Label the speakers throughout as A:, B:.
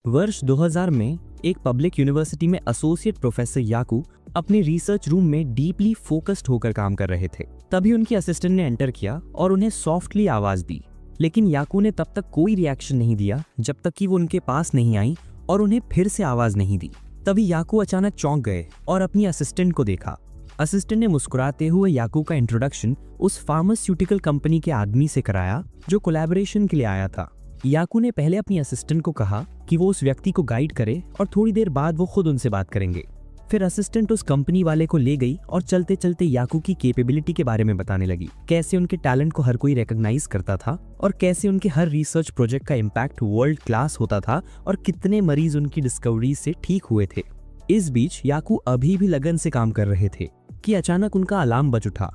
A: वर्ष 2000 में एक पब्लिक यूनिवर्सिटी में एसोसिएट प्रोफेसर याकू अपने रिसर्च रूम में डीपली फोकस्ड होकर काम कर रहे थे। तभी उनकी असिस्टेंट ने एंटर किया और उन्हें सॉफ्टली आवाज दी, लेकिन याकू ने तब तक कोई रिएक्शन नहीं दिया जब तक कि वो उनके पास नहीं आई और उन्हें फिर से आवाज नहीं दी। तभी याकू अचानक चौंक गए और अपनी असिस्टेंट को देखा। असिस्टेंट ने मुस्कुराते हुए याकू का इंट्रोडक्शन उस फार्मास्यूटिकल कंपनी के आदमी से कराया जो कोलैबोरेशन के लिए आया था। याकू ने पहले अपनी असिस्टेंट को कहा कि वो उस व्यक्ति को गाइड करे और थोड़ी देर बाद वो खुद उनसे बात करेंगे। फिर असिस्टेंट उस कंपनी वाले को ले गई और चलते चलते याकू की कैपेबिलिटी के बारे में बताने लगी, कैसे उनके टैलेंट को हर कोई रिकॉग्नाइज करता था और कैसे उनके हर रिसर्च प्रोजेक्ट का इम्पैक्ट वर्ल्ड क्लास होता था और कितने मरीज उनकी डिस्कवरी से ठीक हुए थे। इस बीच याकू अभी भी लगन से काम कर रहे थे कि अचानक उनका अलार्म बज उठा।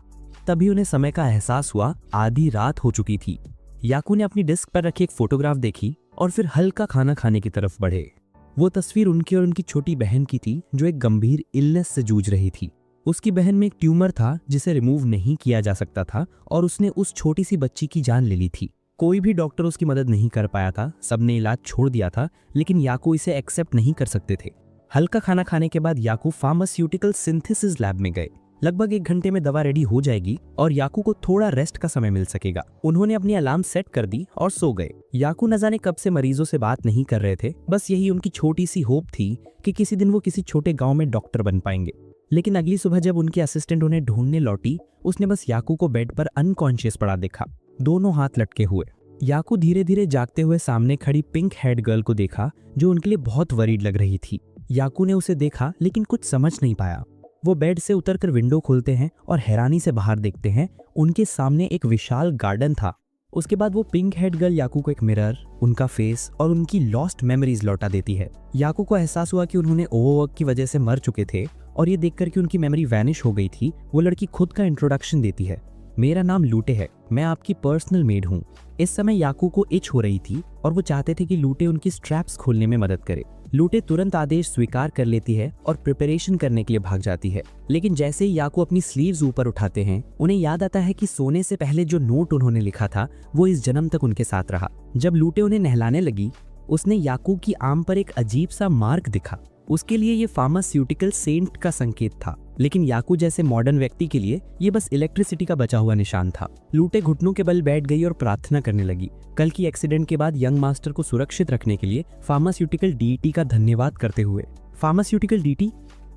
A: तभी उन्हें समय का एहसास हुआ, आधी रात हो चुकी थी। याकू ने अपनी डेस्क पर रखी एक फोटोग्राफ देखी और फिर हल्का खाना खाने की तरफ बढ़े। वो तस्वीर उनकी और उनकी छोटी बहन की थी जो एक गंभीर इलनेस से जूझ रही थी। उसकी बहन में एक ट्यूमर था जिसे रिमूव नहीं किया जा सकता था और उसने उस छोटी सी बच्ची की जान ले ली थी। कोई भी डॉक्टर उसकी मदद नहीं कर पाया था, सबने इलाज छोड़ दिया था, लेकिन याकू इसे एक्सेप्ट नहीं कर सकते थे। हल्का खाना खाने के बाद याकू फार्मास्यूटिकल सिंथेसिस लैब में गए। लगभग 1 घंटे में दवा रेडी हो जाएगी और याकू को थोड़ा रेस्ट का समय मिल सकेगा। उन्होंने अपनी अलार्म सेट कर दी और सो गए। याकू न जाने कब से मरीजों से बात नहीं कर रहे थे, बस यही उनकी छोटी सी होप थी कि किसी दिन वो किसी छोटे गांव में डॉक्टर बन पाएंगे। लेकिन अगली सुबह जब उनकी असिस्टेंट उन्हें ढूंढने लौटी, उसने बस याकू को बेड पर अनकॉन्शियस पड़ा देखा, दोनों हाथ लटके हुए। याकू धीरे धीरे जागते हुए सामने खड़ी पिंक हेड गर्ल को देखा जो उनके लिए बहुत वरीड लग रही थी। याकू ने उसे देखा लेकिन कुछ समझ नहीं पाया। वो बेड से उतरकर विंडो खोलते हैं और हैरानी से बाहर देखते हैं। उनके सामने एक विशाल गार्डन था। उसके बाद वो पिंक हेड गर्ल याकू को एक मिरर, उनका फेस और उनकी लॉस्ट मेमोरीज लौटा देती है। याकू को एहसास हुआ कि उन्होंने ओवरवर्क की वजह से मर चुके थे और ये देखकर कि उनकी मेमोरी वैनिश हो गई थी, वो लड़की खुद का इंट्रोडक्शन देती है। मेरा नाम लूटे है, मैं आपकी पर्सनल मेड हूँ। इस समय याकू को इच हो रही थी और वो चाहते थे कि लूटे उनकी स्ट्रैप्स खोलने में मदद करे। लूटे तुरंत आदेश स्वीकार कर लेती है और प्रिपरेशन करने के लिए भाग जाती है। लेकिन जैसे ही याकू अपनी स्लीव्स ऊपर उठाते हैं, उन्हें याद आता है कि सोने से पहले जो नोट उन्होंने लिखा था वो इस जन्म तक उनके साथ रहा। जब लूटे उन्हें नहलाने लगी, उसने याकू की आर्म पर एक अजीब सा मार्क दिखा। उसके लिए ये फार्मास्यूटिकल सेंट का संकेत था, लेकिन याकू जैसे मॉडर्न व्यक्ति के लिए ये बस इलेक्ट्रिसिटी का बचा हुआ निशान था। लूटे घुटनों के बल बैठ गई और प्रार्थना करने लगी, कल की एक्सीडेंट के बाद यंग मास्टर को सुरक्षित रखने के लिए फार्मास्यूटिकल डीटी का धन्यवाद करते हुए। Pharmaceutical DT?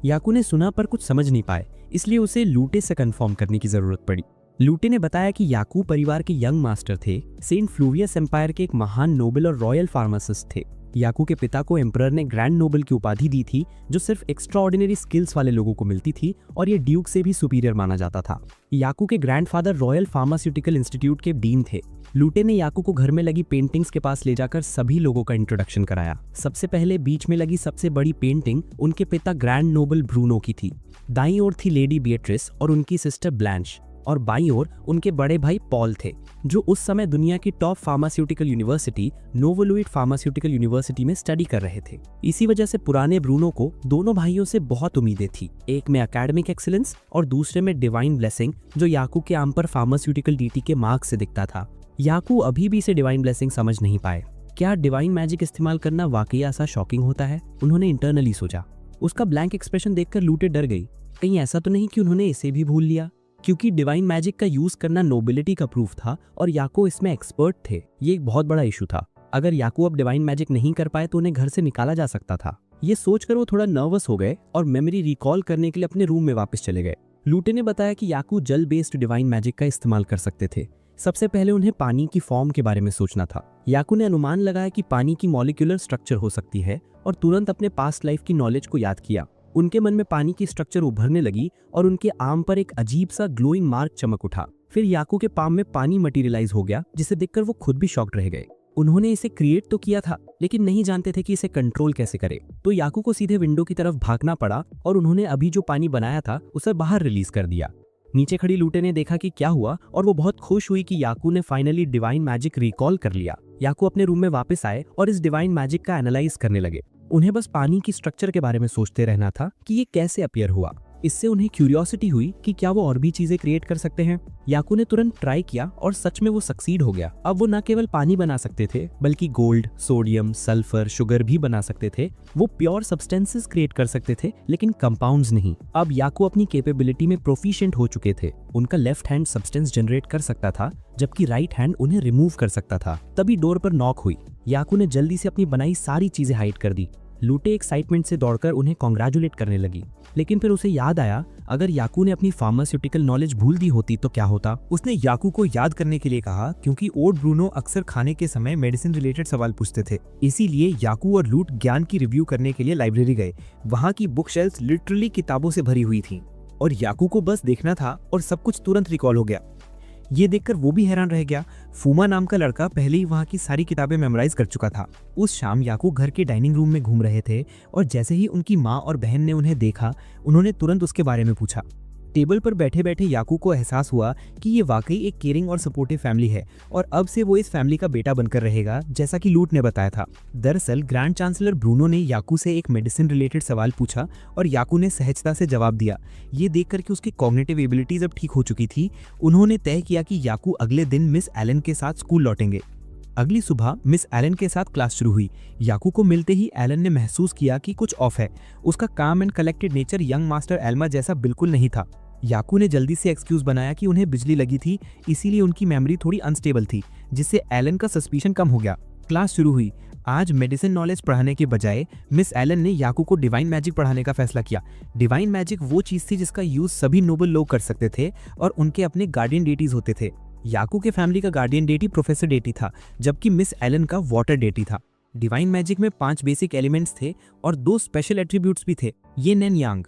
A: याकू ने सुना पर कुछ समझ नहीं पाए, इसलिए उसे लूटे से कंफर्म करने की जरूरत पड़ी। लूटे ने बताया कि याकू परिवार के यंग मास्टर थे, सेंट फ्लूवियस एम्पायर के एक महान नोबेल और रॉयल फार्मासिस्ट थे। याकू के पिता को एम्परर ने ग्रैंड नोबेल की उपाधि दी थी, जो सिर्फ एक्स्ट्राऑर्डिनरी स्किल्स वाले लोगों को मिलती थी और ये ड्यूक से भी सुपीरियर माना जाता था। याकू के ग्रैंडफादर रॉयल फार्मास्यूटिकल इंस्टीट्यूट के डीन थे। लूटे ने याकू को घर में लगी पेंटिंग्स के पास ले जाकर सभी लोगों का इंट्रोडक्शन कराया। सबसे पहले बीच में लगी सबसे बड़ी पेंटिंग उनके पिता ग्रैंड नोबेल ब्रूनो की थी। दाईं ओर थी लेडी बिएट्रिस और उनकी सिस्टर ब्लैंच, और बाईं ओर उनके बड़े भाई पॉल थे, जो उस समय दुनिया की टॉप फार्मास्यूटिकल यूनिवर्सिटी नोवोलुइड फार्मास्यूटिकल यूनिवर्सिटी में स्टडी कर रहे थे। इसी वजह से पुराने ब्रूनो को दोनों भाइयों से बहुत उम्मीदें थी, एक में एकेडमिक एक्सीलेंस और दूसरे में डिवाइन ब्लेसिंग, जो याकू के आर्म पर फार्मास्यूटिकल डीटी के मार्क से दिखता था। याकू अभी भी इसे डिवाइन ब्लेसिंग समझ नहीं पाए। क्या डिवाइन मैजिक इस्तेमाल करना वाकई ऐसा शॉकिंग होता है? उन्होंने इंटरनली सोचा। उसका ब्लैंक एक्सप्रेशन देखकर लूटे डर गई, कहीं ऐसा तो नहीं कि उन्होंने इसे भी भूल लिया, क्योंकि डिवाइन मैजिक का यूज करना नोबिलिटी का प्रूफ था और याकू इसमें एक्सपर्ट थे। ये एक बहुत बड़ा इशू था। अगर याकू अब डिवाइन मैजिक नहीं कर पाए तो उन्हें घर से निकाला जा सकता था। ये सोचकर वो थोड़ा नर्वस हो गए और मेमोरी रिकॉल करने के लिए अपने रूम में वापस चले गए। लूटे ने बताया कि याकू जल बेस्ड डिवाइन मैजिक का इस्तेमाल कर सकते थे। सबसे पहले उन्हें पानी की फॉर्म के बारे में सोचना था। याकू ने अनुमान लगाया कि पानी की मॉलिक्यूलर स्ट्रक्चर हो सकती है और तुरंत अपने पास्ट लाइफ की नॉलेज को याद किया। उनके मन में पानी की स्ट्रक्चर उभरने लगी और उनके आर्म पर एक अजीब सा ग्लोइंग मार्क चमक उठा। फिर याकू के पाम में पानी मटेरियलाइज हो गया, जिसे देखकर वो खुद भी शॉक्ड रह गए। उन्होंने इसे क्रिएट तो किया था, लेकिन नहीं जानते थे कि इसे कंट्रोल कैसे करें। तो याकू को सीधे विंडो की तरफ भागना पड़ा और उन्होंने अभी जो पानी बनाया था उसे बाहर रिलीज कर दिया। नीचे खड़ी लूटे ने देखा कि क्या हुआ और वो बहुत खुश हुई कि याकू ने फाइनली डिवाइन मैजिक रिकॉल कर लिया। याकू अपने रूम में वापस आए और इस डिवाइन मैजिक का एनालाइज करने लगे। उन्हें बस पानी की स्ट्रक्चर के बारे में सोचते रहना था कि ये कैसे अपीयर हुआ। इससे उन्हें क्यूरियोसिटी हुई कि क्या वो और भी चीजें क्रिएट कर सकते हैं। याकू ने तुरंत ट्राई किया और सच में वो सक्सीड हो गया। अब वो न केवल पानी बना सकते थे बल्कि गोल्ड, सोडियम, सल्फर, शुगर भी बना सकते थे। वो प्योर सब्सटेंसेस क्रिएट कर सकते थे लेकिन कंपाउंड्स नहीं। अब याकू अपनी कैपेबिलिटी में प्रोफिशिएंट हो चुके थे। उनका लेफ्ट हैंड सब्सटेंस जनरेट कर सकता था जबकि राइट हैंड उन्हें रिमूव कर सकता था। तभी डोर पर नॉक हुई। याकू ने जल्दी से अपनी बनाई सारी चीजें हाइड कर दी। लूटे एक्साइटमेंट से दौड़कर उन्हें कॉन्ग्रेचुलेट करने लगी, लेकिन फिर उसे याद आया अगर याकू ने अपनी फार्मास्यूटिकल नॉलेज भूल दी होती तो क्या होता। उसने याकू को याद करने के लिए कहा क्योंकि ओड ब्रूनो अक्सर खाने के समय मेडिसिन रिलेटेड सवाल पूछते थे। इसीलिए याकू और लूट ज्ञान की रिव्यू करने के लिए लाइब्रेरी गए। वहाँ की बुक शेल्फ्स लिटरली किताबों से भरी हुई थी और याकू को बस देखना था और सब कुछ तुरंत रिकॉल हो गया। ये देखकर वो भी हैरान रह गया। फूमा नाम का लड़का पहले ही वहाँ की सारी किताबें मेमोराइज कर चुका था। उस शाम याकू घर के डाइनिंग रूम में घूम रहे थे और जैसे ही उनकी माँ और बहन ने उन्हें देखा, उन्होंने तुरंत उसके बारे में पूछा। टेबल पर बैठे बैठे याकू को एहसास हुआ कि ये वाकई एक केयरिंग और सपोर्टिव फैमिली है और अब से वो इस फैमिली का बेटा बनकर रहेगा, जैसा कि लूट ने बताया था। दरअसल ग्रैंड चांसलर ब्रूनो ने याकू से एक मेडिसिन रिलेटेड सवाल पूछा और याकू ने सहजता से जवाब दिया। ये देखकर कि उसकी कॉग्निटिव एबिलिटीज अब ठीक हो चुकी थी, उन्होंने तय किया कि याकू अगले दिन मिस एलन के साथ स्कूल लौटेंगे। अगली सुबह मिस एलन के साथ क्लास शुरू हुई। याकू को मिलते ही एलन ने महसूस किया कि कुछ ऑफ है। उसका काम and collected nature young master Elma जैसा बिल्कुल नहीं था। याकू ने जल्दी से एक्सक्यूज बनाया कि उन्हें बिजली लगी थी, इसीलिए उनकी मेमोरी थोड़ी अनस्टेबल थी, जिससे एलन का सस्पिशन कम हो गया। क्लास शुरू हुई। आज मेडिसिन नॉलेज पढ़ाने के बजाय मिस एलन ने याकू को डिवाइन मैजिक पढ़ाने का फैसला किया। डिवाइन मैजिक वो चीज थी जिसका यूज सभी नोबल लोग कर सकते थे और उनके अपने गार्डियन डेटीज होते थे। याकू के फैमिली का गार्डियन डेटी प्रोफेसर डेटी था, जबकि मिस एलन का वाटर डेटी था। डिवाइन मैजिक में 5 बेसिक एलिमेंट्स थे और 2 स्पेशल एट्रीब्यूट्स भी थे, ये नेन यांग।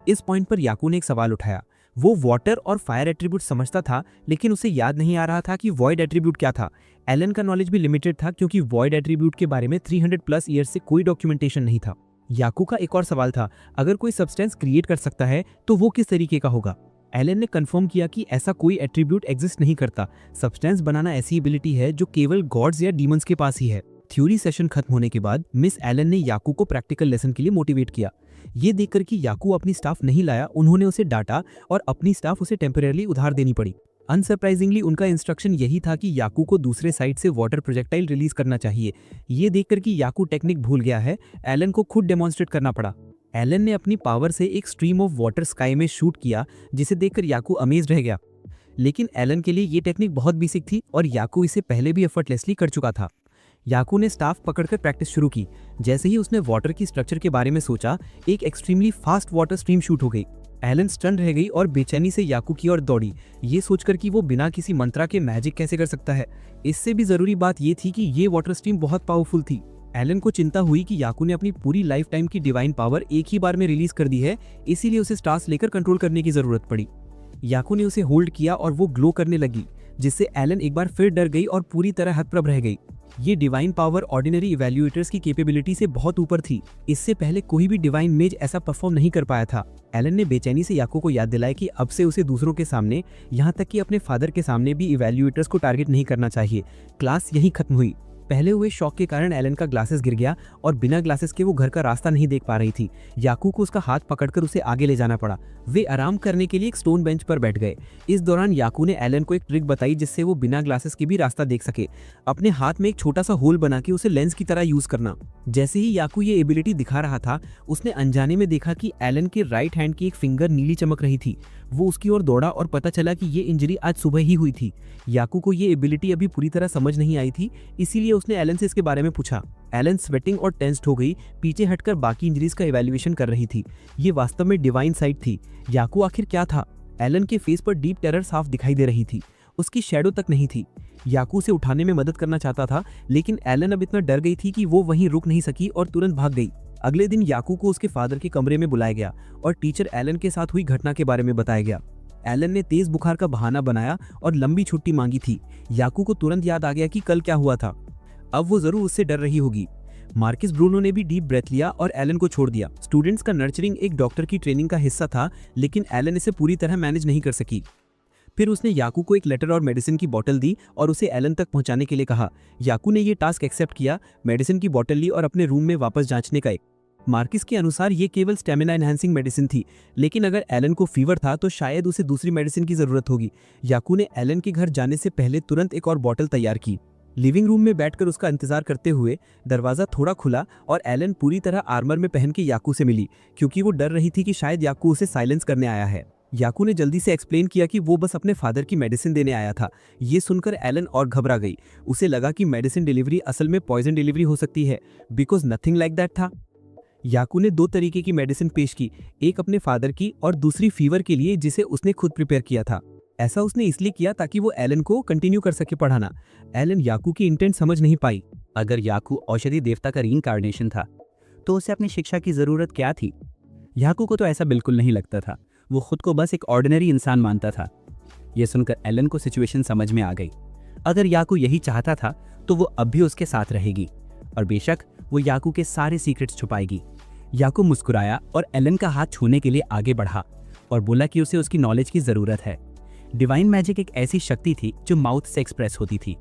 A: इस पॉइंट पर याकू ने एक सवाल उठाया। वो वाटर और फायर एट्रीब्यूट समझता था, लेकिन उसे याद नहीं आ रहा था कि वॉइड एट्रीब्यूट क्या था। एलन का नॉलेज भी लिमिटेड था क्योंकि वॉइड एट्रीब्यूट के बारे में 300+ ईयर्स से कोई डॉक्यूमेंटेशन नहीं था। याकू का एक और सवाल था, अगर कोई सब्सटेंस क्रिएट कर सकता है तो वो किस तरीके का होगा। एलन ने कंफर्म किया कि ऐसा कोई एट्रीब्यूट एग्जिस्ट नहीं करता। सब्सटेंस बनाना ऐसी एबिलिटी है जो केवल गॉड्स या डीमंस के पास ही है। थ्योरी सेशन खत्म होने के बाद मिस एलन ने याकू को प्रैक्टिकल लेसन के लिए मोटिवेट किया। ये देखकर कि याकू अपनी स्टाफ नहीं लाया, उन्होंने उसे डांटा और अपनी स्टाफ उसे टेम्परेरी उधार देनी पड़ी। अनसरप्राइजिंगली उनका इंस्ट्रक्शन यही था कि याकू को दूसरे साइड से वाटर प्रोजेक्टाइल रिलीज करना चाहिए। ये देखकर कि याकू टेक्निक भूल गया है, एलन को खुद डेमोन्स्ट्रेट करना पड़ा। एलन ने अपनी पावर से एक स्ट्रीम ऑफ वाटर स्काई में शूट किया, जिसे देखकर याकू अमेज रह गया। लेकिन एलन के लिए ये टेक्निक बहुत बेसिक थी और याकू इसे पहले भी एफर्टलेसली कर चुका था। याकू ने स्टाफ पकड़कर प्रैक्टिस शुरू की। जैसे ही उसने वाटर की स्ट्रक्चर के बारे में सोचा, एक extremely fast water stream shoot हो गई। एलन स्टन रह गई और बेचैनी से याकू की ओर दौड़ी, ये सोचकर कि वो बिना किसी मंत्रा के मैजिक कैसे कर सकता है। इससे भी जरूरी बात ये थी कि ये वाटर स्ट्रीम बहुत पावरफुल थी। एलन को चिंता हुई कि याकू ने अपनी पूरी लाइफ टाइम की डिवाइन पावर एक ही बार में रिलीज कर दी है, इसीलिए उसे स्टार्स लेकर कंट्रोल करने की जरूरत पड़ी। याकू ने उसे होल्ड किया और वो ग्लो करने लगी, जिससे एलन एक बार फिर डर गई और पूरी तरह हतप्रभ रह गई। ये डिवाइन पावर ऑर्डिनरी इवैल्यूएटर्स की कैपेबिलिटी से बहुत ऊपर थी। इससे पहले कोई भी डिवाइन मेज ऐसा परफॉर्म नहीं कर पाया था। एलन ने बेचैनी से याकू को याद दिलाया कि अब से उसे दूसरों के सामने, यहाँ तक कि अपने फादर के सामने भी इवैल्यूएटर्स को टारगेट नहीं करना चाहिए। क्लास यहीं खत्म हुई। पहले हुए शॉक के कारण एलन का ग्लासेस गिर गया और बिना ग्लासेस के वो घर का रास्ता नहीं देख पा रही थी। याकू को उसका हाथ पकड़कर उसे आगे ले जाना पड़ा। वे आराम करने के लिए एक स्टोन बेंच पर बैठ गए। इस दौरान याकू ने एलन को एक ट्रिक बताई जिससे वो बिना ग्लासेस के भी रास्ता देख सके। अपने हाथ में एक छोटा सा होल बना के उसे लेंस की तरह यूज करना। जैसे ही याकू ये एबिलिटी दिखा रहा था, उसने अनजाने में देखा कि एलन के राइट हैंड की एक फिंगर नीली चमक रही थी। वो उसकी ओर दौड़ा और पता चला कि ये इंजरी आज सुबह ही हुई थी। याकू को ये एबिलिटी अभी पूरी तरह समझ नहीं आई थी, इसीलिए उसने एलन से इसके बारे में पूछा। एलन स्वेटिंग और टेंस्ड हो गई, पीछे हटकर बाकी इंजरीज का इवैल्यूएशन कर रही थी। ये वास्तव में डिवाइन साइट थी। याकू आखिर क्या था? एलन के फेस पर डीप टेरर साफ दिखाई दे रही थी, उसकी शैडो तक नहीं थी। याकू उसे उठाने में मदद करना चाहता था, लेकिन एलन अब इतना डर गई थी कि वो वहीं रुक नहीं सकी और तुरंत भाग गई। अगले दिन याकू को उसके फादर के कमरे में बुलाया गया और टीचर एलन के साथ हुई घटना के बारे में बताया गया। एलन ने तेज बुखार का बहाना बनाया और लंबी छुट्टी मांगी थी। याकू को तुरंत याद आ गया कि कल क्या हुआ था। अब वो जरूर उससे डर रही होगी। मार्किस ब्रूनो ने भी डीप ब्रेथ लिया और एलन को छोड़ दिया। स्टूडेंट्स का नर्चरिंग एक डॉक्टर की ट्रेनिंग का हिस्सा था, लेकिन एलन इसे पूरी तरह मैनेज नहीं कर सकी। फिर उसने याकू को एक लेटर और मेडिसिन की बोतल दी और उसे एलन तक पहुंचाने के लिए कहा। याकू ने यह टास्क एक्सेप्ट किया, मेडिसिन की बोतल ली और अपने रूम में वापस जांचने का
B: मार्किस के अनुसार ये केवल स्टेमिना एनहांसिंग मेडिसिन थी, लेकिन अगर एलन को फीवर था तो शायद उसे दूसरी मेडिसिन की जरूरत होगी। याकू ने एलन के घर जाने से पहले तुरंत एक और बॉटल तैयार की। लिविंग रूम में बैठकर उसका इंतजार करते हुए दरवाजा थोड़ा खुला और एलन पूरी तरह आर्मर में पहन के याकू से मिली, क्योंकि वो डर रही थी कि शायद याकू उसे साइलेंस करने आया है। याकू ने जल्दी से एक्सप्लेन किया कि वो बस अपने फादर की मेडिसिन देने आया था। ये सुनकर एलन और घबरा गई। उसे लगा कि मेडिसिन डिलीवरी असल में पॉइजन डिलीवरी हो सकती है, बिकॉज नथिंग लाइक दैट था। याकू ने 2 तरीके की मेडिसिन पेश की, एक अपने फादर की और दूसरी फीवर के लिए, जिसे उसने खुद प्रिपेयर किया था। ऐसा उसने इसलिए किया ताकि वो एलन को कंटिन्यू कर सके पढ़ाना। एलन याकू की इंटेंट समझ नहीं पाई।
C: अगर याकू औषधि देवता का रीइंकार्नेशन था तो उसे अपनी शिक्षा की जरूरत क्या थी? याकू को तो ऐसा बिल्कुल नहीं लगता था। वो खुद को बस एक ऑर्डिनरी इंसान मानता था। यह सुनकर एलन को सिचुएशन समझ में आ गई। अगर याकू यही चाहता था तो वो अब भी उसके साथ रहेगी और बेशक वो याकू के सारे सीक्रेट्स छुपाएगी। याकू मुस्कुराया और एलन का हाथ छूने के लिए आगे बढ़ा और बोला कि उसे उसकी नॉलेज की जरूरत है। डिवाइन मैजिक एक ऐसी शक्ति थी जो माउथ से एक्सप्रेस होती थी।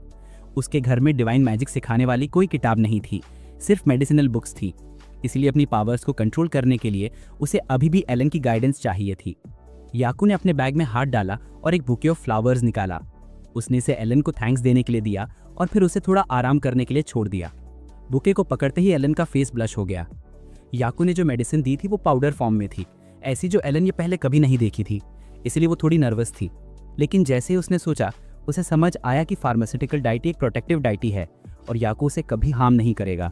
C: उसके घर में डिवाइन मैजिक सिखाने वाली कोई किताब नहीं थी, सिर्फ मेडिसिनल बुक्स थी। इसलिए अपनी पावर्स को कंट्रोल करने के लिए उसे अभी भी एलन की गाइडेंस चाहिए थी। याकू ने अपने बैग में हाथ डाला और एक बुके ऑफ फ्लावर्स निकाला। उसने इसे एलन को थैंक्स देने के लिए दिया और फिर उसे थोड़ा आराम करने के लिए छोड़ दिया। बुके को पकड़ते ही एलन का फेस ब्लश हो गया। याकू ने जो मेडिसिन दी थी वो पाउडर फॉर्म में थी, ऐसी जो एलन ये पहले कभी नहीं देखी थी, इसलिए वो थोड़ी नर्वस थी। लेकिन जैसे ही उसने सोचा, उसे समझ आया कि फार्मास्यूटिकल डाइटी एक प्रोटेक्टिव डाइटी है और याकू उसे कभी हार्म नहीं करेगा।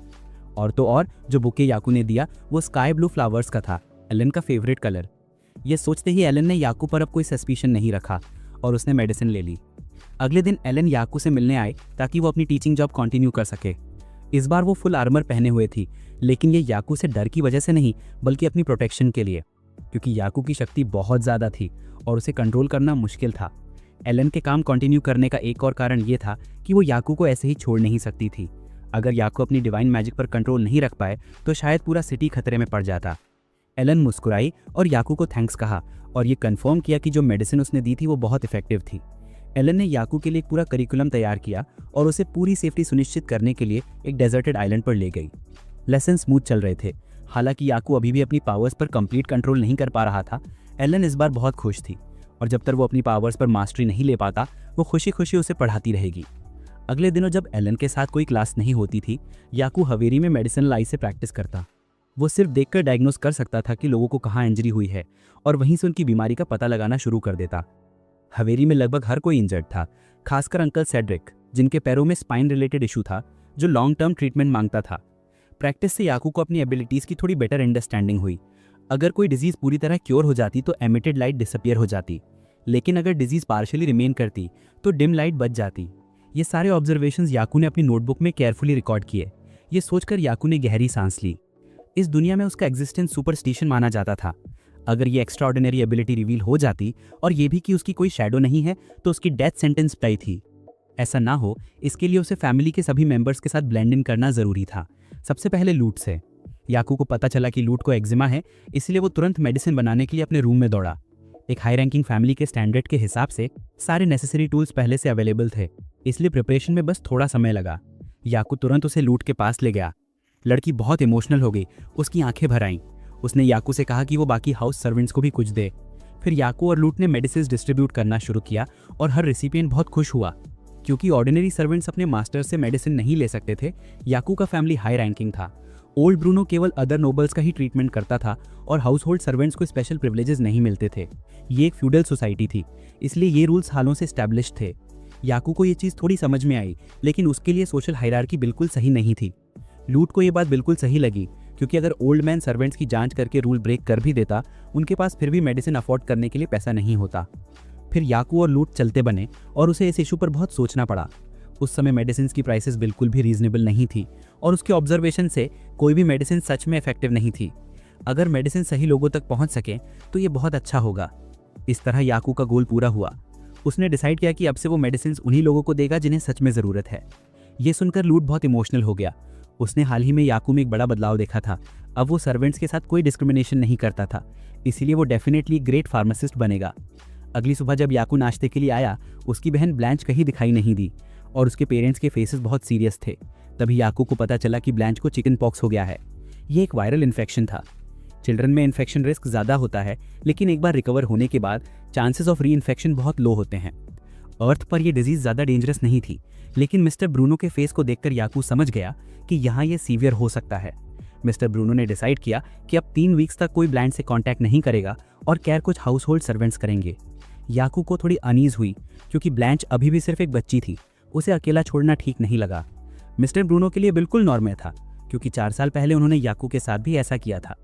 C: और तो और जो बुके याकू ने दिया वो स्काई ब्लू फ्लावर्स का था, एलन का फेवरेट कलर। ये सोचते ही एलन ने याकू पर अब कोई सस्पिशन नहीं रखा और उसने मेडिसिन ले ली। अगले दिन एलन याकू से मिलने आए ताकि वो अपनी टीचिंग जॉब कंटिन्यू कर सके। इस बार वो फुल आर्मर पहने हुए थी, लेकिन ये याकू से डर की वजह से नहीं बल्कि अपनी प्रोटेक्शन के लिए, क्योंकि याकू की शक्ति बहुत ज़्यादा थी और उसे कंट्रोल करना मुश्किल था। एलन के काम कंटिन्यू करने का एक और कारण ये था कि वो याकू को ऐसे ही छोड़ नहीं सकती थी। अगर याकू अपनी डिवाइन मैजिक पर कंट्रोल नहीं रख पाए तो शायद पूरा सिटी खतरे में पड़ जाता। एलन मुस्कुराई और याकू को थैंक्स कहा और ये कंफर्म किया कि जो मेडिसिन उसने दी थी वो बहुत इफेक्टिव थी। एलन ने याकू के लिए एक पूरा करिकुलम तैयार किया और उसे पूरी सेफ्टी सुनिश्चित करने के लिए एक डेजर्टेड आइलैंड पर ले गई। लेसन स्मूथ चल रहे थे। हालांकि याकू अभी भी अपनी पावर्स पर कंप्लीट कंट्रोल नहीं कर पा रहा था, एलन इस बार बहुत खुश थी और जब तक वो अपनी पावर्स पर मास्टरी नहीं ले पाता वो खुशी खुशी उसे पढ़ाती रहेगी। अगले दिनों जब एलन के साथ कोई क्लास नहीं होती थी, याकू हवेली में मेडिसिनल आई से प्रैक्टिस करता। वो सिर्फ देखकर डायग्नोस कर सकता था कि लोगों को कहाँ इंजरी हुई है और वहीं से उनकी बीमारी का पता लगाना शुरू कर देता। हवेली में लगभग हर कोई इंजर्ड था, खासकर अंकल सेड्रिक, जिनके पैरों में स्पाइन रिलेटेड इशू था जो लॉन्ग टर्म ट्रीटमेंट मांगता था। प्रैक्टिस से याकू को अपनी एबिलिटीज़ की थोड़ी बेटर अंडरस्टैंडिंग हुई। अगर कोई डिजीज़ पूरी तरह क्योर हो जाती तो एमिटेड लाइट डिसअपियर हो जाती, लेकिन अगर डिजीज़ पार्शियली रिमेन करती तो डिम लाइट बच जाती। ये सारे ऑब्जर्वेशंस याकू ने अपनी नोटबुक में केयरफुली रिकॉर्ड किए। ये सोचकर याकू ने गहरी सांस ली। इस दुनिया में उसका एग्जिस्टेंस सुपरस्टिशन माना जाता था। अगर ये एक्स्ट्रा ऑर्डिनरी एबिलिटी रिवील हो जाती और ये भी कि उसकी कोई शैडो नहीं है तो उसकी डेथ सेंटेंस तय थी। ऐसा ना हो इसके लिए उसे फैमिली के सभी मेंबर्स के साथ ब्लेंड इन करना जरूरी था। सबसे पहले लूट से। याकू को पता चला कि लूट को एक्जिमा है, इसलिए वो तुरंत मेडिसिन बनाने के लिए अपने रूम में दौड़ा। एक हाई रैंकिंग फैमिली के स्टैंडर्ड के हिसाब से सारे नेसेसरी टूल्स पहले से अवेलेबल थे, इसलिए प्रिपरेशन में बस थोड़ा समय लगा। याकू तुरंत उसे लूट के पास ले गया। लड़की बहुत इमोशनल हो गई, उसकी आंखें भर आईं। उसने याकू से कहा कि वो बाकी हाउस सर्वेंट्स को भी कुछ दे। फिर याकू और लूट ने मेडिसिन डिस्ट्रीब्यूट करना शुरू किया और हर रेसिपिएंट बहुत खुश हुआ। क्योंकि ऑर्डिनरी सर्वेंट्स अपने मास्टर से मेडिसिन नहीं ले सकते थे, याकू का फैमिली हाई रैंकिंग था। ओल्ड ब्रूनो केवल अदर नोबल्स का ही ट्रीटमेंट करता था और हाउस होल्ड सर्वेंट्स को स्पेशल प्रिविलेजेस नहीं मिलते थे। ये एक फ्यूडल सोसाइटी थी, इसलिए ये रूल्स हालों से एस्टैब्लिश थे। याकू को ये चीज़ थोड़ी समझ में आई, लेकिन उसके लिए सोशल हायरार्की बिल्कुल सही नहीं थी। लूट को ये बात बिल्कुल सही लगी, क्योंकि अगर ओल्ड मैन सर्वेंट्स की जांच करके रूल ब्रेक कर भी देता, उनके पास फिर भी मेडिसिन अफोर्ड करने के लिए पैसा नहीं होता। फिर याकू और लूट चलते बने और उसे इस इशू पर बहुत सोचना पड़ा। उस समय मेडिसिन की प्राइसेस बिल्कुल भी रीजनेबल नहीं थी और उसके ऑब्जर्वेशन से कोई भी मेडिसिन सच में इफेक्टिव नहीं थी। अगर मेडिसिन सही लोगों तक पहुंच सके तो ये बहुत अच्छा होगा। इस तरह याकू का गोल पूरा हुआ। उसने डिसाइड किया कि अब से वो मेडिसिन उन्हीं लोगों को देगा जिन्हें सच में ज़रूरत है। ये सुनकर लूट बहुत इमोशनल हो गया। उसने हाल ही में याकू में एक बड़ा बदलाव देखा था। अब वो सर्वेंट्स के साथ कोई डिस्क्रिमिनेशन नहीं करता था, इसीलिए वो डेफिनेटली ग्रेट फार्मासिस्ट बनेगा। अगली सुबह जब याकू नाश्ते के लिए आया, उसकी बहन ब्लैंच कहीं दिखाई नहीं दी और उसके पेरेंट्स के फेसेस बहुत सीरियस थे। तभी याकू को पता चला कि ब्लैंच को चिकन पॉक्स हो गया है। ये एक वायरल इन्फेक्शन था। चिल्ड्रन में इन्फेक्शन रिस्क ज़्यादा होता है, लेकिन एक बार रिकवर होने के बाद चांसेस ऑफ री इन्फेक्शन बहुत लो होते हैं। अर्थ पर यह डिजीज़ ज़्यादा डेंजरस नहीं थी, लेकिन मिस्टर ब्रूनो के फेस को देखकर याकू समझ गया कि यहाँ ये सीवियर हो सकता है। मिस्टर ब्रूनो ने डिसाइड किया कि अब 3 वीक्स तक कोई ब्लाइंड से कांटेक्ट नहीं करेगा और केयर कुछ हाउस होल्ड सर्वेंट्स करेंगे। याकू को थोड़ी अनीज हुई क्योंकि ब्लैंच अभी भी सिर्फ एक बच्ची थी, उसे अकेला छोड़ना ठीक नहीं लगा। मिस्टर ब्रूनो के लिए बिल्कुल नॉर्मल था, क्योंकि 4 साल पहले उन्होंने याकू के साथ भी ऐसा किया था।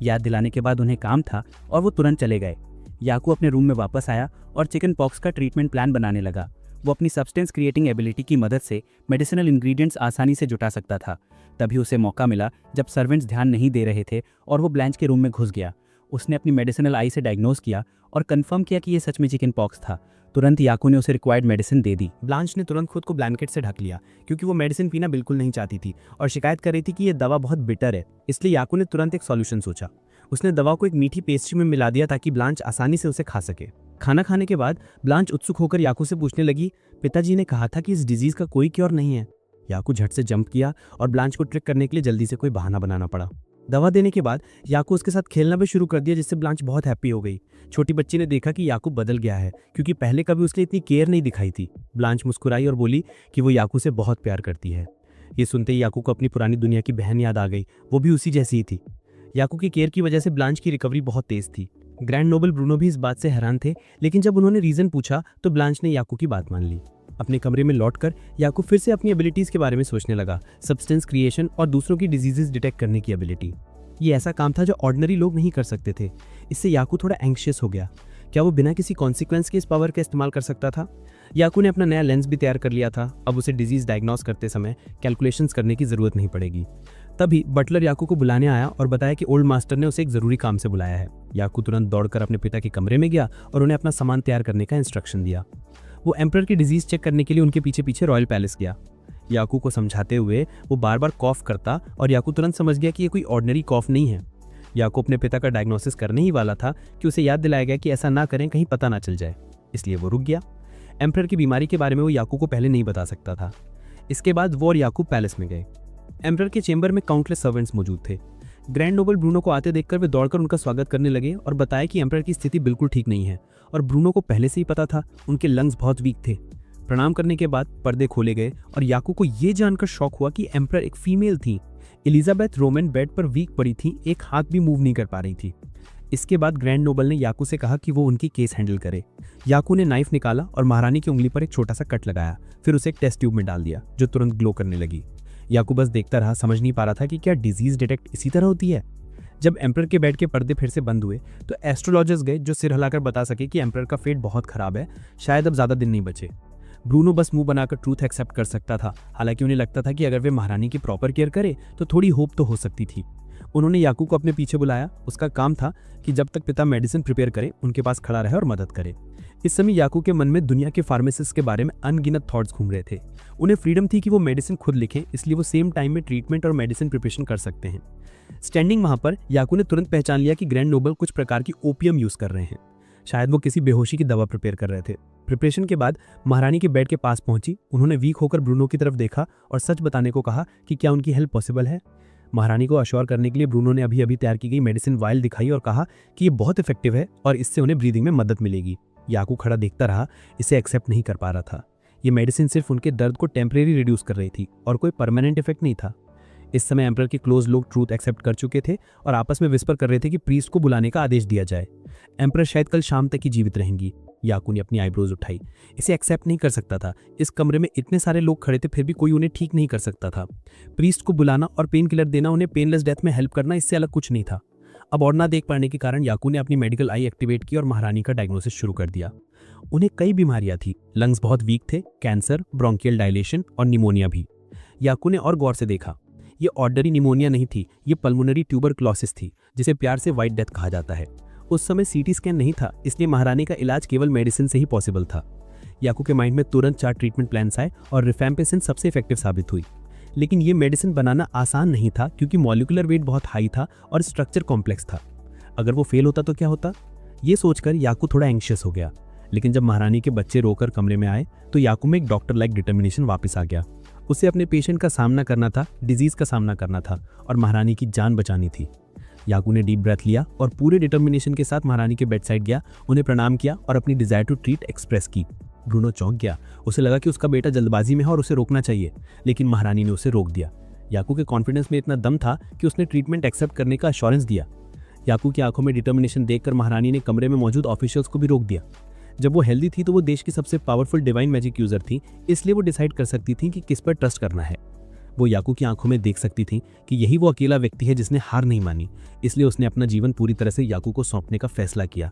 C: याद दिलाने के बाद उन्हें काम था और वो तुरंत चले गए। याकू अपने रूम में वापस आया और चिकन पॉक्स का ट्रीटमेंट प्लान बनाने लगा। वो अपनी सब्सटेंस क्रिएटिंग एबिलिटी की मदद से मेडिसिनल इंग्रेडिएंट्स आसानी से जुटा सकता था। तभी उसे मौका मिला जब सर्वेंट्स ध्यान नहीं दे रहे थे और वो ब्लैंच के रूम में घुस गया। उसने अपनी मेडिसिनल आई से डायग्नोज किया और कंफर्म किया कि ये सच में चिकन पॉक्स था। तुरंत याकू ने उसे रिक्वायर्ड मेडिसिन दे दी।
B: ब्लांच ने तुरंत खुद को ब्लैंकेट से ढक लिया क्योंकि वो मेडिसिन पीना बिल्कुल नहीं चाहती थी और शिकायत कर रही थी कि ये दवा बहुत बिटर है। इसलिए याकू ने तुरंत एक सॉल्यूशन सोचा। उसने दवा को एक मीठी पेस्ट्री में मिला दिया ताकि ब्लांच आसानी से उसे खा सके। खाना खाने के बाद ब्लांच उत्सुक होकर याकू से पूछने लगी, पिताजी ने कहा था कि इस डिजीज का कोई क्योर नहीं है। याकू झट से जंप किया और ब्लांच को ट्रिक करने के लिए जल्दी से कोई बहाना बनाना पड़ा। दवा देने के बाद याकू उसके साथ खेलना भी शुरू कर दिया, जिससे ब्लांच बहुत हैप्पी हो गई। छोटी बच्ची ने देखा कि याकू बदल गया है, क्योंकि पहले कभी उसने इतनी केयर नहीं दिखाई थी। ब्लांच मुस्कुराई और बोली कि वो याकू से बहुत प्यार करती है। ये सुनते ही याकू को अपनी पुरानी दुनिया की बहन याद आ गई, वो भी उसी जैसी ही थी। याकू की केयर की वजह से ब्लांच की रिकवरी बहुत तेज थी। ग्रैंड नोबल ब्रूनो भी इस बात से हैरान थे, लेकिन जब उन्होंने रीजन पूछा तो ब्लांच ने याकू की बात मान ली। अपने कमरे में लौटकर याकू फिर से अपनी एबिलिटीज के बारे में सोचने लगा, सब्सटेंस क्रिएशन और दूसरों की डिजीजेस डिटेक्ट करने की एबिलिटी। ये ऐसा काम था जो ऑर्डिनरी लोग नहीं कर सकते थे। इससे याकू थोड़ा एंग्शियस हो गया। क्या वो बिना किसी कॉन्सिक्वेंस के इस पावर का इस्तेमाल कर सकता था? याकू ने अपना नया लेंस भी तैयार कर लिया था। अब उसे डिजीज डायग्नोस करते समय कैलकुलेशंस करने की जरूरत नहीं पड़ेगी। तभी बटलर याकू को बुलाने आया और बताया कि ओल्ड मास्टर ने उसे एक जरूरी काम से बुलाया है। याकू तुरंत दौड़कर अपने पिता के कमरे में गया और उन्हें अपना सामान तैयार करने का इंस्ट्रक्शन दिया। वो एम्परर की डिजीज चेक करने के लिए उनके पीछे पीछे रॉयल पैलेस गया। याकू को समझाते हुए वो बार बार कॉफ करता और याकू तुरंत समझ गया कि ये कोई ऑर्डिनरी कॉफ नहीं है। याकू अपने पिता का डायग्नोसिस करने ही वाला था कि उसे याद दिलाया गया कि ऐसा ना करें, कहीं पता ना चल जाए। इसलिए वो रुक गया। एम्परर की बीमारी के बारे में वो याकू को पहले नहीं बता सकता था। इसके बाद वो और याकू पैलेस में गए। एम्परर के चेंबर में काउंटलेस सर्वेंट्स मौजूद थे। ग्रैंड नोबल ब्रूनो को आते देखकर वे दौड़कर उनका स्वागत करने लगे और बताया कि एम्परर की स्थिति बिल्कुल ठीक नहीं है और ब्रूनो को पहले से ही पता था, उनके लंग्स बहुत वीक थे। प्रणाम करने के बाद पर्दे खोले गए और याकू को ये जानकर शॉक हुआ कि एम्परर एक फीमेल थी। एलिजाबेथ रोमन बेड पर वीक पड़ी थी, एक हाथ भी मूव नहीं कर पा रही थी। इसके बाद ग्रैंड नोबल ने याकू से कहा कि वो उनकी केस हैंडल करे। याकू ने नाइफ निकाला और महारानी की उंगली पर एक छोटा सा कट लगाया, फिर उसे एक टेस्ट ट्यूब में डाल दिया जो तुरंत ग्लो करने लगी। याकू बस देखता रहा, समझ नहीं पा रहा था कि क्या डिजीज डिटेक्ट इसी तरह होती है। जब एम्परर के बेड के पर्दे फिर से बंद हुए तो एस्ट्रोलॉजर्स गए जो सिर हिलाकर बता सके कि एम्परर का फेट बहुत खराब है, शायद अब ज्यादा दिन नहीं बचे। ब्रूनो बस मुंह बनाकर ट्रूथ एक्सेप्ट कर सकता था, हालांकि उन्हें लगता था कि अगर वे महारानी की प्रॉपर केयर करे तो थोड़ी होप तो हो सकती थी। उन्होंने याकू को अपने पीछे बुलाया। उसका काम था कि जब तक पिता मेडिसिन प्रिपेयर करे उनके पास खड़ा रहे और मदद करे। इस समय याकू के मन में दुनिया के फार्मासिस्ट के बारे में अनगिनत थॉट्स घूम रहे थे। उन्हें फ्रीडम थी कि वो मेडिसिन खुद लिखें, इसलिए वो सेम टाइम में ट्रीटमेंट और मेडिसिन प्रिपरेशन कर सकते हैं। स्टैंडिंग वहां पर याकू ने तुरंत पहचान लिया कि ग्रैंड नोबल कुछ प्रकार की ओपियम यूज कर रहे हैं। शायद वो किसी बेहोशी की दवा प्रिपेयर कर रहे थे। प्रिपरेशन के बाद महारानी के बेड के पास पहुंची। उन्होंने वीक होकर ब्रूनो की तरफ देखा और सच बताने को कहा कि क्या उनकी हेल्प पॉसिबल है। महारानी को अश्योर करने के लिए ब्रूनो ने अभी तैयार की गई मेडिसिन वायल दिखाई और कहा कि ये बहुत इफेक्टिव है और इससे उन्हें ब्रीदिंग में मदद मिलेगी। याकू खड़ा देखता रहा, इसे एक्सेप्ट नहीं कर पा रहा था। ये मेडिसिन सिर्फ उनके दर्द को टेम्परेरी रिड्यूस कर रही थी और कोई परमानेंट इफेक्ट नहीं था। इस समय एम्परर के क्लोज लोग ट्रूथ एक्सेप्ट कर चुके थे और आपस में विस्पर कर रहे थे कि प्रीस्ट को बुलाने का आदेश दिया जाए। एम्परर शायद कल शाम तक ही जीवित रहेंगी। याकू ने अपनी आईब्रोज उठाई। इसे एक्सेप्ट नहीं कर सकता था। इस कमरे में इतने सारे लोग खड़े थे, फिर भी कोई उन्हें ठीक नहीं कर सकता था। प्रीस्ट को बुलाना और पेन किलर देना, उन्हें पेनलेस डेथ में हेल्प करना, इससे अलग कुछ नहीं था। अब और ना देख पाने के कारण याकू ने अपनी मेडिकल आई एक्टिवेट की और महारानी का डायग्नोसिस शुरू कर दिया। उन्हें कई बीमारियां थी। लंग्स बहुत वीक थे, कैंसर, ब्रोंकियल डायलेशन और निमोनिया भी। याकू ने और गौर से देखा, ये ऑर्डिनरी निमोनिया नहीं थी, ये पल्मोनरी ट्यूबरक्लोसिस थी, जिसे प्यार से व्हाइट डेथ कहा जाता है। उस समय सीटी स्कैन नहीं था, इसलिए महारानी का इलाज केवल मेडिसिन से ही पॉसिबल था। याकू के माइंड में तुरंत 4 ट्रीटमेंट प्लान्स आए और रिफैम्पिसिन सबसे इफेक्टिव साबित हुई। लेकिन ये मेडिसिन बनाना आसान नहीं था, क्योंकि मॉलिक्यूलर वेट बहुत हाई था और स्ट्रक्चर कॉम्प्लेक्स था। अगर वो फेल होता तो क्या होता, ये सोचकर याकू थोड़ा एंग्शियस हो गया। लेकिन जब महारानी के बच्चे रोकर कमरे में आए तो याकू में एक डॉक्टर लाइक डिटर्मिनेशन वापस आ गया। उसे अपने पेशेंट का सामना करना था, डिजीज का सामना करना था और महारानी की जान बचानी थी। याकू ने डीप ब्रेथ लिया और पूरे डिटर्मिनेशन के साथ महारानी के बेड साइड गया, उन्हें प्रणाम किया और अपनी डिजायर टू ट्रीट एक्सप्रेस की। ब्रूनो चौंक गया। उसे लगा कि उसका बेटा जल्दबाजी में है और उसे रोकना चाहिए, लेकिन महारानी ने उसे रोक दिया। याकू के कॉन्फिडेंस में इतना दम था कि उसने ट्रीटमेंट एक्सेप्ट करने का अश्योरेंस दिया। याकू की आंखों में डिटर्मिनेशन देखकर महारानी ने कमरे में मौजूद ऑफिशियल्स को भी रोक दिया। जब वो हेल्दी थी तो वो देश की सबसे पावरफुल डिवाइन मैजिक यूजर थी, इसलिए वो डिसाइड कर सकती थी कि किस पर ट्रस्ट करना है। वो याकू की आंखों में देख सकती थी कि यही वो अकेला व्यक्ति है जिसने हार नहीं मानी, इसलिए उसने अपना जीवन पूरी तरह से याकू को सौंपने का फैसला किया।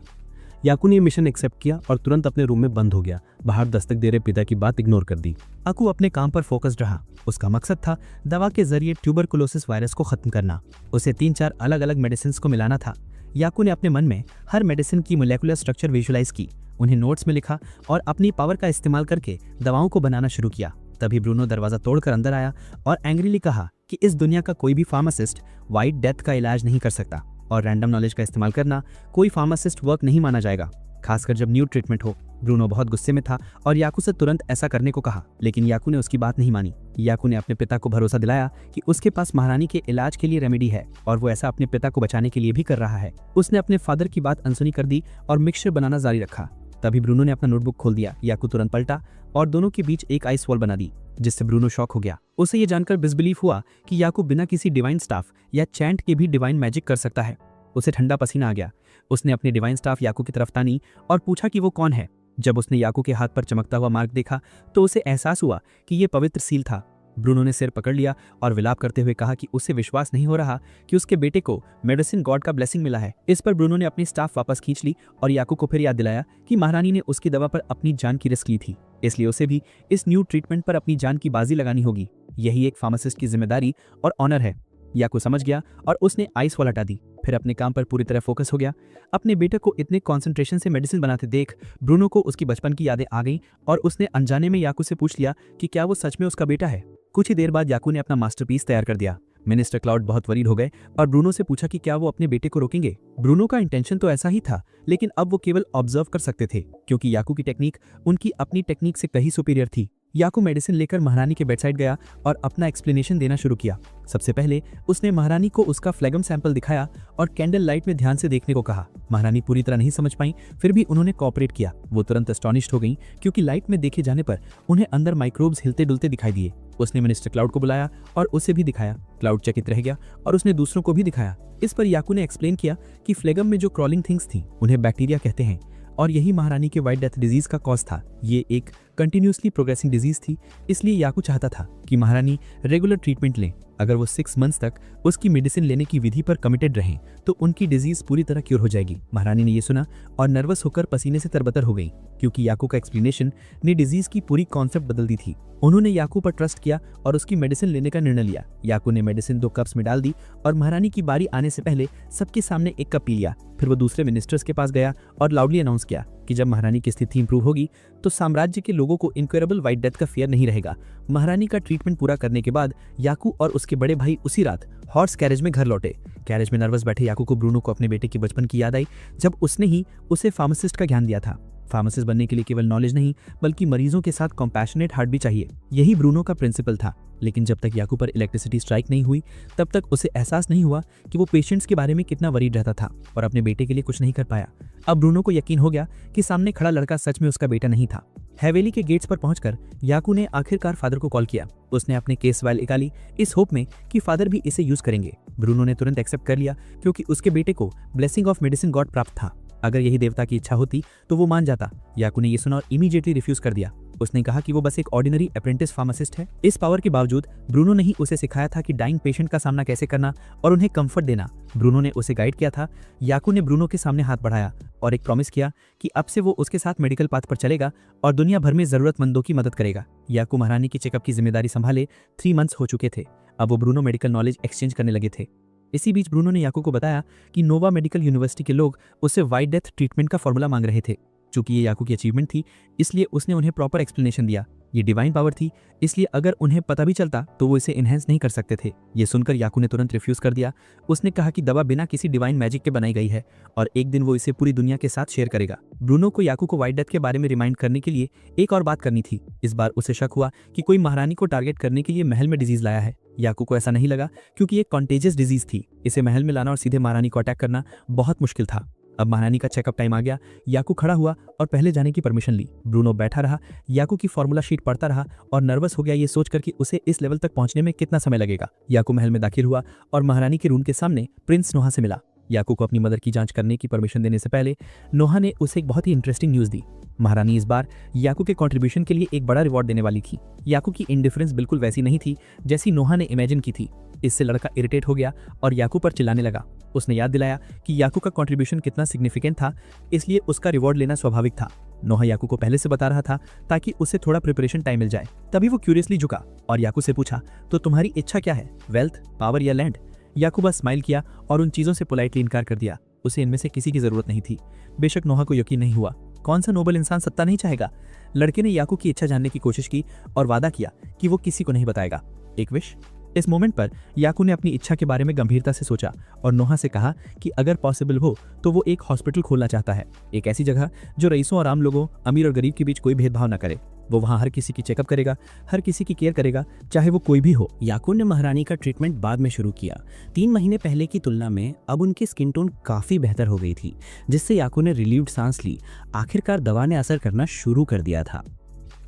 B: याकू ने मिशन एक्सेप्ट किया और तुरंत अपने रूम में बंद हो गया। बाहर दस्तक दे रहे पिता की बात इग्नोर कर दी।
A: याकू अपने काम पर फोकस्ड रहा। उसका मकसद था दवा के जरिए ट्यूबरकुलोसिस वायरस को खत्म करना। उसे 3-4 अलग अलग मेडिसिन को मिलाना था। याकू ने अपने मन में हर मेडिसिन की मोलेकुलर स्ट्रक्चर विजुलाइज की, उन्हें नोट्स में लिखा और अपनी पावर का इस्तेमाल करके दवाओं को बनाना शुरू किया। तभी ब्रूनो दरवाजा तोड़कर अंदर आया और एंग्रीली कहा कि इस दुनिया का कोई भी फार्मासिस्ट व्हाइट डेथ का इलाज नहीं कर सकता और रैंडम नॉलेज का इस्तेमाल करना कोई फार्मासिस्ट वर्क नहीं माना जाएगा, खासकर जब न्यू ट्रीटमेंट हो। ब्रूनो बहुत गुस्से में था और याकू से तुरंत ऐसा करने को कहा, लेकिन याकू ने उसकी बात नहीं मानी। याकू ने अपने पिता को भरोसा दिलाया कि उसके पास महारानी के इलाज के लिए रेमेडी है और वो ऐसा अपने पिता को बचाने के लिए भी कर रहा है। उसने अपने फादर की बात अनसुनी कर दी और मिक्सचर बनाना जारी रखा। तभी ब्रूनो ने अपना नोटबुक खोल दिया। याकू तुरंत पलटा और दोनों के बीच एक आइस वॉल बना दी, जिससे ब्रूनो शॉक हो गया। उसे ये जानकर डिसबिलीफ हुआ कि याकू बिना किसी डिवाइन स्टाफ या चैंट के भी डिवाइन मैजिक कर सकता है। उसे ठंडा पसीना आ गया। उसने अपनी डिवाइन स्टाफ याकू की तरफ तानी और पूछा कि वो कौन है। जब उसने याकू के हाथ पर चमकता हुआ मार्क देखा तो उसे एहसास हुआ कि ये पवित्र सील था। ब्रूनो ने सिर पकड़ लिया और विलाप करते हुए कहा कि उसे विश्वास नहीं हो रहा कि उसके बेटे को मेडिसिन गॉड का ब्लेसिंग मिला है। इस पर ब्रूनो ने अपनी स्टाफ वापस खींच ली और याकू को फिर याद दिलाया कि महारानी ने उसकी दवा पर अपनी जान की रिस्क ली थी, इसलिए उसे भी इस न्यू ट्रीटमेंट पर अपनी जान की बाजी लगानी होगी। यही एक फार्मासिस्ट की जिम्मेदारी और ऑनर है। याकू समझ गया और उसने आइस वॉल हटा दी, फिर अपने काम पर पूरी तरह फोकस हो गया। अपने बेटे को इतने कंसंट्रेशन से मेडिसिन बनाते देख ब्रूनो को उसकी बचपन की यादें आ गईं और उसने अनजाने में याकू से पूछ लिया कि क्या वो सच में उसका बेटा है। कुछ ही देर बाद याकू ने अपना मास्टरपीस तैयार कर दिया। मिनिस्टर क्लाउड बहुत वरीड हो गए और ब्रूनो से पूछा कि क्या वो अपने बेटे को रोकेंगे। ब्रूनो का इंटेंशन तो ऐसा ही था, लेकिन अब वो केवल ऑब्जर्व कर सकते थे क्योंकि याकू की टेक्निक उनकी अपनी टेक्निक से कहीं सुपीरियर थी। याकू मेडिसिन लेकर महारानी के बेडसाइड गया और अपना एक्सप्लेनेशन देना शुरू किया। सबसे पहले उसने महारानी को उसका फ्लेगम सैंपल दिखाया और कैंडल लाइट में ध्यान से देखने को कहा। महारानी पूरी तरह नहीं समझ पाई, फिर भी उन्होंने कोऑपरेट किया। वो तुरंत एस्टॉनिश्ड हो गई क्योंकि लाइट में देखे जाने पर उन्हें अंदर माइक्रोब्स हिलते डुलते दिखाई दिए। उसने मिनिस्टर क्लाउड को बुलाया और उसे भी दिखाया। क्लाउड चकित रह गया और उसने दूसरों को भी दिखाया। इस पर याकू ने एक्सप्लेन किया कि फ्लेगम में जो क्रॉलिंग थिंग्स थी उन्हें बैक्टीरिया कहते हैं और यही महारानी के व्हाइट डेथ डिजीज का कॉज था। ये एक कंटिन्यूसली प्रोग्रेसिंग डिजीज थी, इसलिए याकू चाहता था कि महारानी रेगुलर ट्रीटमेंट लें। अगर वो 6 मंथ्स तक उसकी मेडिसिन लेने की विधि पर कमिटेड रहें तो उनकी डिजीज पूरी तरह क्योर हो जाएगी। महारानी ने ये सुना और नर्वस होकर पसीने से तरबतर हो गई क्योंकि याकू का एक्सप्लेनेशन ने डिजीज की पूरी कॉन्सेप्ट बदल दी थी। उन्होंने याकू पर ट्रस्ट किया और उसकी मेडिसिन लेने का निर्णय लिया। याकू ने मेडिसिन 2 कप्स में डाल दी और महारानी की बारी आने से पहले सबके सामने 1 कप पी लिया। फिर वो दूसरे मिनिस्टर्स के पास गया और लाउडली अनाउंस किया कि जब महारानी की स्थिति इंप्रूव होगी तो साम्राज्य के लोगों को इनक्रेडिबल व्हाइट डेथ का फियर नहीं रहेगा। महारानी का ट्रीटमेंट पूरा करने के बाद याकू और उसके बड़े भाई उसी रात हॉर्स कैरेज में घर लौटे। कैरेज में नर्वस बैठे याकू को ब्रूनो को अपने बेटे की बचपन की याद आई जब उसने ही उसे फार्मासिस्ट का ज्ञान दिया था। फार्मासिस्ट बनने के लिए केवल नॉलेज नहीं बल्कि मरीजों के साथ कॉम्पैशनेट हार्ट भी चाहिए। यही ब्रूनो का प्रिंसिपल था। लेकिन जब तक याकू पर इलेक्ट्रिसिटी स्ट्राइक नहीं हुई तब तक उसे एहसास नहीं हुआ कि वो पेशेंट्स के बारे में कितना वरीड रहता था और अपने बेटे के लिए कुछ नहीं कर पाया। अब ब्रूनो को यकीन हो गया कि सामने खड़ा लड़का सच में उसका बेटा नहीं था। हैवेली के गेट्स पर पहुंचकर याकू ने आखिरकार फादर को कॉल किया। उसने अपने केस फाइल निकाली इस होप में कि फादर भी इसे यूज करेंगे। ब्रूनो ने तुरंत एक्सेप्ट कर लिया क्योंकि उसके बेटे को ब्लेसिंग ऑफ मेडिसिन गॉड प्राप्त था। अगर यही देवता की इच्छा होती तो वो मान जाता। याकू ने ये सुना और इमीडिएटली रिफ्यूज कर दिया। उसने कहा कि वो बस एक ऑर्डिनरी अप्रेंटिस फार्मासिस्ट है। इस पावर के बावजूद ब्रूनो ने ही उसे सिखाया था कि डाइंग पेशेंट का सामना कैसे करना और उन्हें कंफर्ट देना। ब्रूनो ने उसे गाइड किया था। याकू ने ब्रूनो के सामने हाथ बढ़ाया और एक प्रॉमिस किया कि अब से वो उसके साथ मेडिकल पाथ पर चलेगा और दुनिया भर में जरूरतमंदों की मदद करेगा। याकू महारानी की चेकअप की जिम्मेदारी संभाले 3 मंथ्स हो चुके थे। अब वो ब्रूनो मेडिकल नॉलेज एक्सचेंज करने लगे थे। इसी बीच ब्रूनो ने याकू को बताया कि नोवा मेडिकल यूनिवर्सिटी के लोग उससे व्हाइट डेथ ट्रीटमेंट का फॉर्मूला मांग रहे थे। चूंकि ये याकू की अचीवमेंट थी इसलिए उसने उन्हें प्रॉपर एक्सप्लेनेशन दिया।
B: ये डिवाइन पावर थी, इसलिए अगर उन्हें पता भी चलता तो वो इसे इनहेंस नहीं कर सकते थे। ये सुनकर याकू ने तुरंत रिफ्यूज कर दिया। उसने कहा कि दवा बिना किसी डिवाइन मैजिक के बनाई गई है और एक दिन वो इसे पूरी दुनिया के साथ शेयर करेगा। ब्रूनो को याकू को व्हाइट डेथ के बारे में रिमाइंड करने के लिए एक और बात करनी थी। इस बार उसे शक हुआ कि कोई महारानी को टारगेट करने के लिए महल में डिजीज लाया है। याकू को ऐसा नहीं लगा क्योंकि ये कॉन्टेजियस डिजीज थी। इसे महल में लाना और सीधे महारानी को अटैक करना बहुत मुश्किल था। अब महारानी का चेकअप टाइम आ गया। याकू खड़ा हुआ और पहले जाने की परमिशन ली। ब्रूनो बैठा रहा, याकू की फॉर्मूला शीट पढ़ता रहा और नर्वस हो गया ये सोचकर कि उसे इस लेवल तक पहुंचने में कितना समय लगेगा। याकू महल में दाखिल हुआ और महारानी के रूम के सामने प्रिंस नोहा से मिला। याकू को अपनी मदर की जांच करने की परमिशन देने से पहले नोहा ने उसे एक बहुत ही इंटरेस्टिंग न्यूज़ दी। महारानी इस बार याकू के कंट्रीब्यूशन के लिए एक बड़ा रिवॉर्ड देने वाली थी। याकू की इंडिफरेंस बिल्कुल वैसी नहीं थी जैसी नोहा ने इमेजिन की थी। इससे लड़का इरिटेट हो गया और याकू पर चिल्लाने लगा। उसने याद दिलाया कि याकू का कंट्रीब्यूशन कितना सिग्निफिकेंट था, इसलिए उसका रिवॉर्ड लेना स्वाभाविक था। नोहा याकू को पहले से बता रहा था ताकि उसे थोड़ा प्रिपरेशन टाइम मिल जाए। तभी वो क्यूरियसली झुका और याकू से पूछा, तो तुम्हारी इच्छा क्या है, वेल्थ, पावर या लैंड? याकू बस स्माइल किया और उन चीज़ों से पोलाइटली इनकार कर दिया। उसे इनमें से किसी की जरूरत नहीं थी। बेशक नोहा को यकीन नहीं हुआ। कौन सा नोबल इंसान सत्ता नहीं चाहेगा? लड़के ने याकू की इच्छा जानने की कोशिश की और वादा किया कि वो किसी को नहीं बताएगा। एक विश। इस मोमेंट पर याकू ने अपनी इच्छा के बारे में गंभीरता से सोचा और नोहा से कहा कि अगर पॉसिबल हो तो वो एक हॉस्पिटल खोलना चाहता है। एक ऐसी जगह जो रईसों और आम लोगों, अमीर और गरीब के बीच कोई भेदभाव न करे। वो वहाँ हर किसी की चेकअप करेगा, हर किसी की केयर करेगा, चाहे वो कोई भी हो।
C: याकू ने महारानी का ट्रीटमेंट बाद में शुरू किया। 3 महीने पहले की तुलना में अब उनकी स्किन टोन काफ़ी बेहतर हो गई थी, जिससे याकू ने रिलीव्ड सांस ली। आखिरकार दवा ने असर करना शुरू कर दिया था।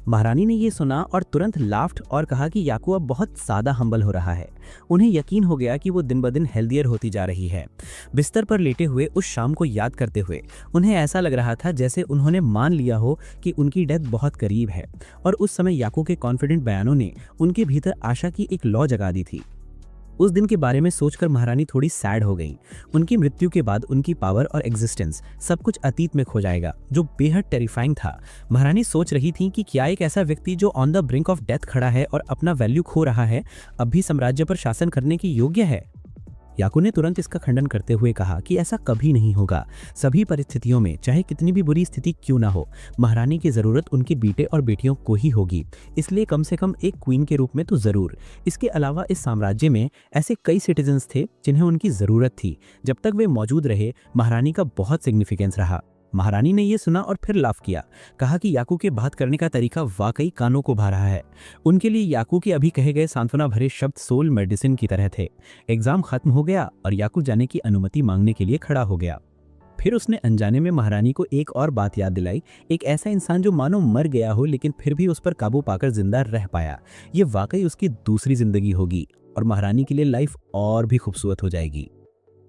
C: महारानी ने ये सुना और तुरंत लाफ्ट और कहा कि याकू अब बहुत ज़्यादा हम्बल हो रहा है। उन्हें यकीन हो गया कि वो दिन ब दिन हेल्दियर होती जा रही है। बिस्तर पर लेटे हुए उस शाम को याद करते हुए उन्हें ऐसा लग रहा था जैसे उन्होंने मान लिया हो कि उनकी डेथ बहुत करीब है। और उस समय याकू के कॉन्फिडेंट बयानों ने उनके भीतर आशा की एक लौ जगा दी थी। उस दिन के बारे में सोचकर महारानी थोड़ी सैड हो गई। उनकी मृत्यु के बाद उनकी पावर और एग्जिस्टेंस सब कुछ अतीत में खो जाएगा, जो बेहद टेरिफाइंग था। महारानी सोच रही थी कि क्या एक ऐसा व्यक्ति जो on the brink of death खड़ा है और अपना वैल्यू खो रहा है, अब भी साम्राज्य पर शासन करने की योग्य है। याकू ने तुरंत इसका खंडन करते हुए कहा कि ऐसा कभी नहीं होगा। सभी परिस्थितियों में, चाहे कितनी भी बुरी स्थिति क्यों ना हो, महारानी की जरूरत उनके बेटे और बेटियों को ही होगी, इसलिए कम से कम एक क्वीन के रूप में तो जरूर। इसके अलावा इस साम्राज्य में ऐसे कई सिटीजन्स थे जिन्हें उनकी जरूरत थी। जब तक वे मौजूद रहे, महारानी का बहुत सिग्निफिकेंस रहा। महारानी ने यह सुना और फिर लाफ किया। कहा कि याकू के बात करने का तरीका वाकई कानों को भा रहा है। उनके लिए याकू के अभी कहे गए सांत्वना भरे शब्द सोल मेडिसिन की तरह थे। एग्जाम खत्म हो गया और याकू जाने की अनुमति मांगने के लिए खड़ा हो गया। फिर उसने अनजाने में महारानी को एक और बात याद दिलाई। एक ऐसा इंसान जो मानो मर गया हो लेकिन फिर भी उस पर काबू पाकर जिंदा रह पाया। ये वाकई उसकी दूसरी जिंदगी होगी और महारानी के लिए लाइफ और भी खूबसूरत हो जाएगी।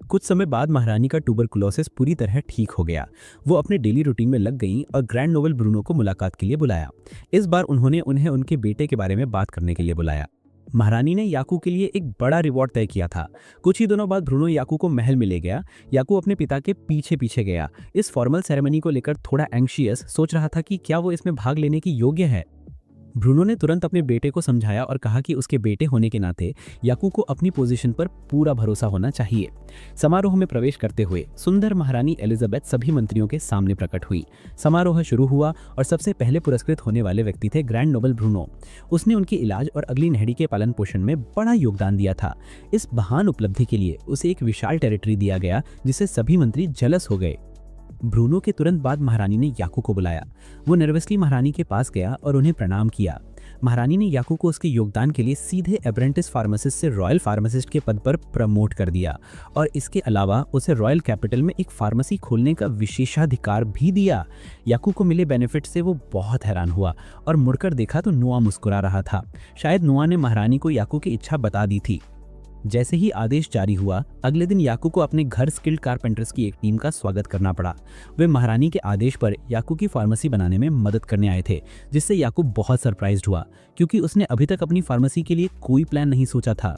C: कुछ समय बाद महारानी का ट्यूबरकुलोसिस पूरी तरह ठीक हो गया। वो अपने डेली रूटीन में लग गईं और ग्रैंड नोबल ब्रूनो को मुलाकात के लिए बुलाया। इस बार उन्होंने उन्हें उनके बेटे के बारे में बात करने के लिए बुलाया। महारानी ने याकू के लिए एक बड़ा रिवॉर्ड तय किया था। कुछ ही दिनों बाद ब्रूनो याकू को महल में ले गया। याकू अपने पिता के पीछे पीछे गया। इस फॉर्मल सेरेमनी को लेकर थोड़ा एंग्शियस, सोच रहा था कि क्या वो इसमें भाग लेने की योग्य है। ब्रूनो ने तुरंत अपने बेटे को समझाया और कहा कि उसके बेटे होने के नाते याकू को अपनी पोजीशन पर पूरा भरोसा होना चाहिए। समारोह में प्रवेश करते हुए सुंदर महारानी एलिजाबेथ सभी मंत्रियों के सामने प्रकट हुई। समारोह शुरू हुआ और सबसे पहले पुरस्कृत होने वाले व्यक्ति थे ग्रैंड नोबल ब्रूनो। उसने उनके इलाज और अगली नहड़ी के पालन पोषण में बड़ा योगदान दिया था। इस महान उपलब्धि के लिए उसे एक विशाल टेरिटरी दिया गया, जिससे सभी मंत्री जेलस हो गए। ब्रूनो के तुरंत बाद महारानी ने याकू को बुलाया। वो नर्वसली महारानी के पास गया और उन्हें प्रणाम किया। महारानी ने याकू को उसके योगदान के लिए सीधे अप्रेंटिस फार्मासिस्ट से रॉयल फार्मासिस्ट के पद पर प्रमोट कर दिया और इसके अलावा उसे रॉयल कैपिटल में एक फार्मेसी खोलने का विशेषाधिकार भी दिया। याकू को मिले बेनिफिट से वो बहुत हैरान हुआ और मुड़कर देखा तो नुआ मुस्कुरा रहा था। शायद नुआ ने महारानी को याकू की इच्छा बता दी थी। जैसे ही आदेश जारी हुआ, अगले दिन याकू को अपने घर स्किल्ड कारपेंटर्स की एक टीम का स्वागत करना पड़ा। वे महारानी के आदेश पर याकू की फार्मेसी बनाने में मदद करने आए थे, जिससे याकू बहुत सरप्राइज्ड हुआ क्योंकि उसने अभी तक अपनी फार्मेसी के लिए कोई प्लान नहीं सोचा था।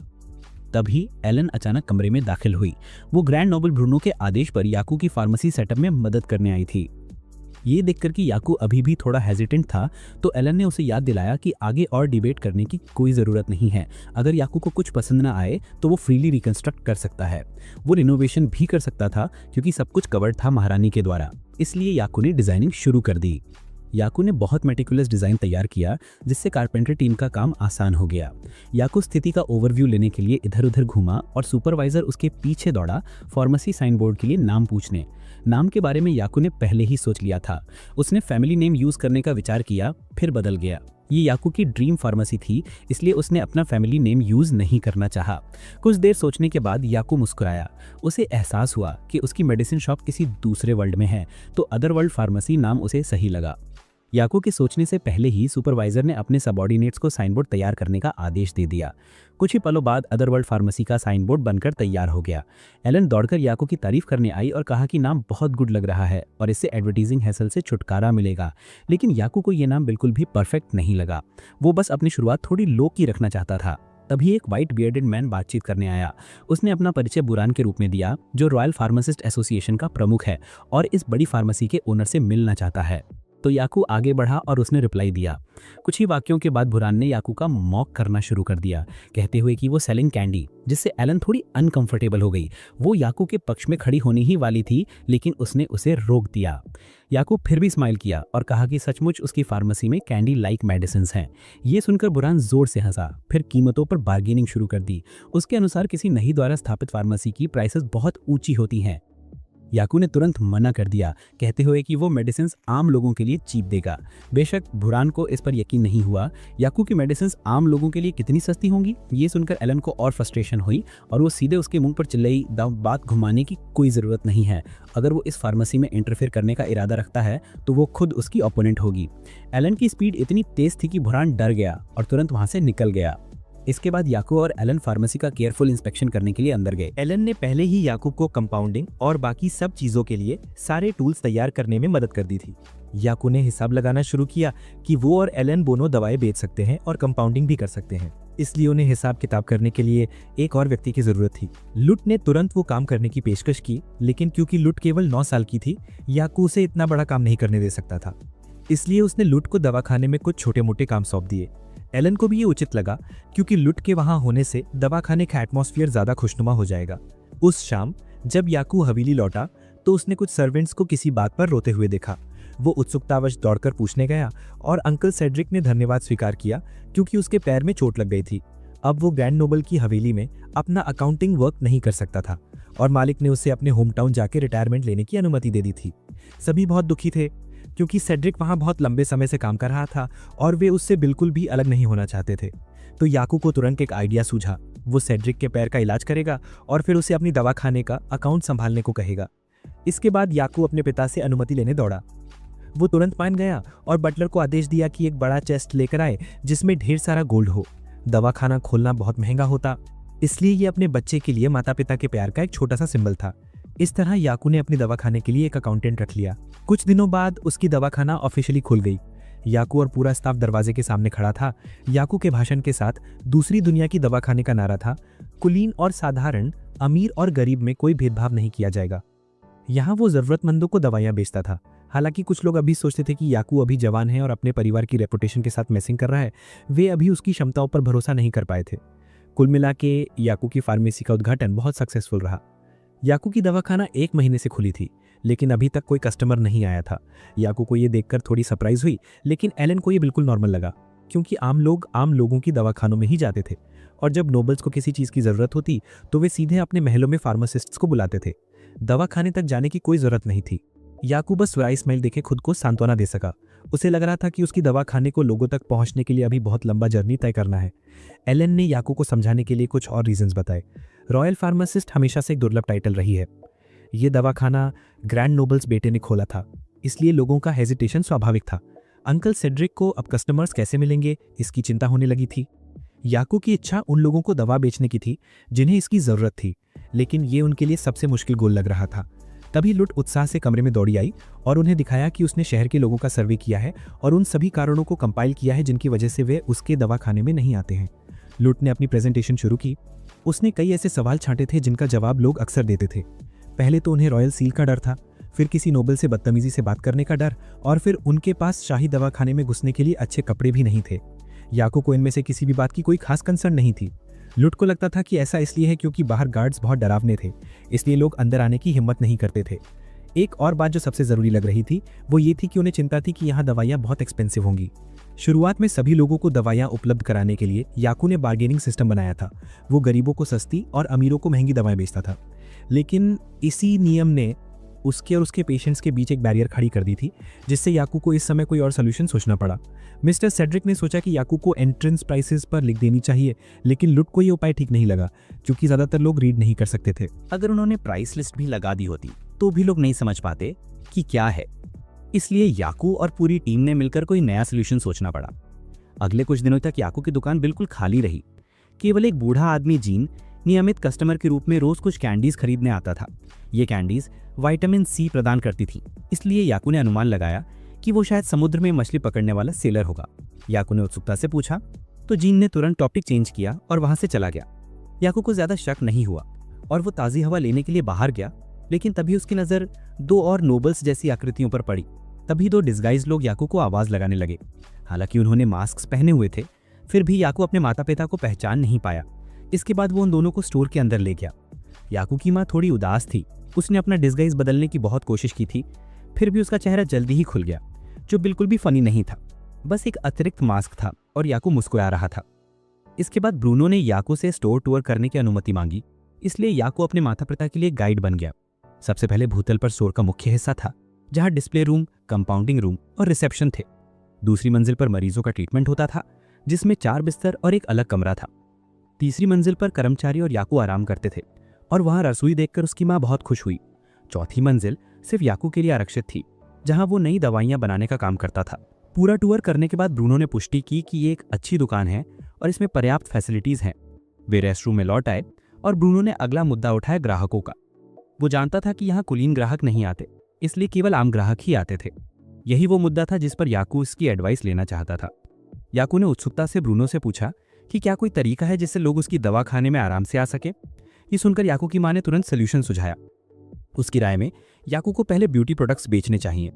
C: तभी एलन अचानक कमरे में दाखिल हुई। वो ग्रैंड नोबल ब्रूनो के आदेश पर याकू की फार्मेसी सेटअप में मदद करने आई थी। ये देखकर कि याकू अभी भी थोड़ा हेजिटेंट था, तो एलन ने उसे याद दिलाया कि आगे और डिबेट करने की कोई ज़रूरत नहीं है। अगर याकू को कुछ पसंद ना आए तो वो फ्रीली रिकंस्ट्रक्ट कर सकता है। वो रिनोवेशन भी कर सकता था क्योंकि सब कुछ कवर्ड था महारानी के द्वारा। इसलिए याकू ने डिज़ाइनिंग शुरू कर दी। याकू ने बहुत मेटिकुलस डिज़ाइन तैयार किया, जिससे कारपेंटर टीम का काम आसान हो गया। याकू स्थिति का ओवरव्यू लेने के लिए इधर उधर घूमा और सुपरवाइजर उसके पीछे दौड़ा फार्मेसी साइन बोर्ड के लिए नाम पूछने। नाम के बारे में याकू ने पहले ही सोच लिया था। उसने फैमिली नेम यूज़ करने का विचार किया, फिर बदल गया। ये याकू की ड्रीम फार्मेसी थी, इसलिए उसने अपना फैमिली नेम यूज़ नहीं करना चाहा। कुछ देर सोचने के बाद याकू मुस्कुराया। उसे एहसास हुआ कि उसकी मेडिसिन शॉप किसी दूसरे वर्ल्ड में है, तो अदर वर्ल्ड फार्मेसी नाम उसे सही लगा। याकू के सोचने से पहले ही सुपरवाइजर ने अपने सबऑर्डिनेट्स को साइन बोर्ड तैयार करने का आदेश दे दिया। कुछ ही पलों बाद अदर वर्ल्ड फार्मेसी का साइन बोर्ड बनकर तैयार हो गया। एलन दौड़कर याकू की तारीफ करने आई और कहा कि नाम बहुत गुड लग रहा है और इससे एडवर्टाइजिंग हैसल से छुटकारा मिलेगा। लेकिन याकू को यह नाम बिल्कुल भी परफेक्ट नहीं लगा। वो बस अपनी शुरुआत थोड़ी लो की रखना चाहता था। तभी एक वाइट बियर्डेड मैन बातचीत करने आया। उसने अपना परिचय बुरान के रूप में दिया, जो रॉयल फार्मासिस्ट एसोसिएशन का प्रमुख है और इस बड़ी फार्मेसी के ओनर से मिलना चाहता है। तो याकू आगे बढ़ा और उसने रिप्लाई दिया। कुछ ही वाक्यों के बाद बुरान ने याकू का मॉक करना शुरू कर दिया, कहते हुए कि वो सेलिंग कैंडी, जिससे एलन थोड़ी अनकंफर्टेबल हो गई। वो याकू के पक्ष में खड़ी होनी ही वाली थी, लेकिन उसने उसे रोक दिया। याकू फिर भी स्माइल किया और कहा कि सचमुच उसकी फार्मेसी में कैंडी लाइक मेडिसिन्स हैं। ये सुनकर बुरान जोर से हंसा, फिर कीमतों पर बार्गेनिंग शुरू कर दी। उसके अनुसार किसी नई द्वारा स्थापित फार्मेसी की प्राइसेस बहुत ऊंची होती हैं। याकू ने तुरंत मना कर दिया, कहते हुए कि वो मेडिसिन आम लोगों के लिए चीप देगा। बेशक बुरान को इस पर यकीन नहीं हुआ। याकू की मेडिसिन आम लोगों के लिए कितनी सस्ती होंगी, ये सुनकर एलन को और फ्रस्ट्रेशन हुई और वो सीधे उसके मुंह पर चिल्लाई, बात घुमाने की कोई ज़रूरत नहीं है। अगर वो इस फार्मेसी में इंटरफेयर करने का इरादा रखता है तो वो खुद उसकी ओपोनेंट होगी। एलन की स्पीड इतनी तेज थी कि बुरान डर गया और तुरंत वहाँ से निकल गया। इसके बाद याकू और एलन फार्मेसी का केयरफुल इंस्पेक्शन करने के लिए अंदर गए।
A: एलन ने पहले ही याकूब को कंपाउंडिंग और बाकी सब चीजों के लिए सारे टूल्स तैयार करने में मदद कर दी थी। याकू ने हिसाब लगाना शुरू किया कि वो और एलन दोनों दवाएं बेच सकते हैं और कंपाउंडिंग भी कर सकते हैं, इसलिए उन्हें हिसाब किताब करने के लिए एक और व्यक्ति की जरूरत थी। लुट ने तुरंत वो काम करने की पेशकश की, लेकिन क्योंकि लुट केवल 9 साल की थी, याकू उसे इतना बड़ा काम नहीं करने दे सकता था। इसलिए उसने लुट को दवाखाने में कुछ छोटे मोटे काम सौंप दिए। एलन को भी ये उचित लगा, क्योंकि लुट के वहां होने से दवाखाने का एटमॉस्फेयर ज्यादा खुशनुमा हो जाएगा। उस शाम जब याकू हवेली लौटा तो उसने कुछ सर्वेंट्स को किसी बात पर रोते हुए देखा। वो उत्सुकतावश दौड़कर पूछने गया और अंकल सेड्रिक ने धन्यवाद स्वीकार किया, क्योंकि उसके पैर में चोट लग गई थी। अब वो ग्रैंड नोबल की हवेली में अपना अकाउंटिंग वर्क नहीं कर सकता था और मालिक ने उसे अपने होम टाउन जाके रिटायरमेंट लेने की अनुमति दे दी थी। सभी बहुत दुखी थे, क्योंकि सेड्रिक वहां बहुत लंबे समय से काम कर रहा था और वे उससे बिल्कुल भी अलग नहीं होना चाहते थे। तो याकू को तुरंत एक आइडिया सूझा। वो सेड्रिक के पैर का इलाज करेगा और फिर उसे अपनी दवाखाने का अकाउंट संभालने को कहेगा। इसके बाद याकू अपने पिता से अनुमति लेने दौड़ा। वो तुरंत मान गया और बटलर को आदेश दिया कि एक बड़ा चेस्ट लेकर आए जिसमें ढेर सारा गोल्ड हो। दवाखाना खोलना बहुत महंगा होता, इसलिए ये अपने बच्चे के लिए माता पिता के प्यार का एक छोटा सा सिंबल था। इस तरह याकू ने अपनी दवाखाने के लिए एक अकाउंटेंट रख लिया। कुछ दिनों बाद उसकी दवाखाना ऑफिशियली खुल गई। याकू और पूरा स्टाफ दरवाजे के सामने खड़ा था। याकू के भाषण के साथ दूसरी दुनिया की दवाखाने का नारा था, कुलीन और साधारण, अमीर और गरीब में कोई भेदभाव नहीं किया जाएगा। यहाँ वो जरूरतमंदों को दवाइयाँ बेचता था। हालांकि कुछ लोग अभी सोचते थे कि याकू अभी जवान है और अपने परिवार की रेपुटेशन के साथ मैसिंग कर रहा है। वे अभी उसकी क्षमताओं पर भरोसा नहीं कर पाए थे। कुल मिला के याकू की फार्मेसी का उद्घाटन बहुत सक्सेसफुल रहा। याकू की दवाखाना 1 महीने से खुली थी, लेकिन अभी तक कोई कस्टमर नहीं आया था। याकू को ये देखकर थोड़ी सरप्राइज हुई, लेकिन एलन को ये बिल्कुल नॉर्मल लगा, क्योंकि आम लोग आम लोगों की दवाखानों में ही जाते थे और जब नोबल्स को किसी चीज़ की ज़रूरत होती तो वे सीधे अपने महलों में फार्मासिस्ट्स को बुलाते थे। दवाखाने तक जाने की कोई ज़रूरत नहीं थी। याकू बस सुराई स्माइल देखे खुद को सांत्वना दे सका। उसे लग रहा था कि उसकी दवाखाने को लोगों तक पहुंचने के लिए अभी बहुत लंबा जर्नी तय करना है। एलन ने याकू को समझाने के लिए कुछ और रीजंस बताए। रॉयल फार्मासिस्ट हमेशा से एक दुर्लभ टाइटल रही है। ये दवाखाना ग्रैंड नोबल्स बेटे ने खोला था, इसलिए लोगों का हेजिटेशन स्वाभाविक था। अंकल सेड्रिक को अब कस्टमर्स कैसे मिलेंगे, इसकी चिंता होने लगी थी। याकू की इच्छा उन लोगों को दवा बेचने की थी जिन्हें इसकी ज़रूरत थी, लेकिन ये उनके लिए सबसे मुश्किल गोल लग रहा था। तभी लुट उत्साह से कमरे में दौड़ी आई और उन्हें दिखाया कि उसने शहर के लोगों का सर्वे किया है और उन सभी कारणों को कंपाइल किया है जिनकी वजह से वे उसके दवाखाने में नहीं आते हैं। लुट ने अपनी प्रेजेंटेशन शुरू की। उसने कई ऐसे सवाल छांटे थे जिनका जवाब लोग अक्सर देते थे। पहले तो उन्हें रॉयल सील का डर था, फिर किसी नोबल से बदतमीजी से बात करने का डर, और फिर उनके पास शाही दवाखाने में घुसने के लिए अच्छे कपड़े भी नहीं थे। याकू को इनमें से किसी भी बात की कोई खास कंसर्न नहीं थी। लुट को लगता था कि ऐसा इसलिए है क्योंकि बाहर गार्ड्स बहुत डरावने थे, इसलिए लोग अंदर आने की हिम्मत नहीं करते थे।
B: एक और बात जो सबसे ज़रूरी लग रही थी वो ये थी कि उन्हें चिंता थी कि यहाँ दवाइयाँ बहुत एक्सपेंसिव होंगी। शुरुआत में सभी लोगों को दवाइयाँ उपलब्ध कराने के लिए याकू ने बार्गेनिंग सिस्टम बनाया था। वो गरीबों को सस्ती और अमीरों को महंगी दवाएं बेचता था। लेकिन इसी नियम ने उसके और उसके पेशेंट्स के बीच एक बैरियर खड़ी कर दी थी, जिससे याकू को इस समय कोई और सोल्यूशन सोचना पड़ा। मिस्टर सेड्रिक ने सोचा कि याकू को एंट्रेंस प्राइसेस पर लिख देनी चाहिए, लेकिन लुट को ये उपाय ठीक नहीं लगा क्योंकि ज़्यादातर लोग रीड नहीं कर सकते थे।
C: अगर उन्होंने प्राइस लिस्ट भी लगा दी होती तो भी लोग नहीं समझ पाते कि क्या है। इसलिए याकू और पूरी टीम ने मिलकर कोई नया सोल्यूशन सोचना पड़ा। अगले कुछ दिनों तक याकू की दुकान बिल्कुल खाली रही। केवल एक बूढ़ा आदमी जीन नियमित कस्टमर के रूप में रोज कुछ कैंडीज खरीदने आता था। ये कैंडीज विटामिन सी प्रदान करती थी, इसलिए याकू ने अनुमान लगाया कि वो शायद समुद्र में मछली पकड़ने वाला सेलर होगा। याकू ने उत्सुकता से पूछा तो जीन ने तुरंत टॉपिक चेंज किया और वहां से चला गया। याकू को ज्यादा शक नहीं हुआ और वो ताज़ी हवा लेने के लिए बाहर गया, लेकिन तभी उसकी नज़र दो और नोबल्स जैसी आकृतियों पर पड़ी। तभी दो डिस्गाइज लोग याकू को आवाज़ लगाने लगे। हालांकि उन्होंने मास्क पहने हुए थे, फिर भी याकू अपने माता पिता को पहचान नहीं पाया। इसके बाद वो उन दोनों को स्टोर के अंदर ले गया। याकू की माँ थोड़ी उदास थी। उसने अपना डिस्गाइज बदलने की बहुत कोशिश की थी, फिर भी उसका चेहरा जल्दी ही खुल गया, जो बिल्कुल भी फनी नहीं था, बस एक अतिरिक्त मास्क था और याकू मुस्कुरा रहा था। इसके बाद ब्रूनो ने याकू से स्टोर टूर करने की अनुमति मांगी, इसलिए याकू अपने माता पिता के लिए गाइड बन गया। सबसे पहले भूतल पर स्टोर का मुख्य हिस्सा था, जहां डिस्प्ले रूम, कंपाउंडिंग रूम और रिसेप्शन थे। दूसरी मंजिल पर मरीजों का ट्रीटमेंट होता था, जिसमें 4 बिस्तर और एक अलग कमरा था। तीसरी मंजिल पर कर्मचारी और याकू आराम करते थे और वहां रसोई देखकर उसकी माँ बहुत खुश हुई। चौथी मंजिल सिर्फ याकू के लिए आरक्षित थी, जहां वो नई दवाइयां बनाने का काम करता था। पूरा टूर करने के बाद ब्रूनो ने पुष्टि की कि ये एक अच्छी दुकान है और इसमें पर्याप्त फैसिलिटीज हैं। वे रेस्टरूम में लौट आए और ब्रूनो ने अगला मुद्दा उठाया ग्राहकों का। वो जानता था कि यहाँ कुलीन ग्राहक नहीं आते, इसलिए केवल आम ग्राहक ही आते थे। यही वो मुद्दा था जिस पर याकू इसकी एडवाइस लेना चाहता था। याकू ने उत्सुकता से ब्रूनो से पूछा कि क्या कोई तरीका है जिससे लोग उसकी दवा खाने में आराम से आ सके। ये सुनकर याकू की माँ ने तुरंत सोल्यूशन सुझाया। उसकी राय में याकू को पहले ब्यूटी प्रोडक्ट्स बेचने चाहिए।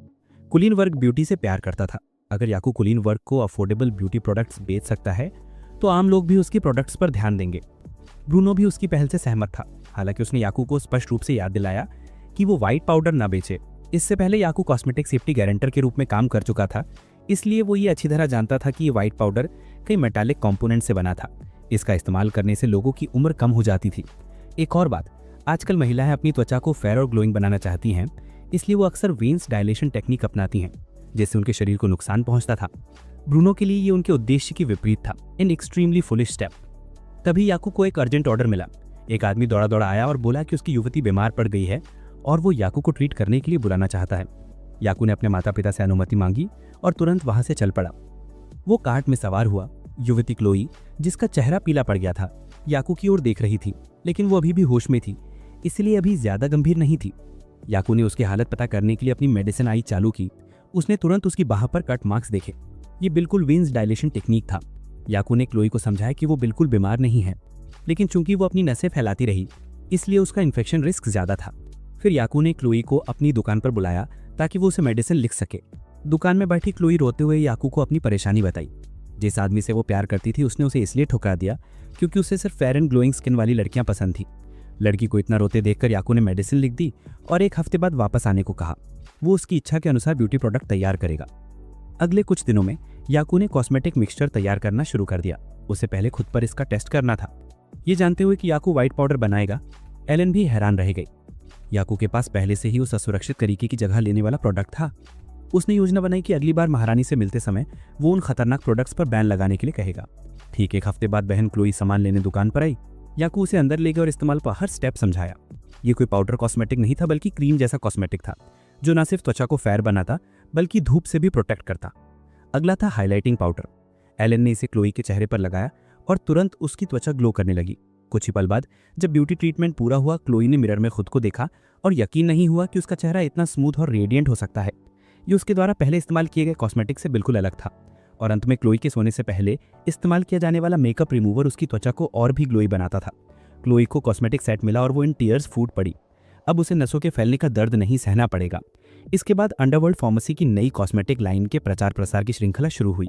C: कुलीन वर्ग ब्यूटी से प्यार करता था। अगर याकू कुलीन वर्ग को अफोर्डेबल ब्यूटी प्रोडक्ट्स बेच सकता है तो आम लोग भी उसकी प्रोडक्ट्स पर ध्यान देंगे। ब्रूनो भी उसकी पहल से सहमत था। हालांकि उसने याकू को स्पष्ट रूप से याद दिलाया कि वो व्हाइट पाउडर न बेचे। इससे पहले याकू कॉस्मेटिक सेफ्टी गारंटर के रूप में काम कर चुका था, इसलिए वो ये अच्छी तरह जानता था कि ये व्हाइट पाउडर कई मेटालिक कंपोनेंट से बना था। इसका इस्तेमाल करने से लोगों की उम्र कम हो जाती थी। एक और बात, आजकल महिलाएं अपनी त्वचा को फेयर और ग्लोइंग बनाना चाहती हैं, इसलिए वो अक्सर वेन्स डायलेशन टेक्निक अपनाती हैं, जिससे उनके शरीर को नुकसान पहुंचता था। ब्रूनो के लिए ये उनके उद्देश्य के विपरीत था, एन एक्सट्रीमली फुलिश स्टेप। तभी याकू को एक अर्जेंट ऑर्डर मिला। एक आदमी दौड़ा दौड़ा आया और बोला कि उसकी युवती बीमार पड़ गई है और वो याकू को ट्रीट करने के लिए बुलाना चाहता है। याकू ने अपने माता पिता से अनुमति मांगी और तुरंत वहां से चल पड़ा। वो कार्ट में सवार हुआ। युवती क्लोई, जिसका चेहरा पीला पड़ गया था, याकू की ओर देख रही थी, लेकिन वो अभी भी होश में थी, इसलिए अभी ज्यादा गंभीर नहीं थी। याकू ने उसकी हालत पता करने के लिए अपनी मेडिसिन आई चालू की। उसने तुरंत उसकी बाह पर कट मार्क्स देखे। ये बिल्कुल वेन्स डायलेशन टेक्निक था। याकू ने क्लोई को समझाया कि वो बिल्कुल बीमार नहीं है, लेकिन चूंकि वो अपनी नसें फैलाती रही, इसलिए उसका इन्फेक्शन रिस्क ज्यादा था। फिर याकू ने क्लोई को अपनी दुकान पर बुलाया ताकि वो उसे मेडिसिन लिख सके। दुकान में बैठी क्लोई रोते हुए याकू को अपनी परेशानी बताई। जिस आदमी से वो प्यार करती थी उसने उसे इसलिए ठुकरा दिया क्योंकि उसे सिर्फ फेयर एंड ग्लोइंग स्किन वाली लड़कियां पसंद थी। लड़की को इतना रोते देखकर याकू ने मेडिसिन लिख दी और 1 हफ्ते बाद वापस आने को कहा। वो उसकी इच्छा के अनुसार ब्यूटी प्रोडक्ट तैयार करेगा। अगले कुछ दिनों में याकू ने कॉस्मेटिक मिक्सचर तैयार करना शुरू कर दिया। उसे पहले खुद पर इसका टेस्ट करना था। ये जानते हुए कि याकू व्हाइट पाउडर बनाएगा, एलन भी हैरान रह गई। याकू के पास पहले से ही उस असुरक्षित तरीके की जगह लेने वाला प्रोडक्ट था। उसने योजना बनाई कि अगली बार महारानी से मिलते समय वो उन खतरनाक प्रोडक्ट्स पर बैन लगाने के लिए कहेगा। ठीक 1 हफ्ते बाद बहन क्लोई सामान लेने दुकान पर आई। याकू उसे अंदर ले गया और इस्तेमाल पर हर स्टेप समझाया। ये कोई पाउडर कॉस्मेटिक नहीं था, बल्कि क्रीम जैसा कॉस्मेटिक था, जो न सिर्फ त्वचा को फेयर बनाता बल्कि धूप से भी प्रोटेक्ट करता। अगला था हाइलाइटिंग पाउडर। एलन ने इसे क्लोई के चेहरे पर लगाया और तुरंत उसकी त्वचा ग्लो करने लगी। कुछ ही पल बाद जब ब्यूटी ट्रीटमेंट पूरा हुआ, क्लोई ने मिरर में खुद को देखा और यकीन नहीं हुआ कि उसका चेहरा इतना स्मूथ और रेडिएंट हो सकता है। ये उसके द्वारा पहले इस्तेमाल किए गए कॉस्मेटिक से बिल्कुल अलग था। और अंत में क्लोई के सोने से पहले इस्तेमाल किया जाने वाला मेकअप रिमूवर उसकी त्वचा को और भी ग्लोई बनाता था। क्लोई को कॉस्मेटिक सेट मिला और वो इन टीयर्स फूट पड़ी। अब उसे नसों के फैलने का दर्द नहीं सहना पड़ेगा। इसके बाद अंडरवर्ल्ड फार्मेसी की नई कॉस्मेटिक लाइन के प्रचार प्रसार की श्रृंखला शुरू हुई।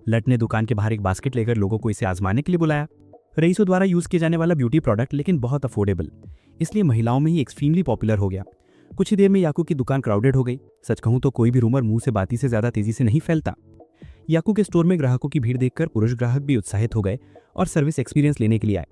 C: लट ने दुकान के बाहर एक बास्केट लेकर लोगों को इसे आजमाने के लिए बुलाया। रईसों द्वारा यूज किए जाने वाला ब्यूटी प्रोडक्ट, लेकिन बहुत अफोर्डेबल, इसलिए महिलाओं में ही एक्सट्रीमली पॉपुलर हो गया।
B: कुछ ही देर में याकू की दुकान क्राउडेड हो गई। सच कहूं तो कोई भी रूमर मुंह से बाती से ज्यादा तेजी से नहीं फैलता। याकू के स्टोर में ग्राहकों की भीड़ देखकर पुरुष ग्राहक भी उत्साहित हो गए और सर्विस एक्सपीरियंस लेने के लिए आए।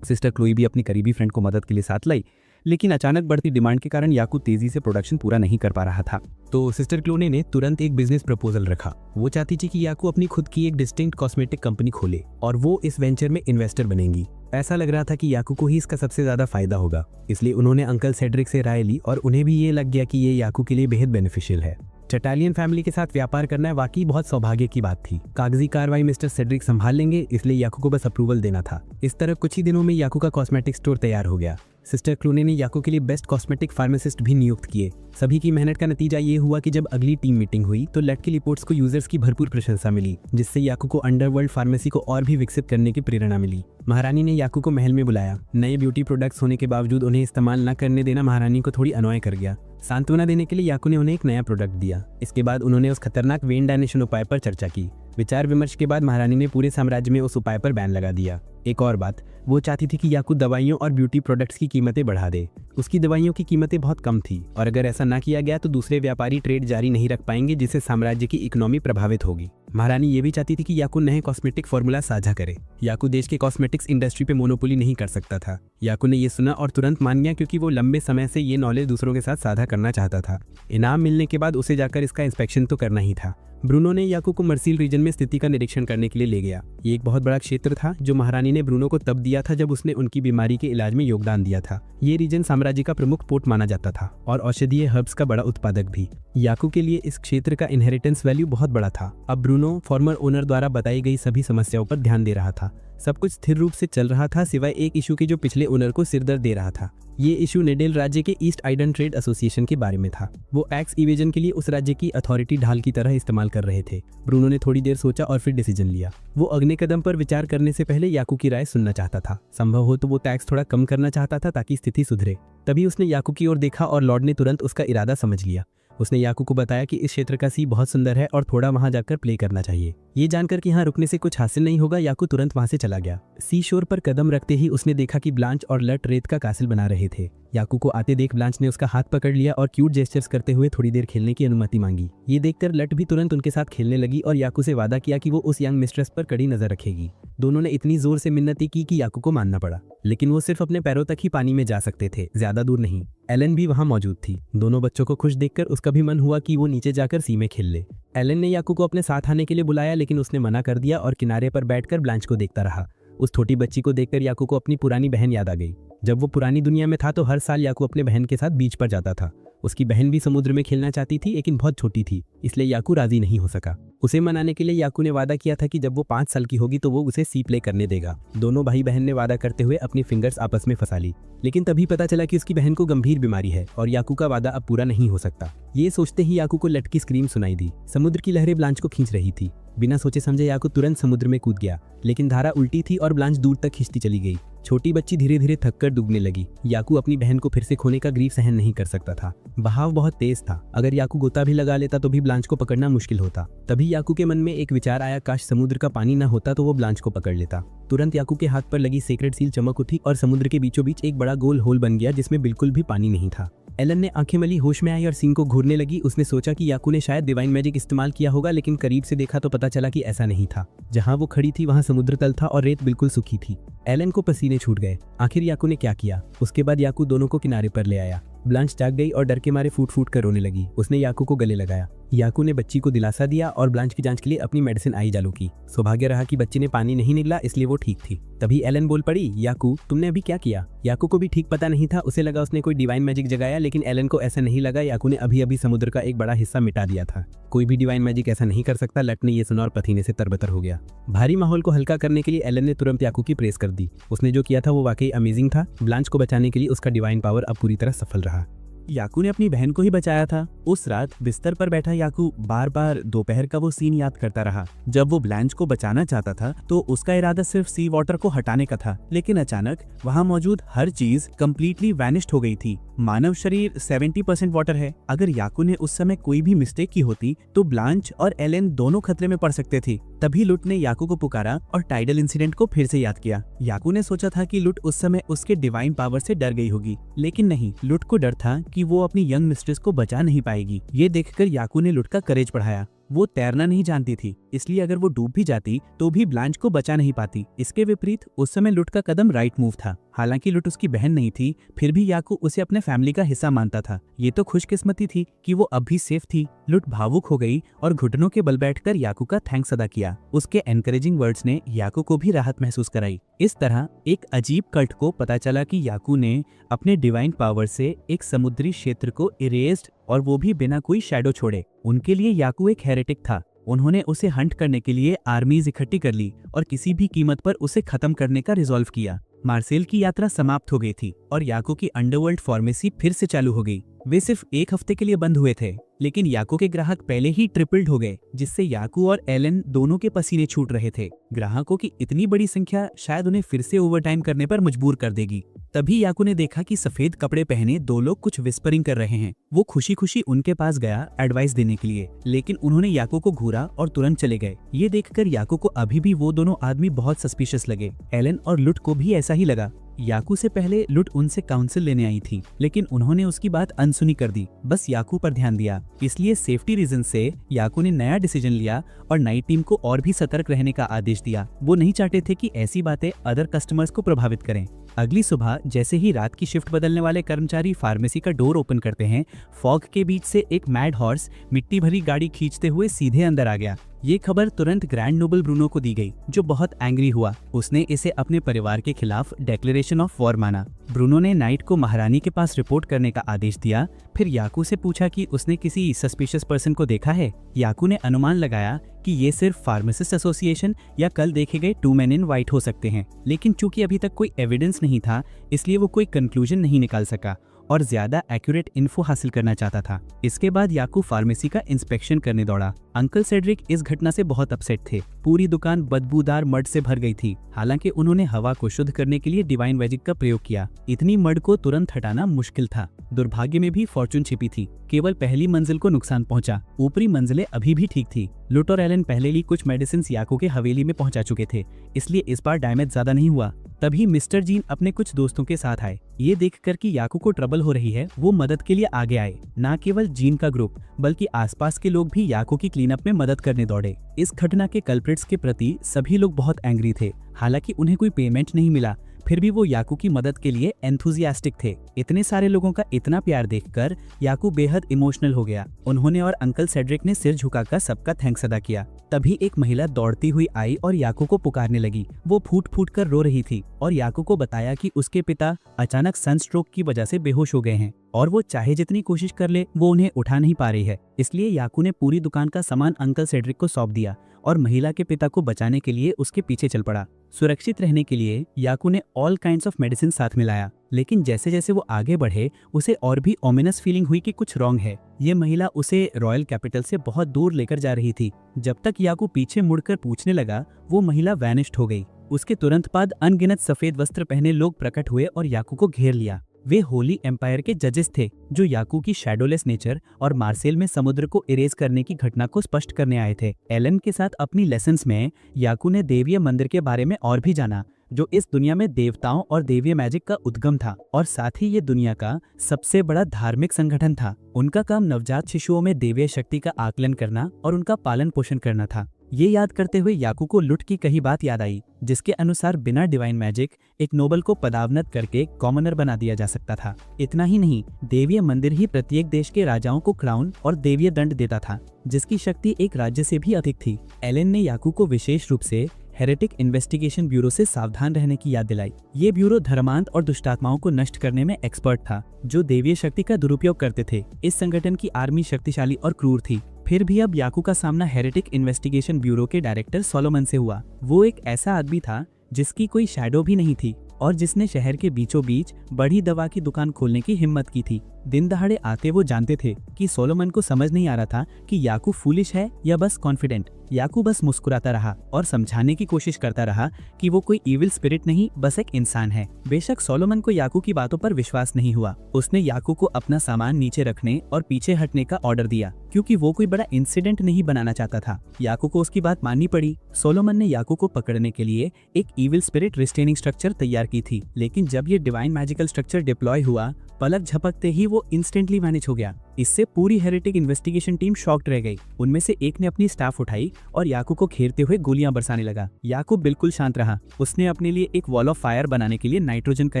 B: सिस्टर क्लोई भी अपनी करीबी फ्रेंड को मदद के लिए साथ लाई, लेकिन अचानक बढ़ती डिमांड के कारण याकू तेजी से प्रोडक्शन पूरा नहीं कर पा रहा था। तो सिस्टर क्लोने ने तुरंत एक बिजनेस प्रपोजल रखा। वो चाहती थी कि याकू अपनी खुद की एक डिस्टिंक्ट कॉस्मेटिक कंपनी खोले और वो इस वेंचर में इन्वेस्टर बनेंगी। ऐसा लग रहा था कि याकू को ही इसका सबसे ज्यादा फायदा होगा, इसलिए उन्होंने अंकल सेड्रिक से राय ली और उन्हें भी ये लग गया कि ये याकू के लिए बेहद बेनिफिशियल है। चटालियन फैमिली के साथ व्यापार करना वाकई बहुत सौभाग्य की बात थी। कागजी कार्रवाई मिस्टर सेड्रिक संभाल लेंगे, इसलिए याकू को बस अप्रूवल देना था। इस तरह कुछ ही दिनों में याकू का कॉस्मेटिक स्टोर तैयार हो गया। सिस्टर क्लूने ने याकू के लिए बेस्ट कॉस्मेटिक फार्मासिस्ट भी नियुक्त किए। सभी की मेहनत का नतीजा ये हुआ कि जब अगली टीम मीटिंग हुई तो लेट की रिपोर्ट्स को यूजर्स की भरपूर प्रशंसा मिली, जिससे याकू को अंडरवर्ल्ड फार्मेसी को और भी विकसित करने की प्रेरणा मिली। महारानी ने याकू को महल में बुलाया। नए ब्यूटी प्रोडक्ट्स होने के बावजूद उन्हें इस्तेमाल न करने देना महारानी को थोड़ी अनॉय कर गया। सांत्वना देने के लिए याकू ने उन्हें एक नया प्रोडक्ट दिया। इसके बाद उन्होंने उस खतरनाक वेन डायनेशन उपाय पर चर्चा की। विचार विमर्श के बाद महारानी ने पूरे साम्राज्य में उस उपाय पर बैन लगा दिया। एक और बात, वो चाहती थी कि याकू दवाइयों और ब्यूटी प्रोडक्ट्स की कीमतें बढ़ा दे। उसकी दवाइयों की कीमतें बहुत कम थी और अगर ऐसा ना किया गया तो दूसरे व्यापारी ट्रेड जारी नहीं रख पाएंगे, जिससे साम्राज्य की इकोनॉमी प्रभावित होगी। महारानी ये भी चाहती थी कि याकू नए कॉस्मेटिक फॉर्मूला साझा करे। याकू देश के कॉस्मेटिक्स इंडस्ट्री पे मोनोपोली नहीं कर सकता था। याकू ने ये सुना और तुरंत मान गया, क्योंकि वो लंबे समय से ये नॉलेज दूसरों के साथ साझा करना चाहता था। इनाम मिलने के बाद उसे जाकर इसका इंस्पेक्शन तो करना ही था। ब्रूनो ने याकू को मर्सील रीजन में स्थिति का निरीक्षण करने के लिए ले गया। ये एक बहुत बड़ा क्षेत्र था जो महारानी ने ब्रूनो को तब दिया था जब उसने उनकी बीमारी के इलाज में योगदान दिया था। ये रीजन साम्राज्य का प्रमुख पोर्ट माना जाता था और औषधीय हर्ब्स का बड़ा उत्पादक भी। याकू के लिए इस क्षेत्र का इनहेरिटेंस वैल्यू बहुत बड़ा था। अब ब्रूनो फॉर्मर ओनर द्वारा बताई गई सभी समस्याओं पर ध्यान दे रहा था। सब कुछ स्थिर रूप से चल रहा था, सिवाय एक इशू के जो पिछले ओनर को सिरदर्द दे रहा था। ये इशू नेडेल राज्य के ईस्ट आइडन ट्रेड एसोसिएशन के बारे में था। वो टैक्स इवेजन के लिए उस राज्य की अथॉरिटी ढाल की तरह इस्तेमाल कर रहे थे। ब्रूनो ने थोड़ी देर सोचा और फिर डिसीजन लिया। वो अगले कदम पर विचार करने से पहले याकू की राय सुनना चाहता था। संभव हो तो वो टैक्स थोड़ा कम करना चाहता था ताकि स्थिति सुधरे। तभी उसने याकू की ओर देखा और लॉर्ड ने तुरंत उसका इरादा समझ लिया। उसने याकू को बताया कि इस क्षेत्र का सी बहुत सुंदर है और थोड़ा वहां जाकर प्ले करना चाहिए। ये जानकर कि यहाँ रुकने से कुछ हासिल नहीं होगा, याकू तुरंत वहां से चला गया। सी शोर पर कदम रखते ही उसने देखा कि ब्लांच और लट रेत का कासिल बना रहे थे। याकू को आते देख ब्लांच ने उसका हाथ पकड़ लिया और क्यूट जेस्चर्स करते हुए थोड़ी देर खेलने की अनुमति मांगी। ये देखकर लट भी तुरंत उनके साथ खेलने लगी और याकू से वादा किया कि वो उस यंग मिस्ट्रेस पर कड़ी नजर रखेगी। दोनों ने इतनी जोर से मिन्नतें की कि याकू को मानना पड़ा, लेकिन वो सिर्फ अपने पैरों तक ही पानी में जा सकते थे, ज्यादा दूर नहीं। एलन भी वहां मौजूद थी। दोनों बच्चों को खुश देखकर उसका भी मन हुआ कि वो नीचे जाकर सी में खेल ले। एलन ने याकू को अपने साथ आने के लिए बुलाया, लेकिन उसने मना कर दिया और किनारे पर बैठकर ब्लांच को देखता रहा। उस छोटी बच्ची को देखकर याकू को अपनी पुरानी बहन याद आ गई। जब वो पुरानी दुनिया में था तो हर साल याकू अपने बहन के साथ बीच पर जाता था। उसकी बहन भी समुद्र में खेलना चाहती थी, लेकिन बहुत छोटी थी, इसलिए याकू राजी नहीं हो सका। उसे मनाने के लिए याकू ने वादा किया था कि जब वो 5 साल की होगी तो वो उसे सी प्ले करने देगा। दोनों भाई बहन ने वादा करते हुए अपनी फिंगर्स आपस में फंसा ली, लेकिन तभी पता चला कि उसकी बहन को गंभीर बीमारी है और याकू का वादा अब पूरा नहीं हो सकता। ये सोचते ही याकू को लट की स्क्रीम सुनाई दी। समुद्र की लहरें ब्लांच को खींच रही थी। बिना सोचे समझे याकू तुरंत समुद्र में कूद गया, लेकिन धारा उल्टी थी और ब्लांच दूर तक खींचती चली गई। छोटी बच्ची धीरे धीरे थककर डूबने लगी। याकू अपनी बहन को फिर से खोने का ग्रीफ सहन नहीं कर सकता था। बहाव बहुत तेज था। अगर याकू गोता भी लगा लेता तो भी ब्लांच को पकड़ना मुश्किल होता। तभी याकू के मन में एक विचार आया, काश समुद्र का पानी न होता तो वो ब्लांच को पकड़ लेता। तुरंत याकू के हाथ पर लगी सेक्रेट सील चमक उठी और समुद्र के बीचों बीच एक बड़ा गोल होल बन गया जिसमें बिल्कुल भी पानी नहीं था। एलन ने आंखें मली होश में आई और सीन को घूरने लगी। उसने सोचा कि याकू ने शायद डिवाइन मैजिक इस्तेमाल किया होगा, लेकिन करीब से देखा तो पता चला कि ऐसा नहीं था। जहां वो खड़ी थी वहां समुद्र तल था और रेत बिल्कुल सूखी थी। एलन को पसीने छूट गए। आखिर याकू ने क्या किया? उसके बाद याकू दोनों को किनारे पर ले आया। ब्लांच जाग गई और डर के मारे फूट फूट कर रोने लगी। उसने याकू को गले लगाया। याकू ने बच्ची को दिलासा दिया और ब्लांच की जांच के लिए अपनी मेडिसिन आई चालू की। सौभाग्य रहा कि बच्ची ने पानी नहीं निगला, इसलिए वो ठीक थी। तभी एलन बोल पड़ी, याकू तुमने अभी क्या किया? याकू को भी ठीक पता नहीं था। उसे लगा उसने कोई डिवाइन मैजिक जगाया, लेकिन एलन को ऐसा नहीं लगा। याकू ने अभी अभी समुद्र का एक बड़ा हिस्सा मिटा दिया था। कोई भी डिवाइन मैजिक ऐसा नहीं कर सकता। लट ने ये सुना और पसीने से तरबतर हो गया। भारी माहौल को हल्का करने के लिए एलन ने तुरंत याकू की प्रेस कर दी। उसने जो किया था वो वाकई अमेजिंग था। ब्लांच को बचाने के लिए उसका डिवाइन पावर अब पूरी तरह सफल रहा।
A: याकू ने अपनी बहन को ही बचाया था। उस रात बिस्तर पर बैठा याकू बार बार दोपहर का वो सीन याद करता रहा। जब वो ब्लांच को बचाना चाहता था तो उसका इरादा सिर्फ सी वाटर को हटाने का था, लेकिन अचानक वहां मौजूद हर चीज कंप्लीटली वैनिश्ड हो गई थी।
B: मानव शरीर 70% वाटर है। अगर याकू ने उस समय कोई भी मिस्टेक की होती तो ब्लांच और एलेन दोनों खतरे में पड़ सकते थे। तभी लुट ने याकू को पुकारा और टाइडल इंसिडेंट को फिर से याद किया। याकू ने सोचा था कि लुट उस समय उसके डिवाइन पावर से डर गई होगी, लेकिन नहीं, लुट को डर था कि वो अपनी यंग मिस्ट्रेस को बचा नहीं पाएगी। ये देखकर याकू ने लुट का करेज बढ़ाया। वो तैरना नहीं जानती थी, इसलिए अगर वो डूब भी जाती तो भी ब्लांच को बचा नहीं पाती। इसके विपरीत उस समय लुट का कदम राइट मूव था। हालांकि लुट उसकी बहन नहीं थी, फिर भी याकू उसे अपने फैमिली का हिस्सा मानता था। ये तो खुशकिस्मती थी कि वो अब भी सेफ थी। लुट भावुक हो गई और घुटनों के बल बैठकर याकू का थैंक्स अदा किया। उसके एनकरेजिंग वर्ड्स ने याकू को भी राहत महसूस कराई। इस तरह एक अजीब कल्ट को पता चला कि याकू ने अपने डिवाइन पावर से एक समुद्री क्षेत्र को इरेज्ड, और वो भी बिना कोई शैडो छोड़े। उनके लिए याकू एक हेरेटिक था। उन्होंने उसे हंट करने के लिए आर्मीज इकट्ठी कर ली और किसी भी कीमत पर उसे खत्म करने का रिजॉल्व किया। मार्सेल की यात्रा समाप्त हो गई थी और याकू की अंडरवर्ल्ड फार्मेसी फिर से चालू हो गई। वे सिर्फ एक हफ्ते के लिए बंद हुए थे, लेकिन याकू के ग्राहक पहले ही ट्रिपल्ड हो गए, जिससे याकू और एलन दोनों के पसीने छूट रहे थे। ग्राहकों की इतनी बड़ी संख्या शायद उन्हें फिर से ओवरटाइम करने पर मजबूर कर देगी। तभी याकू ने देखा कि सफेद कपड़े पहने दो लोग कुछ विस्परिंग कर रहे हैं। वो खुशी खुशी उनके पास गया एडवाइस देने के लिए, लेकिन उन्होंने याकू को घूरा और तुरंत चले गए। ये देखकर याकू को अभी भी वो दोनों आदमी बहुत सस्पिशियस लगे। एलन और लुट को भी ऐसा ही लगा। याकू से पहले लुट उनसे काउंसिल लेने आई थी, लेकिन उन्होंने उसकी बात अनसुनी कर दी, बस याकू पर ध्यान दिया। इसलिए सेफ्टी रीजन से याकू ने नया डिसीजन लिया और नई टीम को और भी सतर्क रहने का आदेश दिया। वो नहीं चाहते थे कि ऐसी बातें अदर कस्टमर्स को प्रभावित करें। अगली सुबह जैसे ही रात की शिफ्ट बदलने वाले कर्मचारी फार्मेसी का डोर ओपन करते हैं, फॉग के बीच से एक मैड हॉर्स मिट्टी भरी गाड़ी खींचते हुए सीधे अंदर आ गया। ये खबर तुरंत ग्रैंड नोबल ब्रूनो को दी गई, जो बहुत एंग्री हुआ। उसने इसे अपने परिवार के खिलाफ डेक्लेरेशन ऑफ वॉर माना। ब्रूनो ने नाइट को महारानी के पास रिपोर्ट करने का आदेश दिया। फिर याकू से पूछा कि उसने किसी सस्पिशियस पर्सन को देखा है। याकू ने अनुमान लगाया कि ये सिर्फ फार्मासिस्ट एसोसिएशन या कल देखे गए 2 men in white हो सकते हैं, लेकिन चूंकि अभी तक कोई एविडेंस नहीं था, इसलिए वो कोई कंक्लूजन नहीं निकाल सका और ज्यादा एक्यूरेट इन्फो हासिल करना चाहता था। इसके बाद याकू फार्मेसी का इंस्पेक्शन करने दौड़ा। अंकल सेड्रिक इस घटना से बहुत अपसेट थे। पूरी दुकान बदबूदार मड से भर गई थी। हालांकि उन्होंने हवा को शुद्ध करने के लिए डिवाइन मैजिक का प्रयोग किया। इतनी मड को तुरंत हटाना मुश्किल था। दुर्भाग्य में भी फॉर्चून छिपी थी। केवल पहली मंजिल को नुकसान पहुंचा, ऊपरी मंजिलें अभी भी ठीक थी। लुट और एलन पहले ही कुछ मेडिसिन याकू के हवेली में पहुंचा चुके थे, इसलिए इस बार डैमेज ज्यादा नहीं हुआ। तभी मिस्टर जीन अपने कुछ दोस्तों के साथ आए। ये देखकर कि याकू को ट्रबल हो रही है, वो मदद के लिए आगे आए। न केवल जीन का ग्रुप बल्कि आसपास के लोग भी याकू की क्लीनअप में मदद करने दौड़े। इस घटना के कल्प्रिट्स के प्रति सभी लोग बहुत एंग्री थे। हालांकि उन्हें कोई पेमेंट नहीं मिला, फिर भी वो याकू की मदद के लिए एंथुजियास्टिक थे। इतने सारे लोगों का इतना प्यार देखकर याकू बेहद इमोशनल हो गया। उन्होंने और अंकल सेड्रिक ने सिर झुकाकर सबका थैंक्स अदा किया। तभी एक महिला दौड़ती हुई आई और याकू को पुकारने लगी। वो फूट फूट कर रो रही थी और याकू को बताया कि उसके पिता अचानक सनस्ट्रोक की वजह से बेहोश हो गए हैं और वो चाहे जितनी कोशिश कर ले वो उन्हें उठा नहीं पा रही है। इसलिए याकू ने पूरी दुकान का सामान अंकल सेड्रिक को सौंप दिया और महिला के पिता को बचाने के लिए उसके पीछे चल पड़ा। सुरक्षित रहने के लिए याकू ने ऑल काइंड्स ऑफ मेडिसिन साथ में लाया, लेकिन जैसे जैसे वो आगे बढ़े उसे और भी ओमिनस फीलिंग हुई कि कुछ रॉन्ग है। ये महिला उसे रॉयल कैपिटल से बहुत दूर लेकर जा रही थी। जब तक याकू पीछे मुड़कर पूछने लगा, वो महिला वैनिश्ड हो गई। उसके तुरंत बाद अनगिनत सफेद वस्त्र पहने लोग प्रकट हुए और याकू को घेर लिया। वे होली एम्पायर के जजेस थे, जो याकू की शैडोलेस नेचर और मार्सेल में समुद्र को इरेज करने की घटना को स्पष्ट करने आए थे। एलन के साथ अपनी लेसन्स में याकू ने देवीय मंदिर के बारे में और भी जाना, जो इस दुनिया में देवताओं और देवीय मैजिक का उद्गम था और साथ ही ये दुनिया का सबसे बड़ा धार्मिक संगठन था। उनका काम नवजात शिशुओं में देवीय शक्ति का आकलन करना और उनका पालन पोषण करना था। ये याद करते हुए याकू को लुट की कही बात याद आई, जिसके अनुसार बिना डिवाइन मैजिक एक नोबल को पदावनत करके कॉमनर बना दिया जा सकता था। इतना ही नहीं, देवीय मंदिर ही प्रत्येक देश के राजाओं को क्राउन और देवीय दंड देता था, जिसकी शक्ति एक राज्य से भी अधिक थी। एलन ने याकू को विशेष रूप से हेरेटिक इन्वेस्टिगेशन ब्यूरो से सावधान रहने की याद दिलाई। ये ब्यूरो धर्मांध और दुष्टात्माओं को नष्ट करने में एक्सपर्ट था, जो देवीय शक्ति का दुरुपयोग करते थे। इस संगठन की आर्मी शक्तिशाली और क्रूर थी। फिर भी अब याकू का सामना हेरेटिक इन्वेस्टिगेशन ब्यूरो के डायरेक्टर सोलोमन से हुआ। वो एक ऐसा आदमी था जिसकी कोई शैडो भी नहीं थी और जिसने शहर के बीचों बीच बड़ी दवा की दुकान खोलने की हिम्मत की थी। दिन दहाड़े आते वो जानते थे कि सोलोमन को समझ नहीं आ रहा था कि याकू फूलिश है या बस कॉन्फिडेंट। याकू बस मुस्कुराता रहा और समझाने की कोशिश करता रहा कि वो कोई इविल स्पिरिट नहीं, बस एक इंसान है। बेशक सोलोमन को याकू की बातों पर विश्वास नहीं हुआ। उसने याकू को अपना सामान नीचे रखने और पीछे हटने का ऑर्डर दिया क्योंकि वो कोई बड़ा इंसिडेंट नहीं बनाना चाहता था। याकू को उसकी बात माननी पड़ी। सोलोमन ने याकू को पकड़ने के लिए एक इविल स्पिरिट रिस्ट्रेनिंग स्ट्रक्चर तैयार की थी, लेकिन जब ये डिवाइन मैजिकल स्ट्रक्चर डिप्लॉय हुआ, पलक झपकते ही वो इंस्टेंटली मैनेज हो गया। इससे पूरी हेरेटिक इन्वेस्टिगेशन टीम शॉक्ड रह गई। उनमें से एक ने अपनी स्टाफ उठाई और याकू को घेरते हुए गोलियां बरसाने लगा। याकू बिल्कुल शांत रहा। उसने अपने लिए एक वॉल ऑफ फायर बनाने के लिए नाइट्रोजन का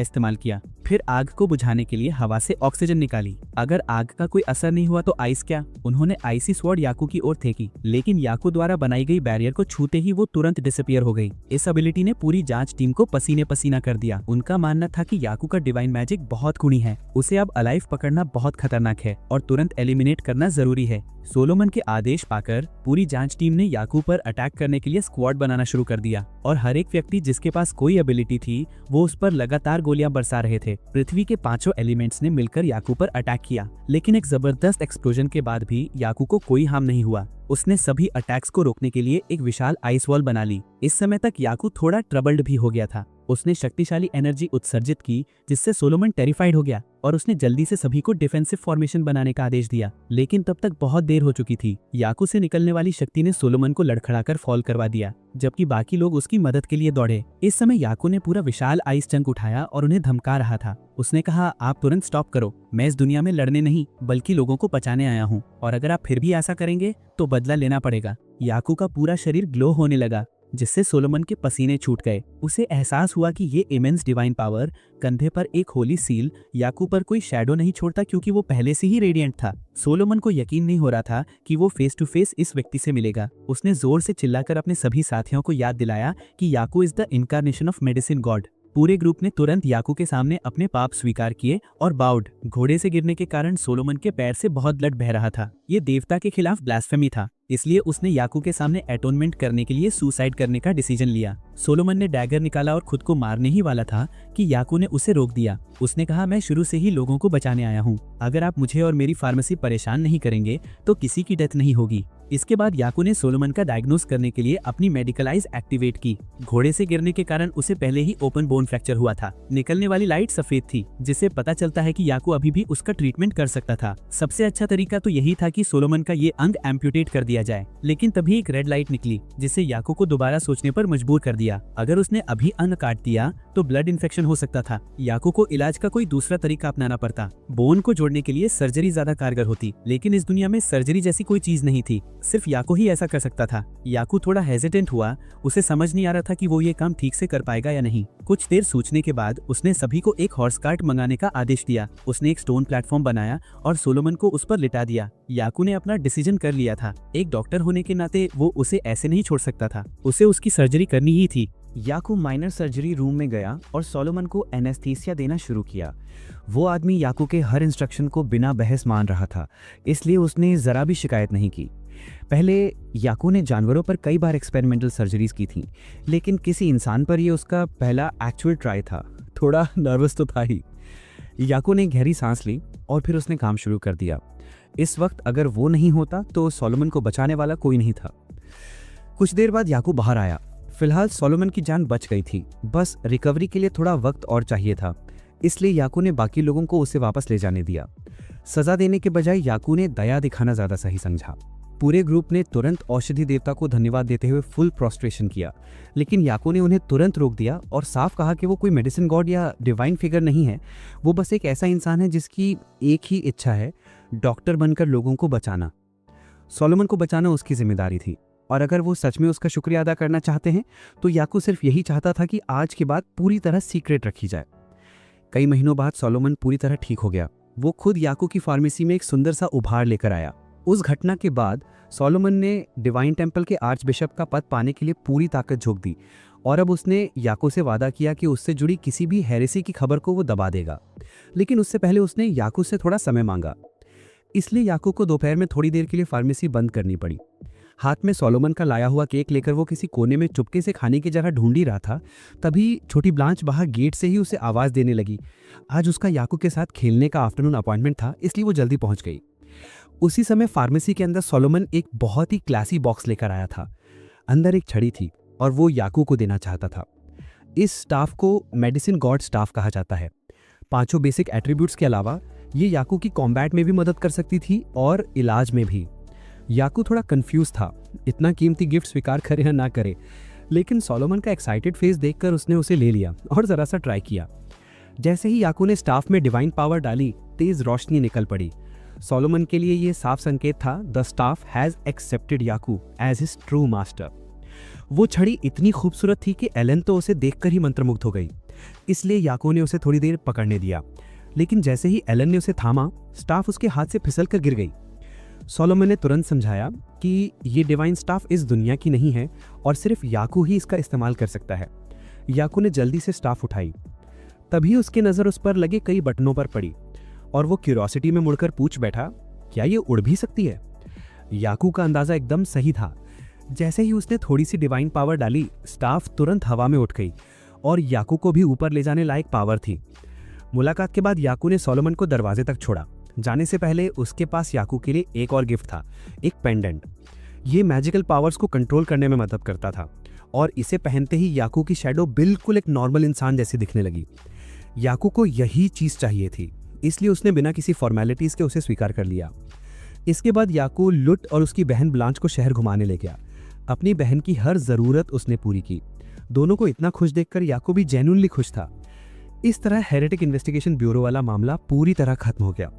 B: इस्तेमाल किया, फिर आग को बुझाने के लिए हवा से ऑक्सीजन निकाली। अगर आग का कोई असर नहीं हुआ तो आइस क्या? उन्होंने आइसी स्वॉर्ड याकू की ओर फेंकी, लेकिन याकू द्वारा बनाई गई बैरियर को छूते ही वो तुरंत डिसअपियर हो गई। इस एबिलिटी ने पूरी जांच टीम को पसीने पसीना कर दिया। उनका मानना था कि याकू का डिवाइन मैजिक बहुत गुणी है, उसे अब अलाइव पकड़ना बहुत खतरनाक है और तुरंत एलिमिनेट करना जरूरी है। सोलोमन के आदेश पाकर पूरी जांच टीम ने याकू पर अटैक करने के लिए स्क्वाड बनाना शुरू कर दिया और हर एक व्यक्ति जिसके पास कोई एबिलिटी थी वो उस पर लगातार गोलियां बरसा रहे थे। पृथ्वी के पांचों एलिमेंट्स ने मिलकर याकू पर अटैक किया, लेकिन एक जबरदस्त एक्सप्लोजन के बाद भी याकू को कोई हार्म नहीं हुआ। उसने सभी अटैक्स को रोकने के लिए एक विशाल आइस वॉल बना ली। इस समय तक याकू थोड़ा ट्रबल्ड भी हो गया था। उसने शक्तिशाली एनर्जी उत्सर्जित की जिससे सोलोमन टेरिफाइड हो गया और उसने जल्दी से सभी को डिफेंसिव फॉर्मेशन बनाने का आदेश दिया, लेकिन तब तक बहुत देर हो चुकी थी। याकू से निकलने वाली शक्ति ने सोलोमन को लड़खड़ाकर फॉल करवा दिया, जबकि बाकी लोग उसकी मदद के लिए दौड़े। इस समय याकू ने पूरा विशाल आइस चंक उठाया और उन्हें धमका रहा था। उसने कहा, आप तुरंत स्टॉप करो, मैं इस दुनिया में लड़ने नहीं बल्कि लोगों को बचाने आया हूँ, और अगर आप फिर भी ऐसा करेंगे तो बदला लेना पड़ेगा। याकू का पूरा शरीर ग्लो होने लगा जिससे सोलोमन के पसीने छूट गए। उसे एहसास हुआ कि ये इमेंस डिवाइन पावर कंधे पर एक होली सील याकू पर कोई शैडो नहीं छोड़ता क्योंकि वो पहले से ही रेडिएंट था। सोलोमन को यकीन नहीं हो रहा था कि वो फेस टू फेस इस व्यक्ति से मिलेगा। उसने जोर से चिल्लाकर अपने सभी साथियों को याद दिलाया कि Yaku is the incarnation of medicine god. पूरे ग्रुप ने तुरंत याकू के सामने अपने पाप स्वीकार किए और बाउड। घोड़े से गिरने के कारण सोलोमन के पैर से बहुत ब्लड बह रहा था। ये देवता के खिलाफ ब्लास्फेमी था, इसलिए उसने याकू के सामने एटोनमेंट करने के लिए सुसाइड करने का डिसीजन लिया। सोलोमन ने डैगर निकाला और खुद को मारने ही वाला था कि याकू ने उसे रोक दिया। उसने कहा, मैं शुरू से ही लोगों को बचाने आया हूँ। अगर आप मुझे और मेरी फार्मेसी परेशान नहीं करेंगे तो किसी की डेथ नहीं होगी। इसके बाद याकू ने सोलोमन का डायग्नोस करने के लिए अपनी मेडिकलाइज एक्टिवेट की। घोड़े से गिरने के कारण उसे पहले ही ओपन बोन फ्रैक्चर हुआ था। निकलने वाली लाइट सफेद थी, जिससे पता चलता है कि याकू अभी भी उसका ट्रीटमेंट कर सकता था। सबसे अच्छा तरीका तो यही था कि सोलोमन का ये अंग एम्प्यूटेट कर दिया जाए, लेकिन तभी एक रेड लाइट निकली जिससे याकू को दोबारा सोचने पर मजबूर कर दिया। अगर उसने अभी अंग काट दिया तो ब्लड इन्फेक्शन हो सकता था। याकू को इलाज का कोई दूसरा तरीका अपनाना पड़ता। बोन को जोड़ने के लिए सर्जरी ज्यादा कारगर होती, लेकिन इस दुनिया में सर्जरी जैसी कोई चीज नहीं थी। सिर्फ याकू ही ऐसा कर सकता था। याकू थोड़ा हेजिटेंट हुआ। उसे समझ नहीं आ रहा था कि वो ये काम ठीक से कर पाएगा या नहीं। कुछ देर सोचने के बाद उसने सभी को एक हॉर्स कार्ट मंगाने का आदेश दिया। उसने एक स्टोन प्लेटफॉर्म बनाया और सोलोमन को उस पर लिटा दिया। याकू ने अपना डिसीजन कर लिया था। एक डॉक्टर होने के नाते वो उसे ऐसे नहीं छोड़ सकता था। उसे उसकी सर्जरी करनी ही थी।
A: याकू माइनर सर्जरी रूम में गया और सोलोमन को एनेस्थीसिया देना शुरू किया। वो आदमी याकू के हर इंस्ट्रक्शन को बिना बहस मान रहा था, इसलिए उसने जरा भी शिकायत नहीं की। पहले याकू ने जानवरों पर कई बार एक्सपेरिमेंटल सर्जरीज की थी, लेकिन किसी इंसान पर यह उसका पहला एक्चुअल ट्राई था। थोड़ा नर्वस तो था ही। याकू ने गहरी सांस ली और फिर उसने काम शुरू कर दिया। इस वक्त अगर वो नहीं होता तो सोलोमन को बचाने वाला कोई नहीं था। कुछ देर बाद याकू बाहर आया। फिलहाल सोलोमन की जान बच गई थी, बस रिकवरी के लिए थोड़ा वक्त और चाहिए था, इसलिए याकू ने बाकी लोगों को उसे वापस ले जाने दिया। सजा देने के बजाय याकू ने दया दिखाना ज्यादा सही समझा। पूरे ग्रुप ने तुरंत औषधि देवता को धन्यवाद देते हुए फुल प्रोस्ट्रेशन किया, लेकिन याकू ने उन्हें तुरंत रोक दिया और साफ कहा कि वो कोई मेडिसिन गॉड या डिवाइन फिगर नहीं है। वो बस एक ऐसा इंसान है जिसकी एक ही इच्छा है, डॉक्टर बनकर लोगों को बचाना। सोलोमन को बचाना उसकी जिम्मेदारी थी, और अगर वो सच में उसका शुक्रिया अदा करना चाहते हैं तो याकू सिर्फ यही चाहता था कि आज के बाद पूरी तरह सीक्रेट रखी जाए। कई महीनों बाद सोलोमन पूरी तरह ठीक हो गया। वो खुद याकू की फार्मेसी में एक सुंदर सा उपहार लेकर आया। उस घटना के बाद सोलोमन ने डिवाइन टेम्पल के आर्च बिशप का पद पाने के लिए पूरी ताकत झोंक दी, और अब उसने याकू से वादा किया कि उससे जुड़ी किसी भी हेरेसी की खबर को वो दबा देगा। लेकिन उससे पहले उसने याकू से थोड़ा समय मांगा, इसलिए याकू को दोपहर में थोड़ी देर के लिए फार्मेसी बंद करनी पड़ी।
B: हाथ में सोलोमन का लाया हुआ केक लेकर वो किसी कोने में चुपके से खाने की जगह ढूंढ ही रहा था, तभी छोटी ब्लांच बाहर गेट से ही उसे आवाज़ देने लगी। आज उसका याकू के साथ खेलने का आफ्टरनून अपॉइंटमेंट था, इसलिए वो जल्दी पहुंच गई। उसी समय फार्मेसी के अंदर सोलोमन एक बहुत ही क्लासी बॉक्स लेकर आया था। अंदर एक छड़ी थी और वो याकू को देना चाहता था। इस स्टाफ को मेडिसिन गॉड स्टाफ कहा जाता है। 5 बेसिक एट्रीब्यूट्स के अलावा ये याकू की कॉम्बैट में भी मदद कर सकती थी और इलाज में भी। याकू थोड़ा कंफ्यूज था, इतना कीमती गिफ्ट स्वीकार करे या ना करे, लेकिन सोलोमन का एक्साइटेड फेस देखकर उसने उसे ले लिया और ज़रा सा ट्राई किया। जैसे ही याकू ने स्टाफ में डिवाइन पावर डाली, तेज रोशनी निकल पड़ी। सोलोमन के लिए यह साफ संकेत था, the staff has accepted Yaku as his true master. वो छड़ी इतनी खूबसूरत थी कि एलन तो उसे देखकर ही मंत्रमुग्ध हो गई, इसलिए याकू ने उसे थोड़ी देर पकड़ने दिया। लेकिन जैसे ही एलन ने उसे थामा, स्टाफ उसके हाथ से फिसल कर गिर गई। सोलोमन ने तुरंत समझाया कि ये डिवाइन स्टाफ इस दुनिया की नहीं है और सिर्फ याकू ही इसका इस्तेमाल कर सकता है। याकू ने जल्दी से स्टाफ उठाई, तभी उसकी नज़र उस पर लगे कई बटनों पर पड़ी और वो क्यूरियोसिटी में मुड़कर पूछ बैठा, क्या ये उड़ भी सकती है? याकू का अंदाज़ा एकदम सही था। जैसे ही उसने थोड़ी सी डिवाइन पावर डाली, स्टाफ तुरंत हवा में उठ गई और याकू को भी ऊपर ले जाने लायक पावर थी। मुलाकात के बाद याकू ने सोलोमन को दरवाजे तक छोड़ा। जाने से पहले उसके पास याकू के लिए एक और गिफ्ट था, एक पेंडेंट। ये मैजिकल पावर्स को कंट्रोल करने में मदद करता था और इसे पहनते ही याकू की शैडो बिल्कुल एक नॉर्मल इंसान जैसी दिखने लगी। याकू को यही चीज़ चाहिए थी, इसलिए उसने बिना किसी फॉर्मेलिटीज़ के उसे स्वीकार कर लिया। इसके बाद याकू लुट और उसकी बहन ब्लांच को शहर घुमाने ले गया। अपनी बहन की हर ज़रूरत उसने पूरी की। दोनों को इतना खुश देखकर याकू भी जेन्युइनली खुश था। इस तरह हेरेटिक इन्वेस्टिगेशन ब्यूरो वाला मामला पूरी तरह खत्म हो गया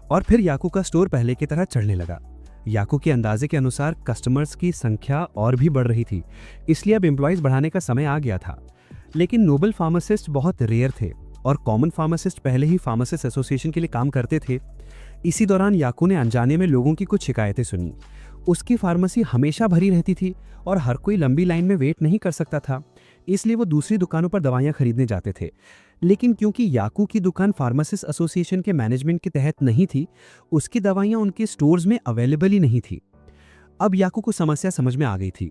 B: और फिर याकू का स्टोर पहले की तरह चढ़ने लगा। याकू के अंदाजे के अनुसार कस्टमर्स की संख्या और भी बढ़ रही थी, इसलिए अब एम्प्लॉयज़ बढ़ाने का समय आ गया था। लेकिन नोबल फार्मासिस्ट बहुत रेयर थे और कॉमन फार्मासिस्ट पहले ही फार्मासिस्ट एसोसिएशन के लिए काम करते थे। इसी दौरान याकू ने अनजाने में लोगों की कुछ शिकायतें सुनी। उसकी फार्मेसी हमेशा भरी रहती थी और हर कोई लंबी लाइन में वेट नहीं कर सकता था, इसलिए वो दूसरी दुकानों पर दवाइयाँ खरीदने जाते थे। लेकिन क्योंकि याकू की दुकान फार्मासिस्ट एसोसिएशन के मैनेजमेंट के तहत नहीं थी, उसकी दवाइयाँ उनके स्टोर्स में अवेलेबल ही नहीं थी। अब याकू को समस्या समझ में आ गई थी।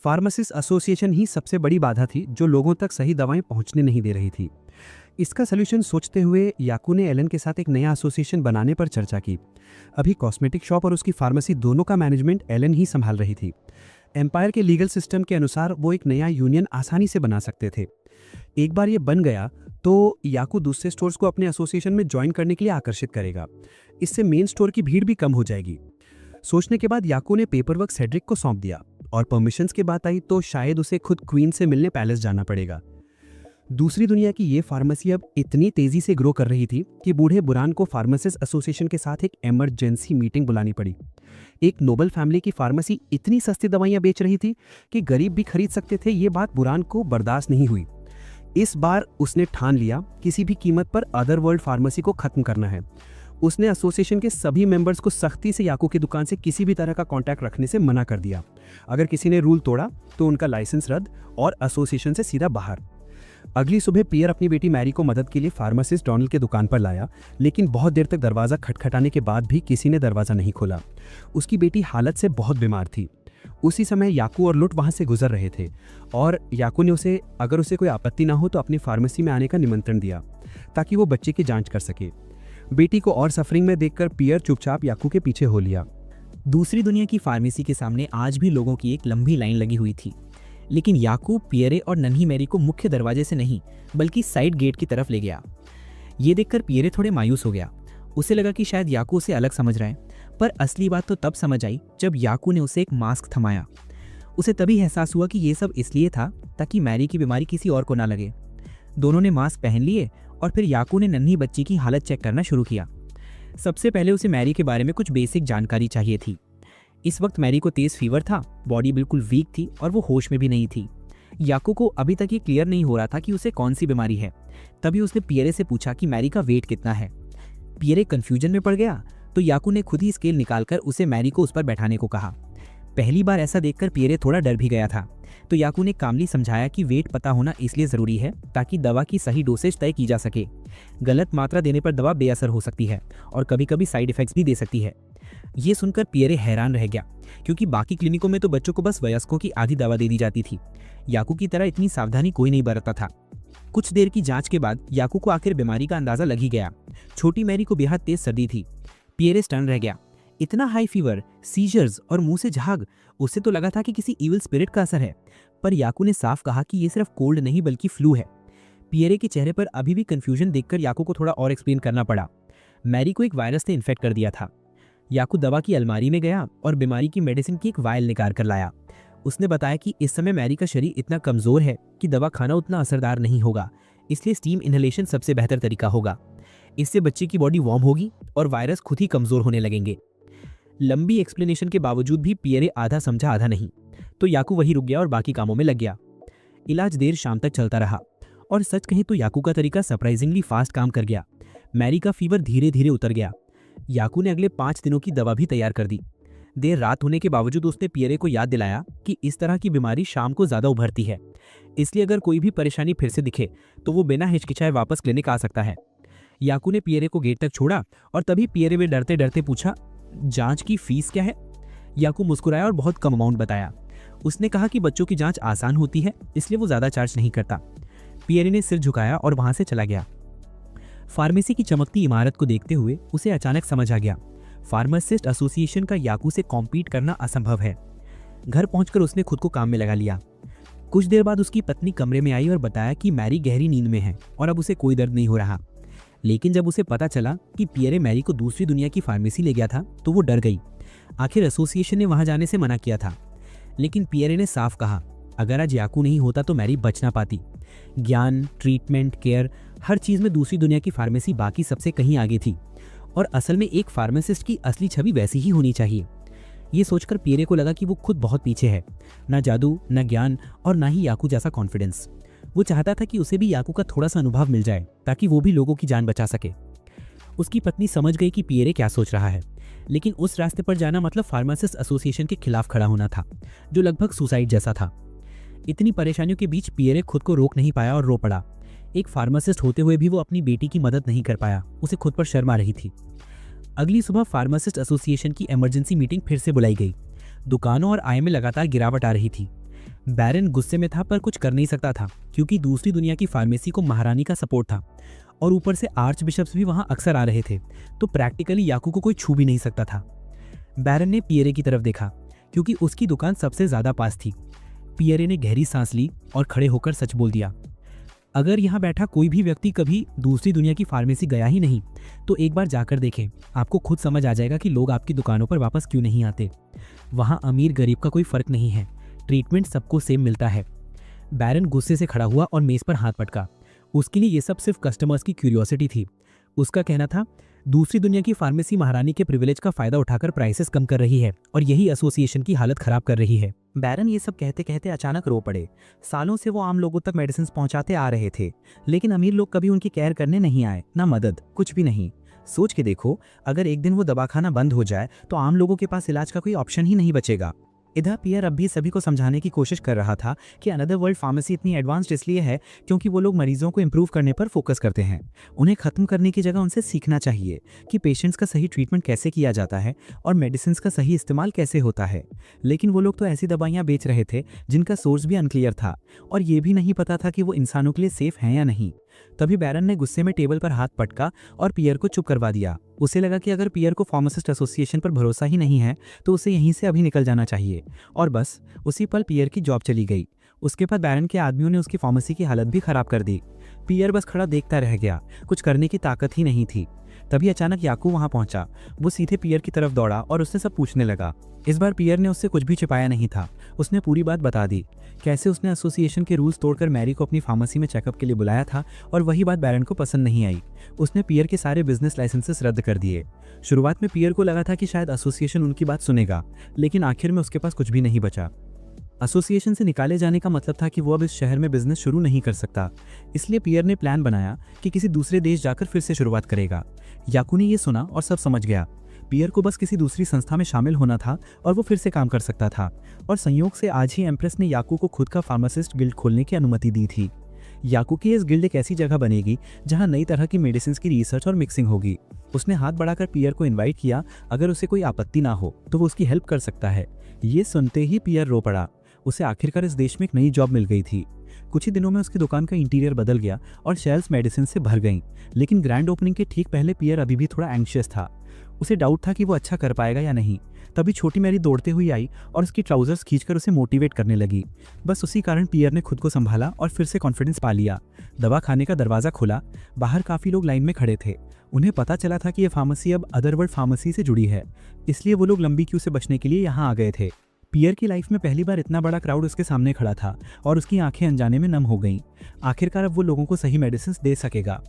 B: फार्मासिस्ट एसोसिएशन ही सबसे बड़ी बाधा थी जो लोगों तक सही दवाएं पहुंचने नहीं दे रही थी। इसका सलूशन सोचते हुए याकू ने एलन के साथ एक नया एसोसिएशन बनाने पर चर्चा की। अभी कॉस्मेटिक शॉप और उसकी फार्मेसी दोनों का मैनेजमेंट एलन ही संभाल रही थी। एम्पायर के लीगल सिस्टम के अनुसार वो एक नया यूनियन आसानी से बना सकते थे। एक बार ये बन गया तो याकू दूसरे स्टोर्स को अपने एसोसिएशन में ज्वाइन करने के लिए आकर्षित करेगा। इससे मेन स्टोर की भीड़ भी कम हो जाएगी। सोचने के बाद याकू ने पेपरवर्क सेड्रिक को सौंप दिया और परमिशंस की बात आई तो शायद उसे खुद क्वीन से मिलने पैलेस जाना पड़ेगा। दूसरी दुनिया की ये फार्मेसी अब इतनी तेजी से ग्रो कर रही थी कि बूढ़े बुरान को फार्मासिस्ट एसोसिएशन के साथ एक इमरजेंसी मीटिंग बुलानी पड़ी। एक नोबल फैमिली की फार्मेसी इतनी सस्ती दवाइयां बेच रही थी कि गरीब भी खरीद सकते थे। ये बात बुरान को बर्दाश्त नहीं हुई। इस बार उसने ठान लिया किसी भी कीमत पर अदर वर्ल्ड फार्मेसी को खत्म करना है। उसने एसोसिएशन के सभी मेंबर्स को सख्ती से याकू की दुकान से किसी भी तरह का कांटेक्ट रखने से मना कर दिया। अगर किसी ने रूल तोड़ा तो उनका लाइसेंस रद्द और एसोसिएशन से सीधा बाहर। अगली सुबह पियर अपनी बेटी मैरी को मदद के लिए फार्मासिस्ट डोनाल्ड के दुकान पर लाया, लेकिन बहुत देर तक दरवाज़ा खटखटाने के बाद भी किसी ने दरवाज़ा नहीं खोला। उसकी बेटी हालत से बहुत बीमार थी। उसी समय याकू और लुट वहाँ से गुजर रहे थे और याकू ने अगर उसे कोई आपत्ति ना हो तो अपनी फार्मेसी में आने का निमंत्रण दिया ताकि वो बच्चे की जांच कर सके। बेटी को और सफरिंग में देखकर पियर चुपचाप याकू के पीछे हो लिया।
A: दूसरी दुनिया की फार्मेसी के सामने आज भी लोगों की एक लंबी लाइन लगी हुई थी, लेकिन याकू पियरे और नन्ही मैरी को मुख्य दरवाजे से नहीं बल्कि साइड गेट की तरफ ले गया। ये देखकर पियरे थोड़े मायूस हो गया। उसे लगा कि शायद याकू उसे अलग समझ रहा है, पर असली बात तो तब समझ आई जब याकू ने उसे एक मास्क थमाया। उसे तभी एहसास हुआ कि ये सब इसलिए था ताकि मैरी की बीमारी किसी और को ना लगे। दोनों ने मास्क पहन लिए और फिर याकू ने नन्ही बच्ची की हालत चेक करना शुरू किया। सबसे पहले उसे मैरी के बारे में कुछ बेसिक जानकारी चाहिए थी। इस वक्त मैरी को तेज फीवर था, बॉडी बिल्कुल वीक थी और वो होश में भी नहीं थी। याकू को अभी तक ये क्लियर नहीं हो रहा था कि उसे कौन सी बीमारी है। तभी उसने पियरे से पूछा कि मैरी का वेट कितना है। पियरे कंफ्यूजन में पड़ गया तो याकू ने खुद ही स्केल निकालकर उसे मैरी को उस पर बैठाने को कहा। पहली बार ऐसा देखकर पियरे थोड़ा डर भी गया था,
B: तो याकू ने कामली समझाया कि वेट पता होना इसलिए ज़रूरी है ताकि दवा की सही डोसेज तय की जा सके। गलत मात्रा देने पर दवा बेअसर हो सकती है और कभी कभी साइड इफ़ेक्ट्स भी दे सकती है। ये सुनकर पियरे हैरान रह गया, क्योंकि बाकी क्लिनिकों में तो बच्चों को बस वयस्कों की आधी दवा दे दी जाती थी। याकू की तरह इतनी सावधानी कोई नहीं बरतता था। कुछ देर की जांच के बाद याकू को आखिर बीमारी का अंदाजा लग ही गया। छोटी मैरी को बेहद तेज सर्दी थी। पियरे स्टन रह गया। इतना हाई फीवर, सीजर्स और मुंह से झाग, उससे तो लगा था कि किसी इविल स्पिरिट का असर है। पर याकू ने साफ कहा कि ये सिर्फ कोल्ड नहीं बल्कि फ्लू है। पियरे के चेहरे पर अभी भी कंफ्यूजन देखकर याकू को थोड़ा और एक्सप्लेन करना पड़ा। मैरी को एक वायरस ने इन्फेक्ट कर दिया था। याकू दवा की अलमारी में गया और बीमारी की मेडिसिन की एक वायल निकाल कर लाया। उसने बताया कि इस समय मैरी का शरीर इतना कमजोर है कि दवा खाना उतना असरदार नहीं होगा, इसलिए स्टीम इनहेलेशन सबसे बेहतर तरीका होगा। इससे बच्चे की बॉडी वार्म होगी और वायरस खुद ही कमजोर होने लगेंगे। लंबी एक्सप्लेनेशन के बावजूद भी पियरे आधा समझा आधा नहीं, तो याकू वही रुक गया और बाकी कामों में लग गया। इलाज देर शाम तक चलता रहा और सच कहें तो याकू का तरीका सरप्राइजिंगली फास्ट काम कर गया। मैरी का फीवर धीरे धीरे उतर गया। याकू ने अगले 5 दिनों की दवा भी तैयार कर दी। देर रात होने के बावजूद उसने पियरे को याद दिलाया कि इस तरह की बीमारी शाम को ज्यादा उभरती है, इसलिए अगर कोई भी परेशानी फिर से दिखे तो वो बिना हिचकिचाए वापस क्लिनिक आ सकता है। याकू ने पियरे को गेट तक छोड़ा और तभी पियरे में डरते डरते पूछा, जांच की फीस क्या है? याकू मुस्कुराया और बहुत कम अमाउंट बताया। उसने कहा कि बच्चों की जांच आसान होती है, इसलिए वो ज्यादा चार्ज नहीं करता। पियरे ने सिर झुकाया और वहां से चला गया। फार्मेसी की चमकती इमारत को देखते हुए उसे अचानक समझ आ गया, फार्मासिस्ट एसोसिएशन का याकू से कॉम्पीट करना असंभव है। घर पहुंचकर उसने खुद को काम में लगा लिया। कुछ देर बाद उसकी पत्नी कमरे में आई और बताया कि मैरी गहरी नींद में है और अब उसे कोई दर्द नहीं हो रहा। लेकिन जब उसे पता चला कि पियरे मैरी को दूसरी दुनिया की फार्मेसी ले गया था तो वो डर गई। आखिर एसोसिएशन ने वहां जाने से मना किया था, लेकिन पियरे ने साफ कहा, अगर आज याकू नहीं होता तो मैरी बच ना पाती। ज्ञान, ट्रीटमेंट, केयर, हर चीज में दूसरी दुनिया की फार्मेसी बाकी सबसे कहीं आगे थी और असल में एक फार्मासिस्ट की असली छवि वैसी ही होनी चाहिए। ये सोचकर पियरे को लगा कि वो खुद बहुत पीछे है, ना जादू, ना ज्ञान और ना ही याकू जैसा कॉन्फिडेंस। वो चाहता था कि उसे भी याकू का थोड़ा सा अनुभव मिल जाए ताकि वो भी लोगों की जान बचा सके। उसकी पत्नी समझ गई कि पियरे क्या सोच रहा है, लेकिन उस रास्ते पर जाना मतलब फार्मासिस्ट एसोसिएशन के खिलाफ खड़ा होना था, जो लगभग सुसाइड जैसा था। इतनी परेशानियों के बीच पियरे खुद को रोक नहीं पाया और रो पड़ा। एक फार्मासिस्ट होते हुए भी वो अपनी बेटी की मदद नहीं कर पाया। उसे खुद पर शर्म आ रही थी। अगली सुबह फार्मासिस्ट एसोसिएशन की इमरजेंसी मीटिंग फिर से बुलाई गई। दुकानों और आय में लगातार गिरावट आ रही थी। बैरन गुस्से में था पर कुछ कर नहीं सकता था, क्योंकि दूसरी दुनिया की फार्मेसी को महारानी का सपोर्ट था और ऊपर से आर्च बिशप्स भी वहां अक्सर आ रहे थे, तो प्रैक्टिकली याकू को कोई छू भी नहीं सकता था। बैरन ने पियरे की तरफ देखा, क्योंकि उसकी दुकान सबसे ज्यादा पास थी। पियरे ने गहरी सांस ली और खड़े होकर सच बोल दिया, अगर यहाँ बैठा कोई भी व्यक्ति कभी दूसरी दुनिया की फार्मेसी गया ही नहीं तो एक बार जाकर देखें, आपको खुद समझ आ जाएगा कि लोग आपकी दुकानों पर वापस क्यों नहीं आते। वहाँ अमीर गरीब का कोई फर्क नहीं है, ट्रीटमेंट सबको सेम मिलता है। बैरन गुस्से से खड़ा हुआ और मेज पर हाथ पटका। उसके लिए ये सब सिर्फ कस्टमर्स की क्यूरियोसिटी थी। उसका कहना था, दूसरी दुनिया की फार्मेसी महारानी के प्रिविलेज का फायदा उठाकर प्राइसेस कम कर रही है और यही एसोसिएशन की हालत खराब कर रही है। बैरन ये सब कहते कहते अचानक रो पड़े। सालों से वो आम लोगों तक मेडिसिन पहुंचाते आ रहे थे, लेकिन अमीर लोग कभी उनकी केयर करने नहीं आए, ना मदद, कुछ भी नहीं। सोच के देखो, अगर एक दिन वो दवाखाना बंद हो जाए तो आम लोगों के पास इलाज का कोई ऑप्शन ही नहीं बचेगा। इधर पियर अब भी सभी को समझाने की कोशिश कर रहा था कि अनदर वर्ल्ड फार्मेसी इतनी एडवांस्ड इसलिए है क्योंकि वो लोग मरीजों को इंप्रूव करने पर फोकस करते हैं। उन्हें खत्म करने की जगह उनसे सीखना चाहिए कि पेशेंट्स का सही ट्रीटमेंट कैसे किया जाता है और मेडिसिन का सही इस्तेमाल कैसे होता है। लेकिन वो लोग तो ऐसी दवाइयाँ बेच रहे थे जिनका सोर्स भी अनक्लियर था और ये भी नहीं पता था कि वो इंसानों के लिए सेफ हैं या नहीं। तभी बैरन ने गुस्से में टेबल पर हाथ पटका और पियर को चुप करवा दिया। उसे लगा कि अगर पियर को फार्मासिस्ट एसोसिएशन पर भरोसा ही नहीं है तो उसे यहीं से अभी निकल जाना चाहिए। और बस उसी पल पियर की जॉब चली गई। उसके बाद बैरन के आदमियों ने उसकी फार्मेसी की हालत भी खराब कर दी। पियर बस खड़ा देखता रह गया, कुछ करने की ताकत ही नहीं थी। तभी अचानक याकू वहां पहुंचा। वो सीधे पियर की तरफ दौड़ा और उससे सब पूछने लगा। इस बार पियर ने उससे कुछ भी छिपाया नहीं था। उसने पूरी बात बता दी, कैसे उसने एसोसिएशन के रूल्स तोड़कर मैरी को अपनी फार्मेसी में चेकअप के लिए बुलाया था और वही बात बैरन को पसंद नहीं आई। उसने पियर के सारे बिजनेस लाइसेंसेस रद्द कर दिए। शुरुआत में पियर को लगा था कि शायद एसोसिएशन उनकी बात सुनेगा, लेकिन आखिर में उसके पास कुछ भी नहीं बचा। एसोसिएशन से निकाले जाने का मतलब था कि वो अब इस शहर में बिजनेस शुरू नहीं कर सकता। इसलिए पियर ने प्लान बनाया कि किसी दूसरे देश जाकर फिर से शुरुआत करेगा। याकू ने ये सुना और सब समझ गया। पियर को बस किसी दूसरी संस्था में शामिल होना था और वो फिर से काम कर सकता था। और संयोग से आज ही एम्प्रेस ने याकू को खुद का फार्मासिस्ट गिल्ड खोलने की अनुमति दी थी। याकू की इस गिल्ड एक ऐसी जगह बनेगी जहां नई तरह की मेडिसिन की रिसर्च और मिक्सिंग होगी। उसने हाथ बढ़ाकर पियर को इनवाइट किया, अगर उसे कोई आपत्ति ना हो तो वो उसकी हेल्प कर सकता है। ये सुनते ही पियर रो पड़ा। उसे आखिरकार इस देश में एक नई जॉब मिल गई थी। कुछ ही दिनों में उसकी दुकान का इंटीरियर बदल गया और शेल्फ्स मेडिसिन से भर गईं। लेकिन ग्रैंड ओपनिंग के ठीक पहले पियर अभी भी थोड़ा एंग्शियस था। उसे डाउट था कि वो अच्छा कर पाएगा या नहीं। तभी छोटी मैरी दौड़ते हुई आई और उसकी ट्राउजर्स खींचकर उसे मोटिवेट करने लगी। बस उसी कारण पियर ने खुद को संभाला और फिर से कॉन्फिडेंस पा लिया। दवा खाने का दरवाज़ा खुला। बाहर काफ़ी लोग लाइन में खड़े थे। उन्हें पता चला था कि यह फार्मेसी अब अदरवर्ल्ड फार्मेसी से जुड़ी है, इसलिए वो लोग लंबी क्यू से बचने के लिए यहाँ आ गए थे। पियर की लाइफ में पहली बार इतना बड़ा क्राउड उसके सामने खड़ा था और उसकी आंखें अनजाने में नम हो गईं। आखिरकार अब वो लोगों को सही मेडिसिन दे सकेगा।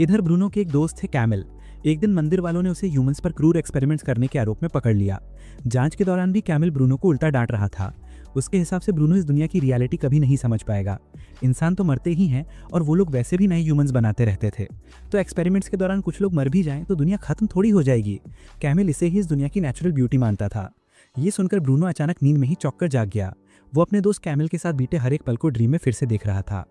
B: इधर ब्रूनो के एक दोस्त थे कैमिल। एक दिन मंदिर वालों ने उसे ह्यूमंस पर क्रूर एक्सपेरिमेंट्स करने के आरोप में पकड़ लिया। जांच के दौरान भी कैमिल ब्रूनो को उल्टा डांट रहा था। उसके हिसाब से ब्रूनो इस दुनिया की रियलिटी कभी नहीं समझ पाएगा। इंसान तो मरते ही हैं और वो लोग वैसे भी नए ह्यूमंस बनाते रहते थे, तो एक्सपेरिमेंट्स के दौरान कुछ लोग मर भी जाएं तो दुनिया खत्म थोड़ी हो जाएगी। कैमिल इसे ही इस दुनिया की नेचुरल ब्यूटी मानता था। ये सुनकर ब्रूनो अचानक नींद में ही चौंक कर जाग गया। वो अपने दोस्त कैमिल के साथ बीते हर एक पल को ड्रीम में फिर से देख रहा था।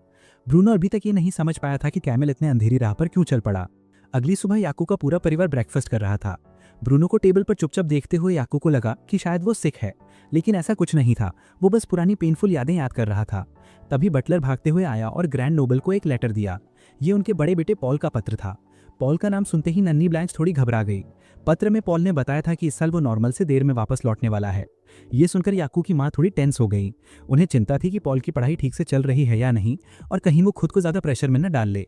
B: ब्रूनो अभी तक ये नहीं समझ पाया था कि कैमिल इतने अंधेरी राह पर क्यों चल पड़ा। अगली सुबह याकू का पूरा परिवार ब्रेकफास्ट कर रहा था। ब्रूनो को टेबल पर चुपचाप देखते हुए याकू को लगा कि शायद वो सिक है, लेकिन ऐसा कुछ नहीं था। वो बस पुरानी पेनफुल यादें याद कर रहा था। तभी बटलर भागते हुए आया और ग्रैंड नोबल को एक लेटर दिया। ये उनके बड़े बेटे पॉल का पत्र था। पॉल का नाम सुनते ही नन्ही ब्लैंच थोड़ी घबरा गई। पत्र में पॉल ने बताया था कि इस साल वो नॉर्मल से देर में वापस लौटने वाला है। ये सुनकर याकू की माँ थोड़ी टेंस हो गई। उन्हें चिंता थी कि पॉल की पढ़ाई ठीक से चल रही है या नहीं और कहीं वो खुद को ज़्यादा प्रेशर में न डाल ले।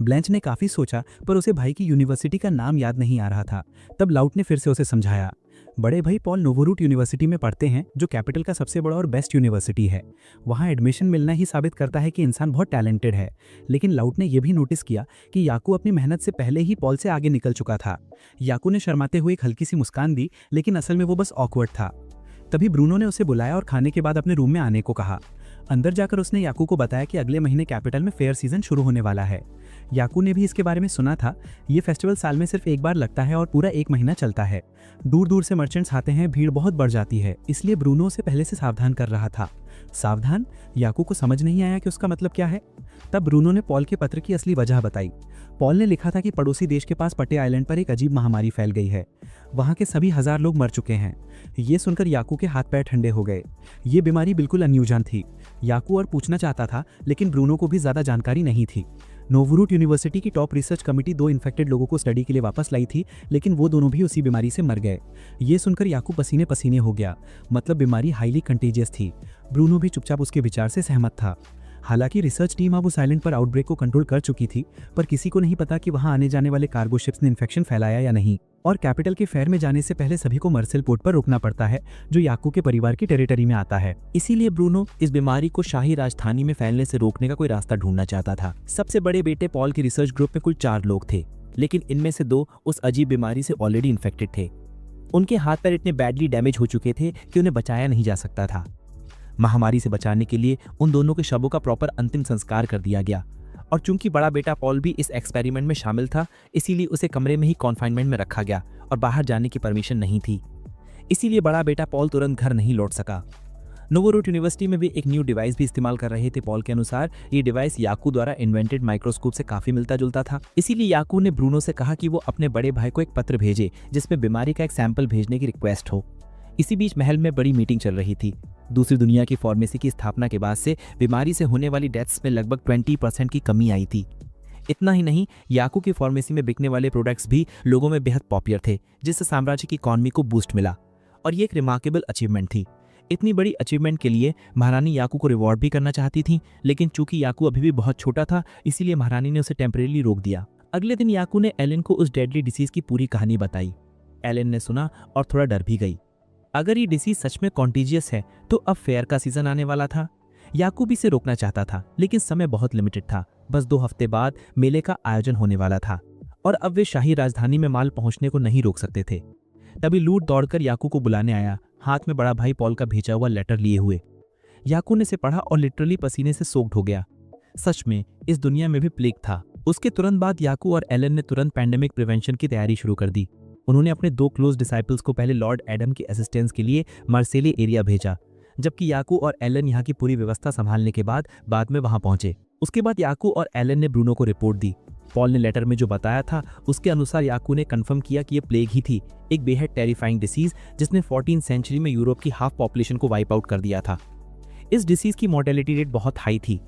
B: ब्लैंच ने काफ़ी सोचा, पर उसे भाई की यूनिवर्सिटी का नाम याद नहीं आ रहा था। तब लाउट ने फिर से उसे समझाया। बड़े भाई पॉल नोवोरूट यूनिवर्सिटी में पढ़ते हैं, जो कैपिटल का सबसे बड़ा और बेस्ट यूनिवर्सिटी है। वहाँ एडमिशन मिलना ही साबित करता है कि इंसान बहुत टैलेंटेड है। लेकिन लाउट ने यह भी नोटिस किया कि याकू अपनी मेहनत से पहले ही पॉल से आगे निकल चुका था। याकू ने शर्माते हुए एक हल्की सी मुस्कान दी, लेकिन असल में वो बस ऑकवर्ड था। तभी ब्रूनो ने उसे बुलाया और खाने के बाद अपने रूम में आने को कहा। अंदर जाकर उसने याकू को बताया कि अगले महीने कैपिटल में फेयर सीजन शुरू होने वाला है। याकू ने भी इसके बारे में सुना था। ये फेस्टिवल साल में सिर्फ एक बार लगता है और पूरा 1 महीना चलता है। दूर दूर से मर्चेंट्स आते हैं, भीड़ बहुत बढ़ जाती है, इसलिए ब्रूनो उसे पहले से सावधान कर रहा था। सावधान? याकू को समझ नहीं आया कि उसका मतलब क्या है। तब ब्रूनो ने पॉल के पत्र की असली वजह बताई। पॉल ने लिखा था कि पड़ोसी देश के पास पटे आइलैंड पर एक अजीब महामारी फैल गई है। वहाँ के सभी 1000 लोग मर चुके हैं। ये सुनकर याकू के हाथ पैर ठंडे हो गए। ये बीमारी बिल्कुल अनयूजान थी। याकू और पूछना चाहता था, लेकिन ब्रूनो को भी ज़्यादा जानकारी नहीं थी। नोवोरूट यूनिवर्सिटी की टॉप रिसर्च कमेटी 2 इन्फेक्टेड लोगों को स्टडी के लिए वापस लाई थी, लेकिन वो दोनों भी उसी बीमारी से मर गए। ये सुनकर याकू पसीने पसीने हो गया। मतलब बीमारी हाईली कंटेजियस थी। ब्रूनो भी चुपचाप उसके विचार से सहमत था। हालांकि रिसर्च टीम अब उस आइलैंड पर आउटब्रेक को कंट्रोल कर चुकी थी, पर किसी को नहीं पता कि वहां आने जाने वाले कार्गो शिप्स ने इन्फेक्शन फैलाया या नहीं। और कैपिटल के फेयर में जाने से पहले सभी को मर्सेल पोर्ट पर रुकना पड़ता है, जो याकू के परिवार की टेरिटरी में आता है।
A: इसीलिए ब्रूनो इस बीमारी को शाही राजधानी में फैलने से रोकने का कोई रास्ता ढूंढना चाहता था। सबसे बड़े बेटे पॉल के रिसर्च ग्रुप में कुल 4 लोग थे, लेकिन इनमें से 2 उस अजीब बीमारी से ऑलरेडी इन्फेक्टेड थे। उनके हाथ पैर इतने बैडली डैमेज हो चुके थे कि उन्हें बचाया नहीं जा सकता था। महामारी से बचाने के लिए उन दोनों के शवों का प्रॉपर अंतिम संस्कार कर दिया गया। और चूंकि बड़ा बेटा पॉल भी इस एक्सपेरिमेंट में शामिल था, इसीलिए उसे कमरे में ही कॉन्फाइनमेंट में रखा गया और बाहर जाने की परमिशन नहीं थी। इसीलिए बड़ा बेटा पॉल तुरंत घर नहीं लौट सका। नोवोरूट यूनिवर्सिटी में भी एक न्यू डिवाइस भी इस्तेमाल कर रहे थे। पॉल के अनुसार ये डिवाइस याकू द्वारा इन्वेंटेड माइक्रोस्कोप से काफी मिलता जुलता था। इसीलिए याकू ने ब्रूनो से कहा कि वो अपने बड़े भाई को एक पत्र भेजे जिसमें बीमारी का एक सैंपल भेजने की रिक्वेस्ट हो। इसी बीच महल में बड़ी मीटिंग चल रही थी। दूसरी दुनिया की फार्मेसी की स्थापना के बाद से बीमारी से होने वाली डेथ्स में लगभग 20% की कमी आई थी। इतना ही नहीं, याकू की फार्मेसी में बिकने वाले प्रोडक्ट्स भी लोगों में बेहद पॉपुलर थे, जिससे साम्राज्य की इकॉनमी को बूस्ट मिला। और ये एक रिमार्केबल अचीवमेंट थी। इतनी बड़ी अचीवमेंट के लिए महारानी याकू को रिवॉर्ड भी करना चाहती थी, लेकिन चूंकि याकू अभी भी बहुत छोटा था, इसीलिए महारानी ने उसे टेम्परेरी रोक दिया। अगले दिन याकू ने एलन को उस डेडली डिसीज की पूरी कहानी बताई। एलन ने सुना और थोड़ा डर भी गई। अगर ये डिसीज सच में कॉन्टीजियस है तो अब फेयर का सीजन आने वाला था। याकूब इसे रोकना चाहता था, लेकिन समय बहुत लिमिटेड था। बस 2 हफ्ते बाद मेले का आयोजन होने वाला था और अब वे शाही राजधानी में माल पहुंचने को नहीं रोक सकते थे। तभी लूट दौड़कर याकू को बुलाने आया, हाथ में बड़ा भाई पॉल का भेजा हुआ लेटर लिए हुए। याकू ने इसे पढ़ा और लिटरली पसीने से सोक्ड हो गया। सच में इस दुनिया में भी प्लेग था। उसके तुरंत बाद याकू और एलन ने तुरंत पैंडेमिक प्रिवेंशन की तैयारी शुरू कर दी।
B: उन्होंने अपने 2 क्लोज डिसाइपल्स को पहले लॉर्ड एडम के असिस्टेंस के लिए मार्सेली एरिया भेजा, जबकि याकू और एलन यहाँ की पूरी व्यवस्था संभालने के बाद में वहां पहुंचे। उसके बाद याकू और एलन ने ब्रूनो को रिपोर्ट दी। पॉल ने लेटर में जो बताया था उसके अनुसार याकू ने कंफर्म किया कि ये प्लेग ही थी, एक बेहद टेरिफाइंग डिसीज जिसने 14th सेंचुरी में यूरोप की हाफ पॉपुलेशन को वाइप आउट कर दिया था। इस डिसीज की मॉर्टेलिटी रेट बहुत हाई थी,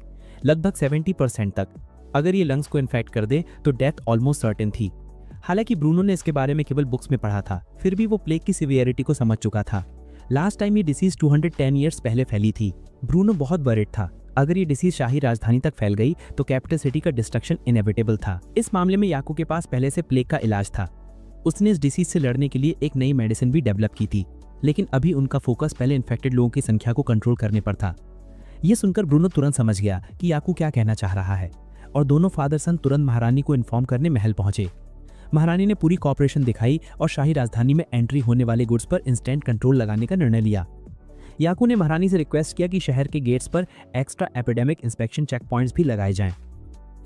B: लगभग 70% तक। अगर ये लंग्स को इन्फेक्ट कर दे तो डेथ ऑलमोस्ट सर्टेन थी। हालांकि ब्रूनो ने इसके बारे में केवल बुक्स में पढ़ा था, फिर भी वो प्लेग की सिवियरिटी को समझ चुका था। लास्ट टाइम ये डिसीज 210 ईयर्स पहले फैली थी। ब्रूनो बहुत वरिड था, अगर ये डिसीज शाही राजधानी तक फैल गई तो कैपिटल सिटी का डिस्ट्रक्शन इनएविटेबल था। इस मामले में याकू के पास पहले से प्लेग का इलाज था। उसने इस डिसीज से लड़ने के लिए एक नई मेडिसिन भी डेवलप की थी, लेकिन अभी उनका फोकस पहले इन्फेक्टेड लोगों की संख्या को कंट्रोल करने पर था। ये सुनकर ब्रूनो तुरंत समझ गया कि याकू क्या कहना चाह रहा है और दोनों फादर सन तुरंत महारानी को इन्फॉर्म करने महल पहुंचे। महारानी ने पूरी कॉपरेशन दिखाई और शाही राजधानी में एंट्री होने वाले गुड्स पर इंस्टेंट कंट्रोल लगाने का निर्णय लिया। याकू ने महारानी से रिक्वेस्ट किया कि शहर के गेट्स पर extra epidemic inspection check points भी लगाए जाएं।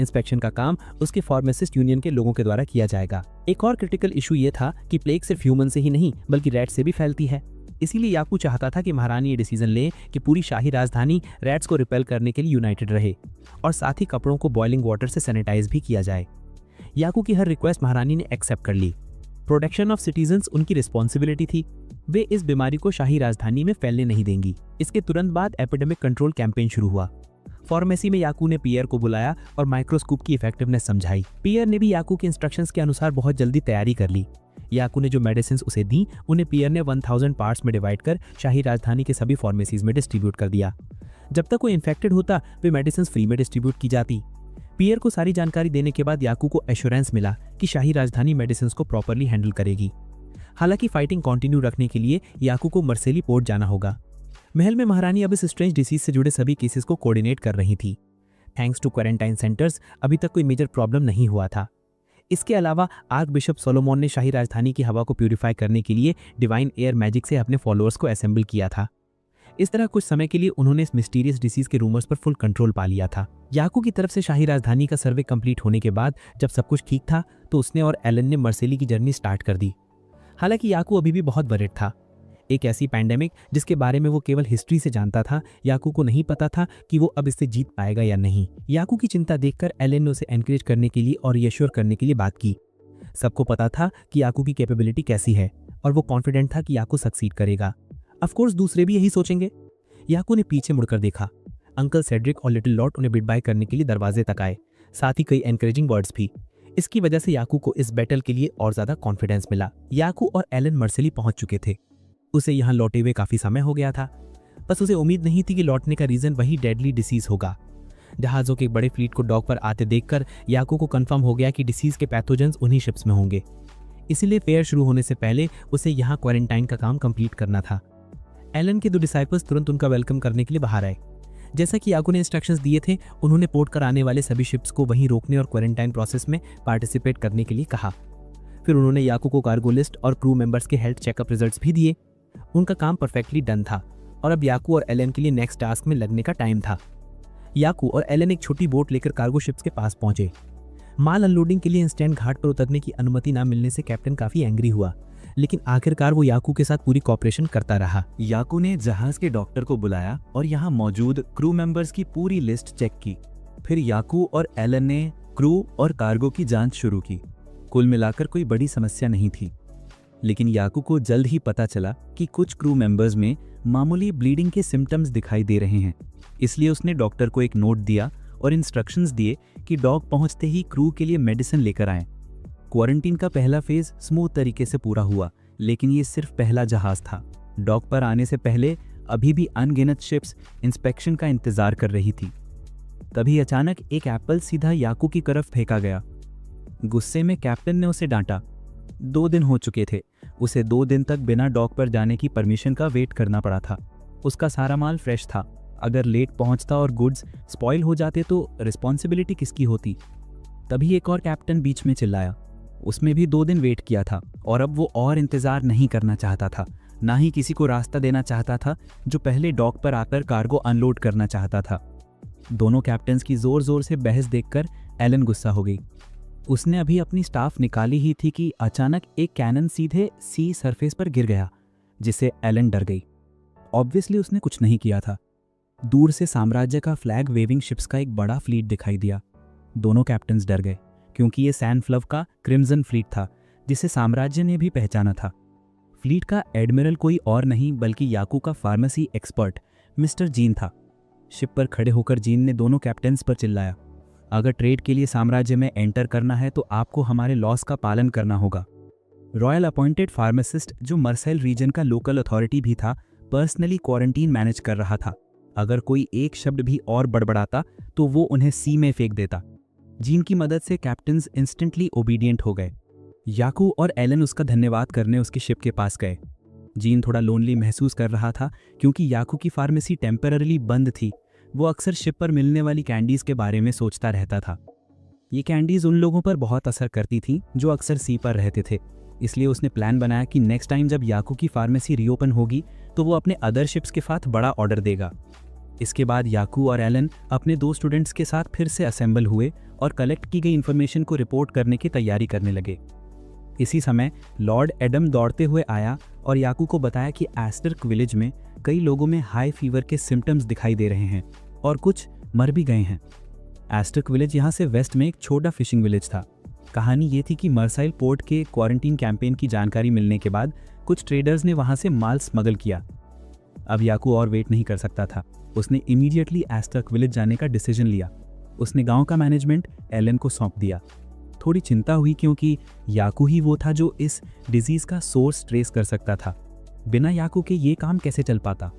B: इंस्पेक्शन का काम उसके फार्मासिस्ट यूनियन के लोगों के द्वारा किया जाएगा। एक और क्रिटिकल इशू ये था कि प्लेग सिर्फ ह्यूमन से ही नहीं बल्कि रैट से भी फैलती है। इसीलिए याकू चाहता था कि महारानी ये डिसीजन ले कि पूरी शाही राजधानी रैट्स को रिपेल करने के लिए यूनाइटेड रहे और साथ ही कपड़ों को बॉइलिंग वाटर से सैनिटाइज भी किया जाए। याकू की हर रिक्वेस्ट महारानी ने एक्सेप्ट कर ली। प्रोटेक्शन ऑफ सिटीजन्स उनकी रिस्पॉन्सिबिलिटी थी। वे इस बीमारी को शाही राजधानी में फैलने नहीं देंगी। इसके तुरंत बाद एपिडेमिक कंट्रोल कैंपेन शुरू हुआ। फार्मेसी में याकू ने पियर को बुलाया और माइक्रोस्कोप की इफेक्टिवनेस समझाई। पियर ने भी याकू के इंस्ट्रक्शंस के अनुसार बहुत जल्दी तैयारी कर ली। याकू ने जो मेडिसिन उसे दी उन्हें पियर ने 1000 पार्ट्स में डिवाइड कर शाही राजधानी के सभी फार्मेसीज में डिस्ट्रीब्यूट कर दिया। जब तक कोई इन्फेक्टेड होता वे मेडिसिन फ्री में डिस्ट्रीब्यूट की जाती। पियर को सारी जानकारी देने के बाद याकू को एश्योरेंस मिला कि शाही राजधानी मेडिसिन को प्रॉपरली हैंडल करेगी। हालांकि फाइटिंग कंटिन्यू रखने के लिए याकू को मार्सेली पोर्ट जाना होगा। महल में महारानी अब इस स्ट्रेंज डिसीज से जुड़े सभी केसेस को कोऑर्डिनेट कर रही थी। थैंक्स टू क्वारंटाइन सेंटर्स अभी तक कोई मेजर प्रॉब्लम नहीं हुआ था। इसके अलावा आर्क बिशप सोलोमोन ने शाही राजधानी की हवा को प्यूरिफाई करने के लिए डिवाइन एयर मैजिक से अपने फॉलोअर्स को असेंबल किया था। इस तरह कुछ समय के लिए उन्होंने इस मिस्टीरियस डिसीज के रूमर्स पर फुल कंट्रोल पा लिया था। याकू की तरफ से शाही राजधानी का सर्वे कंप्लीट होने के बाद जब सब कुछ ठीक था तो उसने और एलन ने मार्सेली की जर्नी स्टार्ट कर दी। हालांकि याकू अभी भी बहुत वरिड था। एक ऐसी पैंडेमिक जिसके बारे में वो केवल हिस्ट्री से जानता था, याकू को नहीं पता था कि वो अब इससे जीत पाएगा या नहीं। याकू की चिंता देखकर एलन ने उसे एनकरेज करने के लिए और रिएश्योर करने के लिए बात की। सबको पता था कि याकू की कैपेबिलिटी कैसी है और वो कॉन्फिडेंट था कि याकू सक्सीड करेगा। ऑफ कोर्स दूसरे भी यही सोचेंगे। याकू ने पीछे मुड़कर देखा। अंकल सेड्रिक और लिटिल लॉट उन्हें बिड बाय करने के लिए दरवाजे तक आए, साथ ही कई एनकरेजिंग वर्ड्स भी। इसकी वजह से याकू को इस बैटल के लिए और ज्यादा कॉन्फिडेंस मिला। याकू और एलन मार्सेली पहुंच चुके थे। उसे यहाँ लौटे हुए काफी समय हो गया था, बस उसे उम्मीद नहीं थी कि लौटने का रीजन वही डेडली डिसीज होगा। जहाजों के एक बड़े फ्लीट को डॉक पर आते देखकर याकू को कंफर्म हो गया कि डिसीज के पैथोजेंस उन्हीं शिप्स में होंगे। इसीलिए फेयर शुरू होने से पहले उसे यहाँ क्वारंटाइन का काम कंप्लीट करना था। एलन के 2 डिसाइपल्स तुरंत उनका वेलकम करने के लिए बाहर आए। जैसा कि याकू ने इंस्ट्रक्शंस दिए थे, उन्होंने पोर्ट कर आने वाले सभी शिप्स को वहीं रोकने और क्वारंटाइन प्रोसेस में पार्टिसिपेट करने के लिए कहा। फिर उन्होंने याकू को कार्गो लिस्ट और क्रू मेंबर्स के हेल्थ चेकअप रिजल्ट्स भी दिए। उनका काम परफेक्टली डन था और अब याकू और एलन के लिए नेक्स्ट टास्क में लगने का टाइम था। याकू और एलन एक छोटी बोट लेकर कार्गो शिप्स के पास पहुंचे। माल अनलोडिंग के लिए इंस्टेंट घाट पर उतरने की अनुमति न मिलने से कैप्टन काफी एंग्री हुआ, लेकिन आखिरकार वो याकू के साथ पूरी कॉपरेशन करता रहा।
D: याकू ने जहाज के डॉक्टर को बुलाया और यहाँ मौजूद क्रू मेंबर्स की पूरी लिस्ट चेक की। फिर याकू और एलन ने क्रू और कार्गो की जांच शुरू की। कुल मिलाकर कोई बड़ी समस्या नहीं थी, लेकिन याकू को जल्द ही पता चला कि कुछ क्रू मेंबर्स में मामूली ब्लीडिंग के सिम्टम्स दिखाई दे रहे हैं। इसलिए उसने डॉक्टर को एक नोट दिया और इंस्ट्रक्शंस दिए कि डॉक पहुंचते ही क्रू के लिए मेडिसिन लेकर आएं। क्वारंटीन का पहला फेज स्मूथ तरीके से पूरा हुआ, लेकिन ये सिर्फ पहला जहाज था। डॉक पर आने से पहले अभी भी अनगिनत शिप्स इंस्पेक्शन का इंतजार कर रही थी। तभी अचानक एक एप्पल सीधा याकू की तरफ फेंका गया। गुस्से में कैप्टन ने उसे डांटा। 2 दिन हो चुके थे। उसे 2 दिन तक बिना डॉक पर जाने की परमिशन का वेट करना पड़ा था। उसका सारा माल फ्रेश था। अगर लेट पहुंचता और गुड्स स्पॉइल हो जाते तो रिस्पॉन्सिबिलिटी किसकी होती? तभी एक और कैप्टन बीच में चिल्लाया। उसमें भी 2 दिन वेट किया था और अब वो और इंतजार नहीं करना चाहता था, ना ही किसी को रास्ता देना चाहता था जो पहले डॉक पर आकर कार्गो अनलोड करना चाहता था। दोनों कैप्टन्स की जोर जोर से बहस देखकर एलन गुस्सा हो गई।
C: उसने अभी अपनी स्टाफ निकाली ही थी कि अचानक एक कैनन सीधे सी सरफेस पर गिर गया, जिससे एलन डर गई। ऑब्वियसली उसने कुछ नहीं किया था। दूर से साम्राज्य का फ्लैग वेविंग शिप्स का एक बड़ा फ्लीट दिखाई दिया। दोनों कैप्टन्स डर गए, क्योंकि ये सैन फ्लव का क्रिम्सन फ्लीट था, जिसे साम्राज्य ने भी पहचाना था। फ्लीट का एडमिरल कोई और नहीं बल्कि याकू का फार्मेसी एक्सपर्ट मिस्टर जीन था। शिप पर खड़े होकर जीन ने दोनों कैप्टन्स पर चिल्लाया, अगर ट्रेड के लिए साम्राज्य में एंटर करना है तो आपको हमारे लॉस का पालन करना होगा। रॉयल अपॉइंटेड फार्मासिस्ट, जो मर्सेल रीजन का लोकल अथॉरिटी भी था, पर्सनली क्वारंटीन मैनेज कर रहा था। अगर कोई एक शब्द भी और बड़बड़ाता तो वो उन्हें सी में फेंक देता। जीन की मदद से कैप्टन्स इंस्टेंटली ओबीडियंट हो गए। याकू और एलन उसका धन्यवाद करने उसकी शिप के पास गए। जीन थोड़ा लोनली महसूस कर रहा था, क्योंकि याकू की फार्मेसी टेम्पररी बंद थी। वो अक्सर शिप पर मिलने वाली कैंडीज के बारे में सोचता रहता था। ये कैंडीज उन लोगों पर बहुत असर करती थीं जो अक्सर सी पर रहते थे। इसलिए उसने प्लान बनाया कि नेक्स्ट टाइम जब याकू की फार्मेसी रीओपन होगी तो वो अपने अदर शिप्स के साथ बड़ा ऑर्डर देगा। इसके बाद याकू और एलन अपने 2 स्टूडेंट्स के साथ फिर से असेंबल हुए और कलेक्ट की गई इन्फॉर्मेशन को रिपोर्ट करने की तैयारी करने लगे। इसी समय लॉर्ड एडम दौड़ते हुए आया और याकू को बताया कि एस्टर्क विलेज में कई लोगों में हाई फीवर के सिम्टम्स दिखाई दे रहे हैं और कुछ मर भी गए हैं। एस्टर्क विलेज यहाँ से वेस्ट में एक छोटा फिशिंग विलेज था। कहानी ये थी कि मर्साइल पोर्ट के क्वारंटीन कैंपेन की जानकारी मिलने के बाद कुछ ट्रेडर्स ने वहाँ से माल स्मगल किया। अब याकू और वेट नहीं कर सकता था। उसने इमीडिएटली एस्टर्क विलेज जाने का डिसीजन लिया। उसने गांव का मैनेजमेंट एलन को सौंप दिया। थोड़ी चिंता हुई, क्योंकि याकू ही वो था जो इस डिजीज का सोर्स ट्रेस कर सकता था। बिना याकू के ये काम कैसे चल पाता?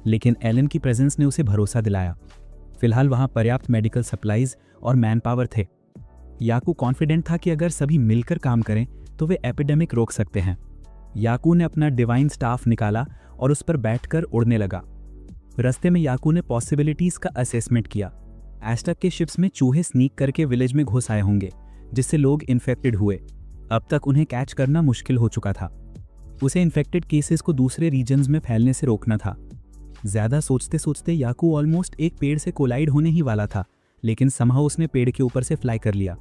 C: लेकिन एलन की प्रेजेंस ने उसे भरोसा दिलाया। फिलहाल वहाँ पर्याप्त मेडिकल सप्लाईज और मैन पावर थे। याकू कॉन्फिडेंट था कि अगर सभी मिलकर काम करें तो वे एपिडेमिक रोक सकते हैं। याकू ने अपना डिवाइन स्टाफ निकाला और उस पर बैठकर उड़ने लगा। रास्ते में याकू ने पॉसिबिलिटीज का असेसमेंट किया। एस्टर्क के शिप्स में चूहे स्नीक करके विलेज में घुस आए होंगे, जिससे लोग इन्फेक्टेड हुए। अब तक उन्हें कैच करना मुश्किल हो चुका था। उसे इन्फेक्टेड केसेस को दूसरे रीजन्स में फैलने से रोकना था। ज्यादा सोचते सोचते याकू ऑलमोस्ट एक पेड़ से कोलाइड होने ही वाला था, लेकिन समहाउ उसने पेड़ के ऊपर से फ्लाई कर लिया।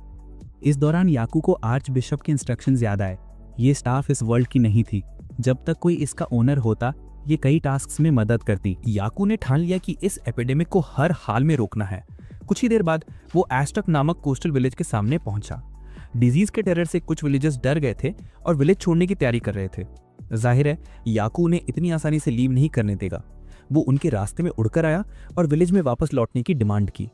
C: इस दौरान याकू को आर्च बिशप के इंस्ट्रक्शंस याद आए। ये स्टाफ इस वर्ल्ड की नहीं थी। जब तक कोई इसका ओनर होता, ये कई टास्क्स में मदद करती।
E: याकू ने ठान लिया कि इस एपिडेमिक को हर हाल में रोकना है। कुछ ही देर बाद वो एस्टर्क नामक कोस्टल विलेज के सामने पहुंचा। डिजीज के टेरर से कुछ विलेजर्स डर गए थे और विलेज छोड़ने की तैयारी कर रहे थे। जाहिर है याकू उन्हें इतनी आसानी से लीव नहीं करने देगा। वो उनके रास्ते में उड़कर आया और विलेज में वापस लौटने की डिमांड की।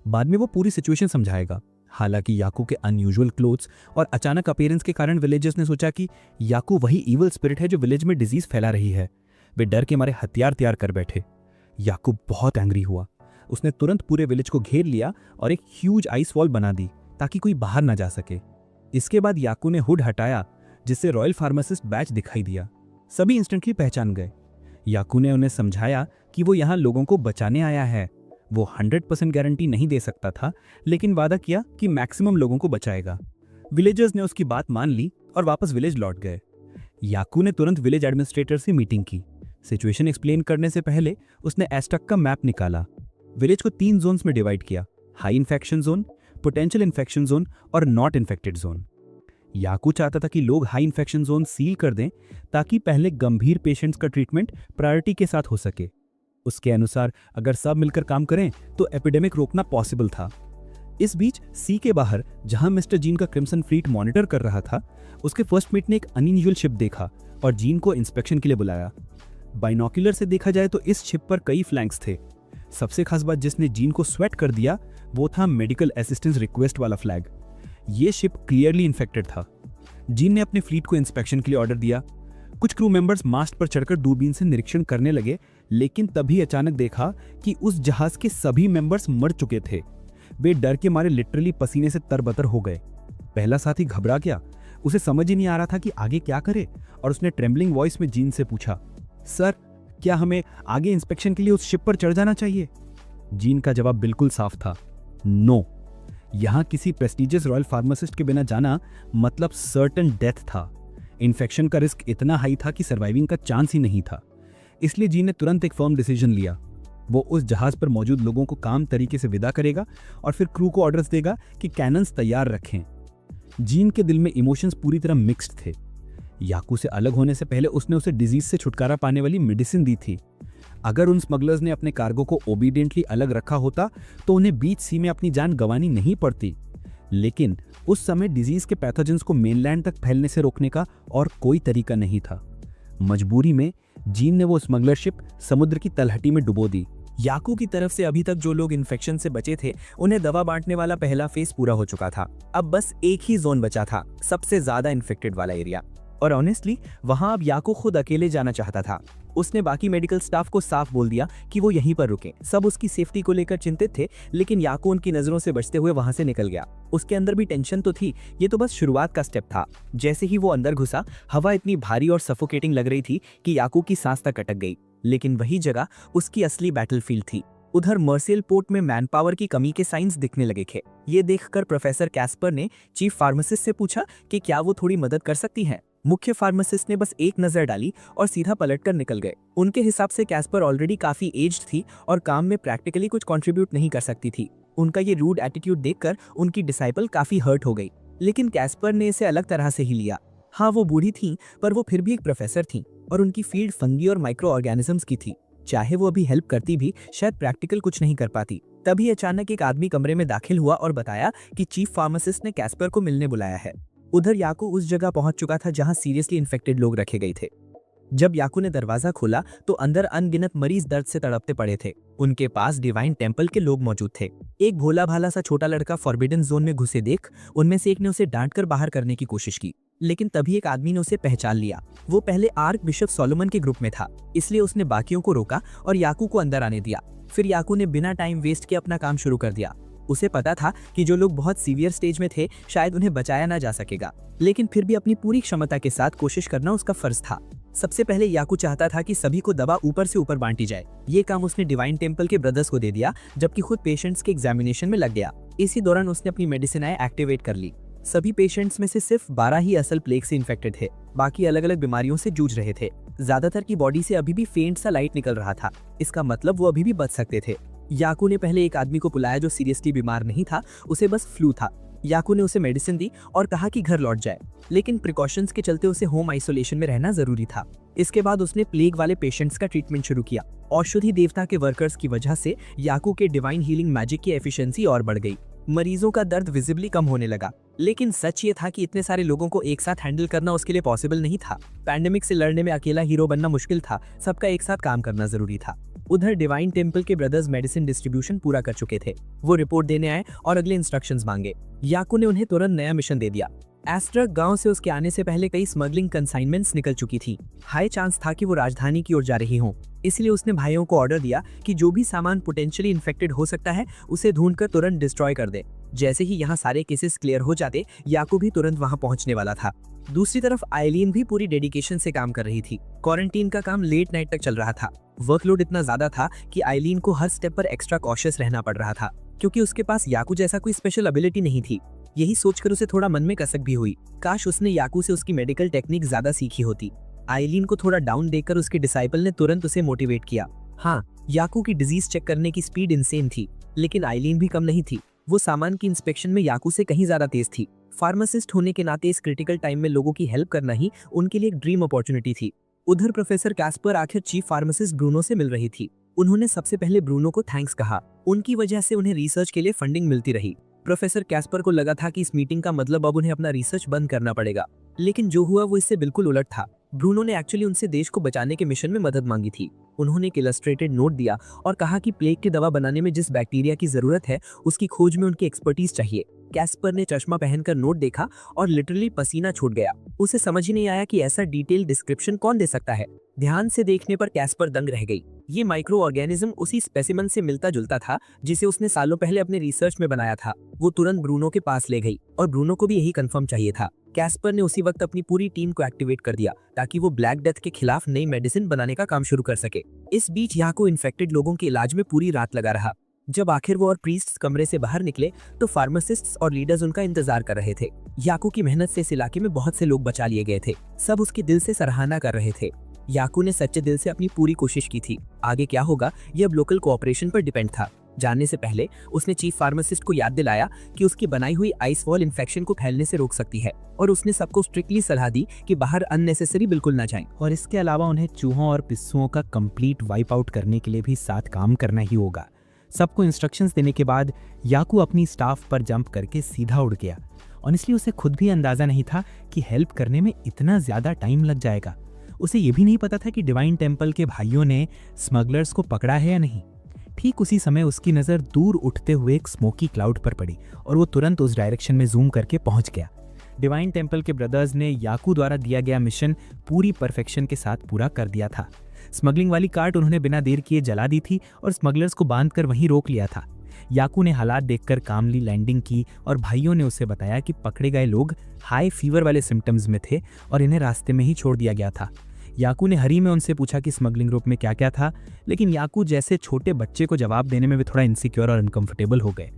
E: बाद में वो पूरी सिचुएशन समझाएगा। हालांकि याकू के अनयूजुअल क्लोथ्स और अचानक अपीयरेंस के कारण विलेजर्स ने सोचा कि याकू वही इविल स्पिरिट है जो विलेज में डिजीज फैला रही है। वे डर के मारे हथियार तैयार कर बैठे। याकू बहुत एंग्री हुआ। उसने तुरंत पूरे विलेज को घेर लिया और एक ह्यूज आइस वॉल बना दी ताकि कोई बाहर ना जा सके। इसके बाद याकू ने हुड हटाया, जिससे रॉयल फार्मासिस्ट बैच दिखाई दिया। सभी इंस्टेंटली पहचान गए। याकू ने उन्हें समझाया कि वो यहाँ लोगों को बचाने आया है। वो 100% गारंटी नहीं दे सकता था, लेकिन वादा किया कि मैक्सिमम लोगों को बचाएगा। विलेजर्स ने उसकी बात मान ली और वापस विलेज लौट गए। याकू ने तुरंत विलेज एडमिनिस्ट्रेटर से मीटिंग की। सिचुएशन एक्सप्लेन करने से पहले उसने एस्टर्क का मैप निकाला। विलेज को 3 जोन्स में डिवाइड किया: high infection zone, potential infection zone और नॉट इन्फेक्टेड जोन। याकू चाहता था कि लोग हाई इन्फेक्शन जोन सील कर दें ताकि पहले गंभीर पेशेंट्स का ट्रीटमेंट प्रायोरिटी के साथ हो सके। उसके अनुसार अगर सब मिलकर काम करें तो एपिडेमिक रोकना पॉसिबल था। इस बीच सी के बाहर, जहां मिस्टर जीन का क्रिम्सन फ्लीट मॉनिटर कर रहा था, उसके फर्स्ट मेट ने एक अनयूजुअल शिप देखा और जीन को इंस्पेक्शन के लिए बुलाया। बाइनोक्यूलर से देखा जाए तो इस शिप पर कई फ्लैंक्स थे। सबसे खास बात जिसने जीन को स्वेट कर दिया वो था मेडिकल असिस्टेंस रिक्वेस्ट वाला फ्लैग। ये शिप क्लियरली इन्फेक्टेड था। जीन ने अपने फ्लीट को इंस्पेक्शन के लिए ऑर्डर दिया। कुछ क्रू मेंबर्स मास्ट पर चढ़कर दूरबीन से निरीक्षण करने लगे, लेकिन तभी अचानक देखा कि उस जहाज के सभी मेंबर्स मर चुके थे। वे डर के मारे लिटरली पसीने से तरबतर हो गए। पहला साथी घबरा गया। उसे समझ ही नहीं आ रहा था कि आगे क्या करे, और उसने ट्रेम्बलिंग वॉइस में जीन से पूछा, सर, क्या हमें आगे इंस्पेक्शन के लिए उस शिप पर चढ़ जाना चाहिए? जीन का जवाब बिल्कुल साफ था, नो। यहां किसी प्रेस्टिजियस रॉयल फार्मासिस्ट के बिना जाना मतलब सर्टेन डेथ था। इन्फेक्शन का रिस्क इतना हाई था कि सर्वाइविंग का चांस ही नहीं था। इसलिए जीन ने तुरंत एक फर्म डिसीजन लिया। वो उस जहाज पर मौजूद लोगों को काम तरीके से विदा करेगा और फिर क्रू को ऑर्डर्स देगा कि कैनन्स तैयार रखें।
C: जीन के दिल में इमोशंस पूरी तरह मिक्स्ड थे। याकू से अलग होने से पहले उसने उसे डिजीज से छुटकारा पाने वाली मेडिसिन दी थी। अगर उन स्मगलर्स ने अपने कार्गो को ओबीडियंटली अलग रखा होता तो उन्हें बीच सी में अपनी जान गंवानी नहीं पड़ती। लेकिन उस समय डिजीज के पैथोजेंस को मेनलैंड तक फैलने से रोकने का और कोई तरीका नहीं था। मजबूरी में जीन ने वो स्मगलरशिप समुद्र की तलहटी में डुबो दी।
B: याकू की तरफ से अभी तक जो लोग इन्फेक्शन से बचे थे उन्हें दवा बांटने वाला पहला फेज पूरा हो चुका था। अब बस एक ही जोन बचा था, सबसे ज्यादा इन्फेक्टेड वाला एरिया। और ऑनेस्टली वहां अब याकू खुद अकेले जाना चाहता था। उसने बाकी मेडिकल स्टाफ को साफ बोल दिया कि वो यहीं पर रुके। सब उसकी सेफ्टी को लेकर चिंतित थे, लेकिन याकू उनकी नजरों से बचते हुए वहां से निकल गया। उसके अंदर भी टेंशन तो थी, ये तो बस शुरुआत का स्टेप था। जैसे ही वो अंदर घुसा, हवा इतनी भारी और सफोकेटिंग लग रही थी कि याकू की सांस तक अटक गई। लेकिन वही जगह उसकी असली बैटलफील्ड थी। उधर मर्सियल पोर्ट में मैन पावर की कमी के साइंस दिखने लगे थे। ये देखकर प्रोफेसर कैस्पर ने चीफ फार्मासिस्ट से पूछा कि क्या वो थोड़ी मदद कर सकती हैं। मुख्य फार्मासिस्ट ने बस एक नजर डाली और सीधा पलटकर निकल गए। उनके हिसाब से कैस्पर ऑलरेडी काफी एज्ड थी और काम में प्रैक्टिकली कुछ कंट्रीब्यूट नहीं कर सकती थी। उनका ये रूड एटीट्यूड देखकर उनकी डिसाइपल काफी हर्ट हो गई, लेकिन कैस्पर ने इसे अलग तरह से ही लिया। हाँ, वो बूढ़ी थी, पर वो फिर भी एक प्रोफेसर थी और उनकी फील्ड फंगी और माइक्रो ऑर्गेनिजम्स की थी। चाहे वो अभी हेल्प करती भी, शायद प्रैक्टिकल कुछ नहीं कर पाती। तभी अचानक एक आदमी कमरे में दाखिल हुआ और बताया कि चीफ फार्मासिस्ट ने कैस्पर को मिलने बुलाया है। उधर याकू उस जगह पहुंच चुका था जहां सीरियसली इन्फेक्टेड लोग रखे गए थे। जब याकू ने दरवाजा खोला तो अंदर अनगिनत मरीज दर्द से तड़पते पड़े थे। उनके पास डिवाइन टेम्पल के लोग मौजूद थे। एक भोला भाला सा छोटा लड़का फॉरबिडन जोन में घुसे देख उनमें से एक ने उसे डांटकर बाहर करने की कोशिश की, लेकिन तभी एक आदमी ने उसे पहचान लिया। वो पहले आर्क बिशप सोलोमन के ग्रुप में था, इसलिए उसने बाकियों को रोका और याकू को अंदर आने दिया। फिर याकू ने बिना टाइम वेस्ट किए अपना काम शुरू कर दिया। उसे पता था कि जो लोग बहुत सीवियर स्टेज में थे शायद उन्हें बचाया ना जा सकेगा, लेकिन फिर भी अपनी पूरी क्षमता के साथ कोशिश करना उसका फर्ज था। सबसे पहले याकू चाहता था कि सभी को दवा ऊपर से ऊपर बांटी जाए। ये काम उसने डिवाइन टेम्पल के ब्रदर्स को दे दिया, जबकि खुद पेशेंट्स के एग्जामिनेशन में लग गया। इसी दौरान उसने अपनी मेडिसिनाएं एक्टिवेट कर ली। सभी पेशेंट्स में से सिर्फ 12 ही असल प्लेग से इन्फेक्टेड थे, बाकी अलग अलग बीमारियों से जूझ रहे थे। ज्यादातर की बॉडी से अभी भी फेंट सा लाइट निकल रहा था, इसका मतलब वो अभी भी बच सकते थे। याकू ने पहले एक आदमी को बुलाया जो सीरियसली बीमार नहीं था, उसे बस फ्लू था। याकू ने उसे मेडिसिन दी और कहा कि घर लौट जाए, लेकिन प्रिकॉशंस के चलते उसे होम आइसोलेशन में रहना जरूरी था। इसके बाद उसने प्लेग वाले पेशेंट्स का ट्रीटमेंट शुरू किया। औषधि देवता के वर्कर्स की वजह से याकू के डिवाइन हीलिंग मैजिक की एफिशिएंसी और बढ़ गई। मरीजों का दर्द विजिबली कम होने लगा, लेकिन सच ये था कि इतने सारे लोगों को एक साथ हैंडल करना उसके लिए पॉसिबल नहीं था। पैंडेमिक से लड़ने में अकेला हीरो बनना मुश्किल था, सबका एक साथ काम करना जरूरी था। उधर डिवाइन टेम्पल के ब्रदर्स मेडिसिन डिस्ट्रीब्यूशन पूरा कर चुके थे। वो रिपोर्ट देने आए और अगले इंस्ट्रक्शंस मांगे। याकू ने उन्हें तुरंत नया मिशन दे दिया। एस्ट्रक गांव से उसके आने से पहले कई स्मगलिंग कंसाइनमेंट्स निकल चुकी थी। हाई चांस था कि वो राजधानी की ओर जा रही हों, इसलिए उसने भाइयों को ऑर्डर दिया कि जो भी सामान पोटेंशियली इन्फेक्टेड हो सकता है उसे ढूंढकर तुरंत डिस्ट्रॉय कर दे। जैसे ही यहाँ सारे केसेस क्लियर हो जाते, याकू भी तुरंत वहाँ पहुँचने वाला था। दूसरी तरफ आइलीन भी पूरी डेडिकेशन से काम कर रही थी। क्वारंटीन का काम लेट नाइट तक चल रहा था। वर्कलोड इतना ज्यादा था कि आइलीन को हर स्टेप पर एक्स्ट्रा कॉशियस रहना पड़ रहा था, क्योंकि उसके पास याकू जैसा कोई स्पेशल एबिलिटी नहीं थी। यही सोचकर उसे थोड़ा मन में कसक भी हुई, काश उसने याकू से उसकी मेडिकल टेक्निक ज्यादा सीखी होती। आइलीन को थोड़ा डाउन देखकर उसके डिसाइपल ने तुरंत उसे मोटिवेट किया। हाँ, याकू की डिजीज चेक करने की स्पीड इंसेन थी, लेकिन आइलीन भी कम नहीं थी। वो सामान की इंस्पेक्शन में याकू से कहीं ज्यादा तेज थी। फार्मासिस्ट होने के नाते इस क्रिटिकल टाइम में लोगों की हेल्प करना ही उनके लिए एक ड्रीम अपॉर्चुनिटी थी। उधर प्रोफेसर कैस्पर आखिर चीफ फार्मासिस्ट ब्रूनो से मिल रही थी। उन्होंने सबसे पहले ब्रूनो को थैंक्स कहा, उनकी वजह से उन्हें रिसर्च के लिए फंडिंग मिलती रही। प्रोफेसर कैस्पर को लगा था कि इस मीटिंग का मतलब अब उन्हें अपना रिसर्च बंद करना पड़ेगा, लेकिन जो हुआ वो इससे बिल्कुल उलट था। ब्रूनो ने एक्चुअली उनसे देश को बचाने के मिशन में मदद मांगी थी। उन्होंने एक इलस्ट्रेटेड नोट दिया और कहा कि प्लेग की दवा बनाने में जिस बैक्टीरिया की जरूरत है उसकी खोज में उनकी एक्सपर्टीज चाहिए। कैस्पर ने चश्मा पहनकर नोट देखा और लिटरली पसीना छूट गया। उसे समझ ही नहीं आया कि ऐसा डिटेल डिस्क्रिप्शन कौन दे सकता है। ध्यान से देखने पर कैस्पर दंग रह गई। ये माइक्रो ऑर्गेनिज्म उसी स्पेसिमन से मिलता जुलता था जिसे उसने सालों पहले अपने रिसर्च में बनाया था। वो तुरंत ब्रूनो के पास ले गई और ब्रूनो को भी यही कंफर्म चाहिए था। कैस्पर ने उसी वक्त अपनी पूरी टीम को एक्टिवेट कर दिया ताकि वो ब्लैक डेथ के खिलाफ नई मेडिसिन बनाने का काम शुरू कर सके। इस बीच याकू इन्फेक्टेड लोगों के इलाज में पूरी रात लगा रहा। जब आखिर वो और प्रीस्ट्स कमरे से बाहर निकले तो फार्मासिस्ट्स और लीडर्स उनका इंतजार कर रहे थे। याकू की मेहनत से इस इलाके में बहुत से लोग बचा लिए गए थे। सब उसके दिल से सराहना कर रहे थे। याकू ने सच्चे दिल से अपनी पूरी कोशिश की थी। आगे क्या होगा ये अब लोकल कोऑपरेशन पर डिपेंड था। जानने से पहले उसने चीफ फार्मासिस्ट को याद दिलाया कि उसकी बनाई हुई आइस वॉल इन्फेक्शन को फैलने से रोक सकती है, और उसने सबको स्ट्रिक्टली सलाह दी कि बाहर अननेसेसरी बिल्कुल ना जाएं।
C: और इसके अलावा उन्हें चूहों और पिस्सुओं का कंप्लीट वाइप आउट करने के लिए भी साथ काम करना ही होगा। सबको इंस्ट्रक्शंस देने के बाद याकू अपनी स्टाफ पर जंप करके सीधा उड़ गया। ऑनेस्टली उसे खुद भी अंदाजा नहीं था कि हेल्प करने में इतना ज्यादा टाइम लग जाएगा। उसे ये भी नहीं पता था कि डिवाइन टेम्पल के भाइयों ने स्मगलर्स को पकड़ा है या नहीं। ठीक उसी समय उसकी नज़र दूर उठते हुए एक स्मोकी क्लाउड पर पड़ी और वो तुरंत उस डायरेक्शन में जूम करके पहुंच गया। डिवाइन टेम्पल के ब्रदर्स ने याकू द्वारा दिया गया मिशन पूरी परफेक्शन के साथ पूरा कर दिया था। स्मगलिंग वाली कार्ट उन्होंने बिना देर किए जला दी थी और स्मगलर्स को बांधकर वहीं रोक लिया था। याकू ने हालात देखकर कामली लैंडिंग की और भाइयों ने उसे बताया कि पकड़े गए लोग हाई फीवर वाले सिम्टम्स में थे और इन्हें रास्ते में ही छोड़ दिया गया था। याकू ने हरी में उनसे पूछा कि स्मगलिंग ग्रुप में क्या क्या था, लेकिन याकू जैसे छोटे बच्चे को जवाब देने में भी थोड़ा इनसिक्योर और अनकंफर्टेबल हो गए।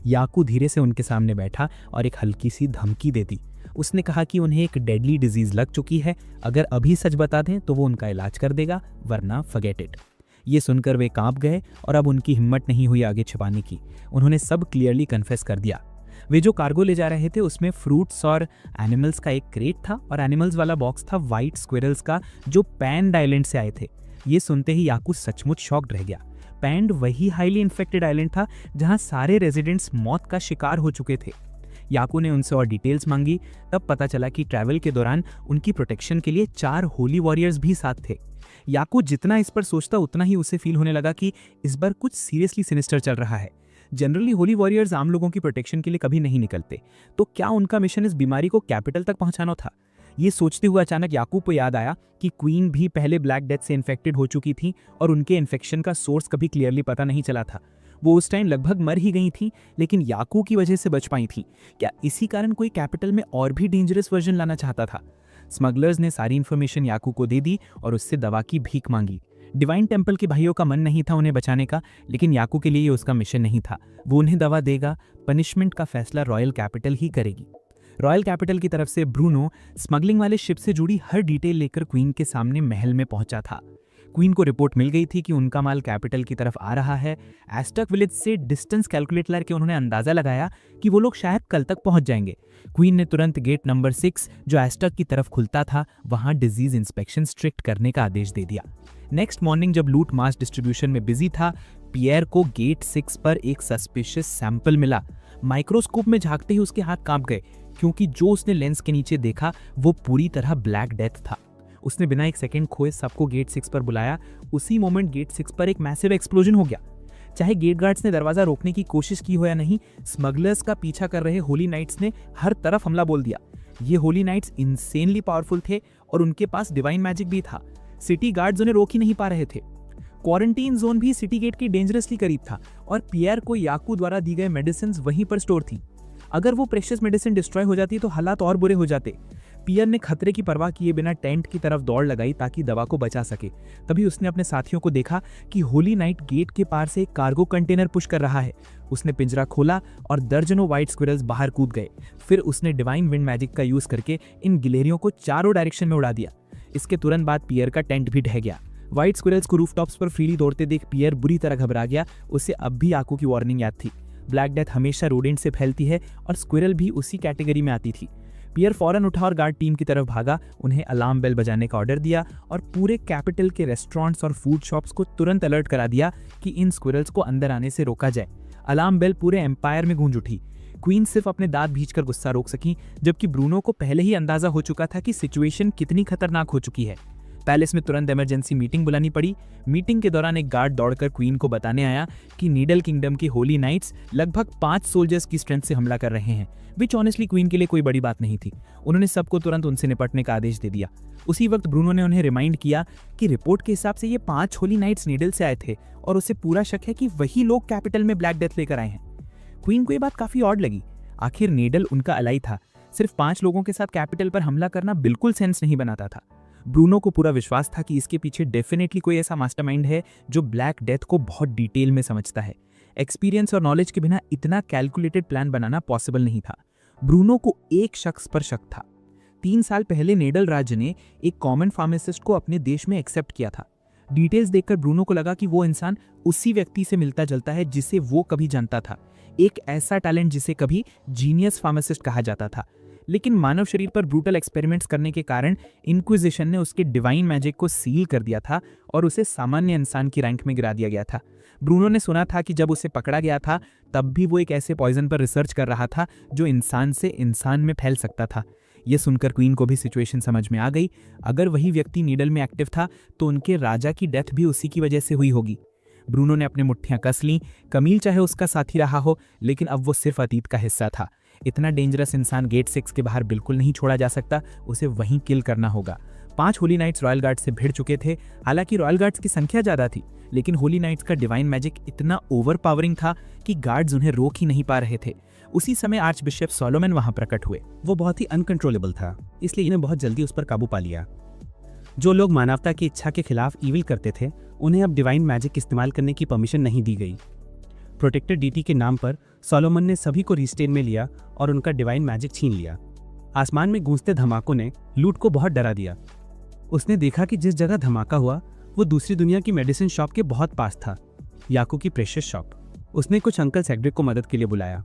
C: याकू धीरे से उनके सामने बैठा और एक हल्की सी धमकी दे दी। उसने कहा कि उन्हें एक डेडली डिजीज लग चुकी है, अगर अभी सच बता दें तो वो उनका इलाज कर देगा, वरना फॉरगेट इट। ये सुनकर वे कांप गए और अब उनकी हिम्मत नहीं हुई आगे छिपाने की। उन्होंने सब क्लियरली कन्फेस कर दिया। वे जो कार्गो ले जा रहे थे उसमें फ्रूट्स और एनिमल्स का एक क्रेट था और एनिमल्स वाला बॉक्स था वाइट स्क्विरल्स का जो पैंड आइलैंड से आए थे। ये सुनते ही याकू सचमुच शॉक्ड रह गया। पैंड वही हाईली इन्फेक्टेड आइलैंड था जहां सारे रेजिडेंट्स मौत का शिकार हो चुके थे। याकू ने उनसे और डिटेल्स मांगी, तब पता चला कि ट्रैवल के दौरान उनकी प्रोटेक्शन के लिए 4 होली वॉरियर्स भी साथ थे। याकू जितना इस पर सोचता उतना ही उसे फील होने लगा कि इस बार कुछ सीरियसली सिनिस्टर चल रहा है। जनरली होली वॉरियर्स आम लोगों की प्रोटेक्शन के लिए कभी नहीं निकलते, तो क्या उनका मिशन इस बीमारी को कैपिटल तक पहुंचाना था? ये सोचते हुए अचानक याकूब को याद आया कि क्वीन भी पहले ब्लैक डेथ से इन्फेक्टेड हो चुकी थी और उनके इन्फेक्शन का सोर्स कभी क्लियरली पता नहीं चला था। वो उस टाइम लगभग मर ही गई थी, लेकिन याकू की वजह से बच पाई थी। क्या इसी कारण कोई कैपिटल में और भी डेंजरस वर्जन लाना चाहता था? स्मगलर्स ने सारी इन्फॉर्मेशन याकू को दे दी और उससे दवा की भीख मांगी। डिवाइन टेम्पल के भाइयों का मन नहीं था उन्हें बचाने का, लेकिन याकू के लिए ये उसका मिशन नहीं था। वो उन्हें दवा देगा, पनिशमेंट का फैसला रॉयल कैपिटल ही करेगी। रॉयल कैपिटल की तरफ से ब्रूनो स्मगलिंग वाले शिप से जुड़ी हर डिटेल लेकर क्वीन के सामने महल में पहुंचा था। क्वीन को रिपोर्ट मिल गई थी कि उनका माल कैपिटल की तरफ आ रहा है। एस्टक विलेज से डिस्टेंस कैलकुलेट करके उन्होंने अंदाजा लगाया कि वो लोग शायद कल तक पहुंच जाएंगे। क्वीन ने तुरंत गेट नंबर 6 जो एस्टक की तरफ खुलता था वहां डिजीज इंस्पेक्शन स्ट्रिक्ट करने का आदेश दे दिया। नेक्स्ट मॉर्निंग जब लूट मास डिस्ट्रीब्यूशन में बिजी था, पियर को गेट 6 पर एक सस्पिशियस सैंपल मिला। माइक्रोस्कोप में झांकते ही उसके हाथ कांप गए, क्योंकि जो उसने लेंस के नीचे देखा वो पूरी तरह ब्लैक डेथ था। उसने बिना एक सेकंड खोए सबको गेट 6 पर बुलाया। उसी मोमेंट गेट 6 पर एक मैसिव एक्सप्लोजन हो गया। चाहे गेट गार्ड्स ने दरवाजा रोकने की कोशिश की हो या नहीं, स्मगलर्स का पीछा कर रहे होली नाइट्स ने हर तरफ हमला बोल दिया। ये होली नाइट्स इंसेनली पावरफुल थे और उनके पास डिवाइन मैजिक भी था। सिटी गार्ड्स उन्हें रोक ही नहीं पा रहे थे। क्वारंटीन जोन भी सिटी गेट के डेंजरसली करीब था और पियर को याकू द्वारा दी गए मेडिसिन वहीं पर स्टोर थी। अगर वो प्रेशियस मेडिसिन डिस्ट्रॉय हो जाती तो हालात और बुरे हो जाते। पियर ने खतरे की परवाह किए बिना टेंट की तरफ दौड़ लगाई ताकि दवा को बचा सके। तभी उसने अपने साथियों को देखा कि होली नाइट गेट के पार से एक कार्गो कंटेनर पुश कर रहा है। उसने पिंजरा खोला और दर्जनों व्हाइट स्क्विरल्स बाहर कूद गए। फिर उसने डिवाइन विंड मैजिक का यूज करके इन गिलेरियों को चारों डायरेक्शन में उड़ा दिया। इसके तुरंत बाद पियर का टेंट भी ढह गया। व्हाइट स्क्विरल्स को रूफटॉप्स पर फ्रीली दौड़ते देख पियर बुरी तरह घबरा गया। उसे अब भी याकू की वार्निंग याद थी। ब्लैक डेथ हमेशा रोडेंट से फैलती है और स्क्विरल भी उसी कैटेगरी में आती थी। पियर फौरन उठा और गार्ड टीम की तरफ भागा, उन्हें अलार्म बेल बजाने का ऑर्डर दिया और पूरे कैपिटल के रेस्टोरेंट्स और फूड शॉप्स को तुरंत अलर्ट करा दिया कि इन स्क्विरल्स को अंदर आने से रोका जाए। अलार्म बेल पूरे एम्पायर में गूंज उठी। क्वीन सिर्फ अपने दांत भींचकर गुस्सा रोक सकी, जबकि ब्रूनो को पहले ही अंदाजा हो चुका था कि सिचुएशन कितनी खतरनाक हो चुकी है। पैलेस में तुरंत इमरजेंसी मीटिंग बुलानी पड़ी। मीटिंग के दौरान एक गार्ड दौड़कर क्वीन को बताने आया कि नीडल किंगडम की होली नाइट्स लगभग 5 सोल्जर्स की स्ट्रेंथ से हमला कर रहे हैं, विच ऑनेस्टली क्वीन के लिए कोई बड़ी बात नहीं थी। उन्होंने सबको तुरंत उनसे निपटने का आदेश दे दिया। उसी वक्त ब्रूनो ने उन्हें रिमाइंड किया कि रिपोर्ट के हिसाब से ये 5 होली नाइट्स नीडल से आए थे और उसे पूरा शक है कि वही लोग कैपिटल में ब्लैक डेथ लेकर आए हैं। क्वीन को ये बात काफी ऑड लगी। आखिर नीडल उनका अलाई था। सिर्फ 5 लोगों के साथ कैपिटल पर हमला करना बिल्कुल सेंस नहीं बनाता था। ब्रूनो को पूरा विश्वास था कि इसके पीछे डेफिनेटली कोई ऐसा मास्टरमाइंड है जो ब्लैक डेथ को बहुत डिटेल में समझता है। एक्सपीरियंस और नॉलेज के बिना इतना कैलकुलेटेड प्लान बनाना पॉसिबल नहीं था। ब्रूनो को एक शख्स पर शक था। 3 साल पहले नेडल राज्य ने एक कॉमन फार्मासिस्ट को अपने देश में एक्सेप्ट किया था।
E: डिटेल्स देखकर ब्रूनो को लगा कि वो इंसान उसी व्यक्ति से मिलता जुलता है जिसे वो कभी जानता था, एक ऐसा टैलेंट जिसे कभी जीनियस फार्मासिस्ट कहा जाता था। लेकिन मानव शरीर पर ब्रूटल एक्सपेरिमेंट्स करने के कारण इंक्विजिशन ने उसके डिवाइन मैजिक को सील कर दिया था और उसे सामान्य इंसान की रैंक में गिरा दिया गया था। ब्रूनो ने सुना था कि जब उसे पकड़ा गया था तब भी वो एक ऐसे पॉइजन पर रिसर्च कर रहा था जो इंसान से इंसान में फैल सकता था। ये सुनकर क्वीन को भी सिचुएशन समझ में आ गई। अगर वही व्यक्ति नीडल में एक्टिव था तो उनके राजा की डेथ भी उसी की वजह से हुई होगी। ब्रूनो ने अपनी मुट्ठियां कस लीं। कमील चाहे उसका साथी रहा हो, लेकिन अब वो सिर्फ अतीत का हिस्सा था। इतना डेंजरस इंसान गेट 6 के बाहर बिल्कुल नहीं छोड़ा जा सकता, उसे वहीं किल करना होगा। 5 होली नाइट्स रॉयल गार्ड से भिड़ चुके थे। हालांकि रॉयल गार्ड्स की संख्या ज्यादा थी, लेकिन होली नाइट्स का डिवाइन मैजिक इतना ओवर पावरिंग था कि गार्ड्स उन्हें रोक ही नहीं पा रहे थे। उसी समय आर्च बिशप सोलोमन वहां प्रकट हुए।
B: वो बहुत ही अनकंट्रोलेबल था, इसलिए इन्हें बहुत जल्दी उस पर काबू पा लिया। जो लोग मानवता की इच्छा के खिलाफ ईविल करते थे, उन्हें अब डिवाइन मैजिक इस्तेमाल करने की परमिशन नहीं दी गई। प्रोटेक्टर डीटी के नाम पर सोलोमन ने सभी को रिस्टेन में लिया और उनका डिवाइन मैजिक छीन लिया। आसमान में गूंजते धमाकों ने लूट को बहुत डरा दिया। उसने देखा कि जिस जगह धमाका हुआ वो दूसरी दुनिया की मेडिसिन शॉप के बहुत पास था, याकू की प्रेशियस शॉप। उसने कुछ अंकल सेड्रिक को मदद के लिए बुलाया,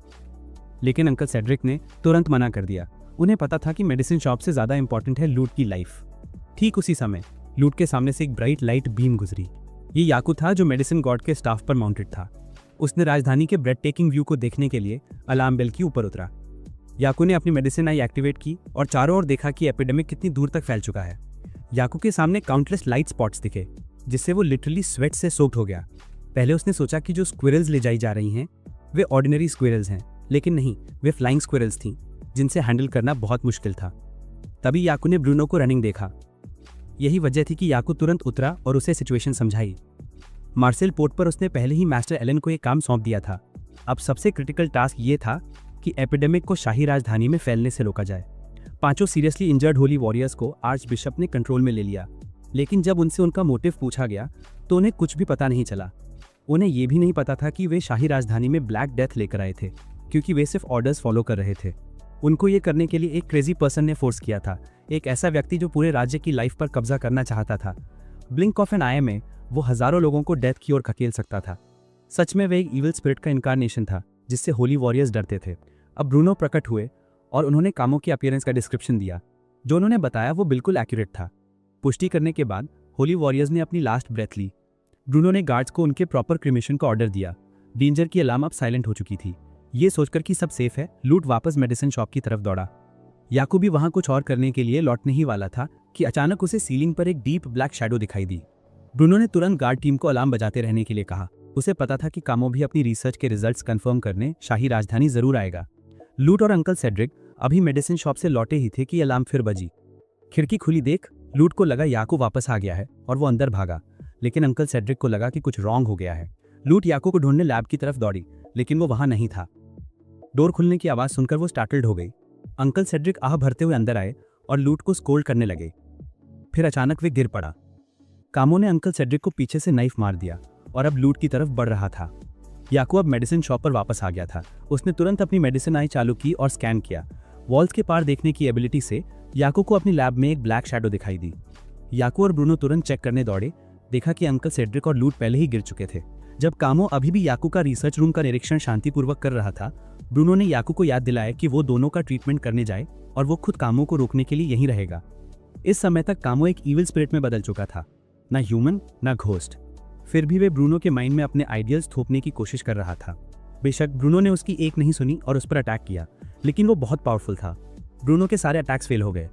B: लेकिन अंकल सेड्रिक ने तुरंत मना कर दिया। उन्हें पता था कि मेडिसिन शॉप से ज्यादा इंपॉर्टेंट है लूट की लाइफ। ठीक उसी समय लूट के सामने से एक ब्राइट लाइट बीम गुजरी। ये याकू था जो मेडिसिन गॉड के स्टाफ पर माउंटेड था। उसने राजधानी के ब्रेड टेकिंग व्यू को देखने के लिए अलार्म बेल के ऊपर उतरा। याकू ने अपनी मेडिसिन आई एक्टिवेट की और चारों ओर देखा कि एपिडेमिक कितनी दूर तक फैल चुका है। याकू के सामने काउंटलेस लाइट स्पॉट्स दिखे, जिससे वो लिटरली स्वेट से सोक्ड हो गया। पहले उसने सोचा कि जो स्क्विरल्स ले जाई जा रही हैं वे ऑर्डिनरी स्क्विरल्स हैं, लेकिन नहीं, वे फ्लाइंग स्क्विरल्स थीं, जिनसे हैंडल करना बहुत मुश्किल था। तभी याकू ने ब्रूनो को रनिंग देखा। यही वजह थी कि याकू तुरंत उतरा और उसे सिचुएशन समझाई। मार्सेल पोर्ट पर उसने पहले ही मास्टर एलन को एक काम सौंप दिया था। अब सबसे क्रिटिकल टास्क ये था कि एपिडेमिक को शाही राजधानी में फैलने से रोका जाए। 5 सीरियसली इंजर्ड होली वॉरियर्स को आर्च बिशप ने कंट्रोल में ले लिया, लेकिन जब उनसे उनका मोटिव पूछा गया तो उन्हें कुछ भी पता नहीं चला। उन्हें यह भी नहीं पता था कि वे शाही राजधानी में ब्लैक डेथ लेकर आए थे, क्योंकि वे सिर्फ ऑर्डर्स फॉलो कर रहे थे। उनको ये करने के लिए एक क्रेजी पर्सन ने फोर्स किया था, एक ऐसा व्यक्ति जो पूरे राज्य की लाइफ पर कब्जा करना चाहता था। ब्लिंक ऑफ एन आई में वो हजारों लोगों को डेथ की ओर खकेल सकता था। सच में वे एक इविल स्पिरिट का इनकारनेशन था, जिससे होली वॉरियर्स डरते थे। अब ब्रूनो प्रकट हुए और उन्होंने कामों की अपीयरेंस का डिस्क्रिप्शन दिया। जो उन्होंने बताया वो बिल्कुल एक्यूरेट था। पुष्टि करने के बाद होली वॉरियर्स ने अपनी लास्ट ब्रेथ ली। ब्रूनो ने गार्ड्स को उनके प्रॉपर क्रिमेशन का ऑर्डर दिया। डेंजर की अलार्म अब साइलेंट हो चुकी थी। ये सोचकर कि सब सेफ है, लूट वापस मेडिसिन शॉप की तरफ दौड़ा। याकू भी वहां कुछ और करने के लिए लौटने ही वाला था कि अचानक उसे सीलिंग पर एक डीप ब्लैक शैडो दिखाई दी। ब्रूनो ने तुरंत गार्ड टीम को अलार्म बजाते रहने के लिए कहा। उसे पता था कि कामो भी अपनी रिसर्च के रिजल्ट्स कंफर्म करने शाही राजधानी जरूर आएगा। लूट और अंकल सेड्रिक अभी मेडिसिन शॉप से लौटे ही थे कि अलार्म फिर बजी। खिड़की खुली देख लूट को लगा याकू वापस आ गया है और वो अंदर भागा, लेकिन अंकल सेड्रिक को लगा कि कुछ रॉन्ग हो गया है। लूट याकू को ढूंढने लैब की तरफ दौड़ी, लेकिन वो वहां नहीं था। डोर खुलने की आवाज सुनकर वो स्टार्टल्ड हो गई। अंकल सेड्रिक आह भरते हुए अंदर आए और लूट को स्कोल्ड करने लगे। फिर अचानक वे गिर पड़ा। कामो ने अंकल सेड्रिक को पीछे से नाइफ मार दिया और अब लूट की तरफ बढ़ रहा था। याकू अब मेडिसिन शॉप पर वापस आ गया था। उसने तुरंत अपनी मेडिसिन आई चालू की और स्कैन किया। वॉल्स के पार देखने की एबिलिटी से याकू को अपनी लैब में एक ब्लैक शैडो दिखाई दी। याकू और ब्रूनो तुरंत चेक करने दौड़े। देखा कि अंकल सेड्रिक और लूट पहले ही गिर चुके थे। जब कामो अभी भी याकू का रिसर्च रूम का निरीक्षण शांतिपूर्वक कर रहा था, ब्रूनो ने याकू को याद दिलाया कि वो दोनों का ट्रीटमेंट करने जाए और वो खुद कामो को रोकने के लिए यहीं रहेगा। इस समय तक कामो एक इविल स्पिरिट में बदल चुका था, ना ह्यूमन ना घोस्ट। फिर भी वे ब्रूनो के माइंड में अपने आइडियल्स थोपने की कोशिश कर रहा था। बेशक ब्रूनो ने उसकी एक नहीं सुनी और उस पर अटैक किया, लेकिन वो बहुत पावरफुल था। ब्रूनो के सारे अटैक्स फेल हो गए।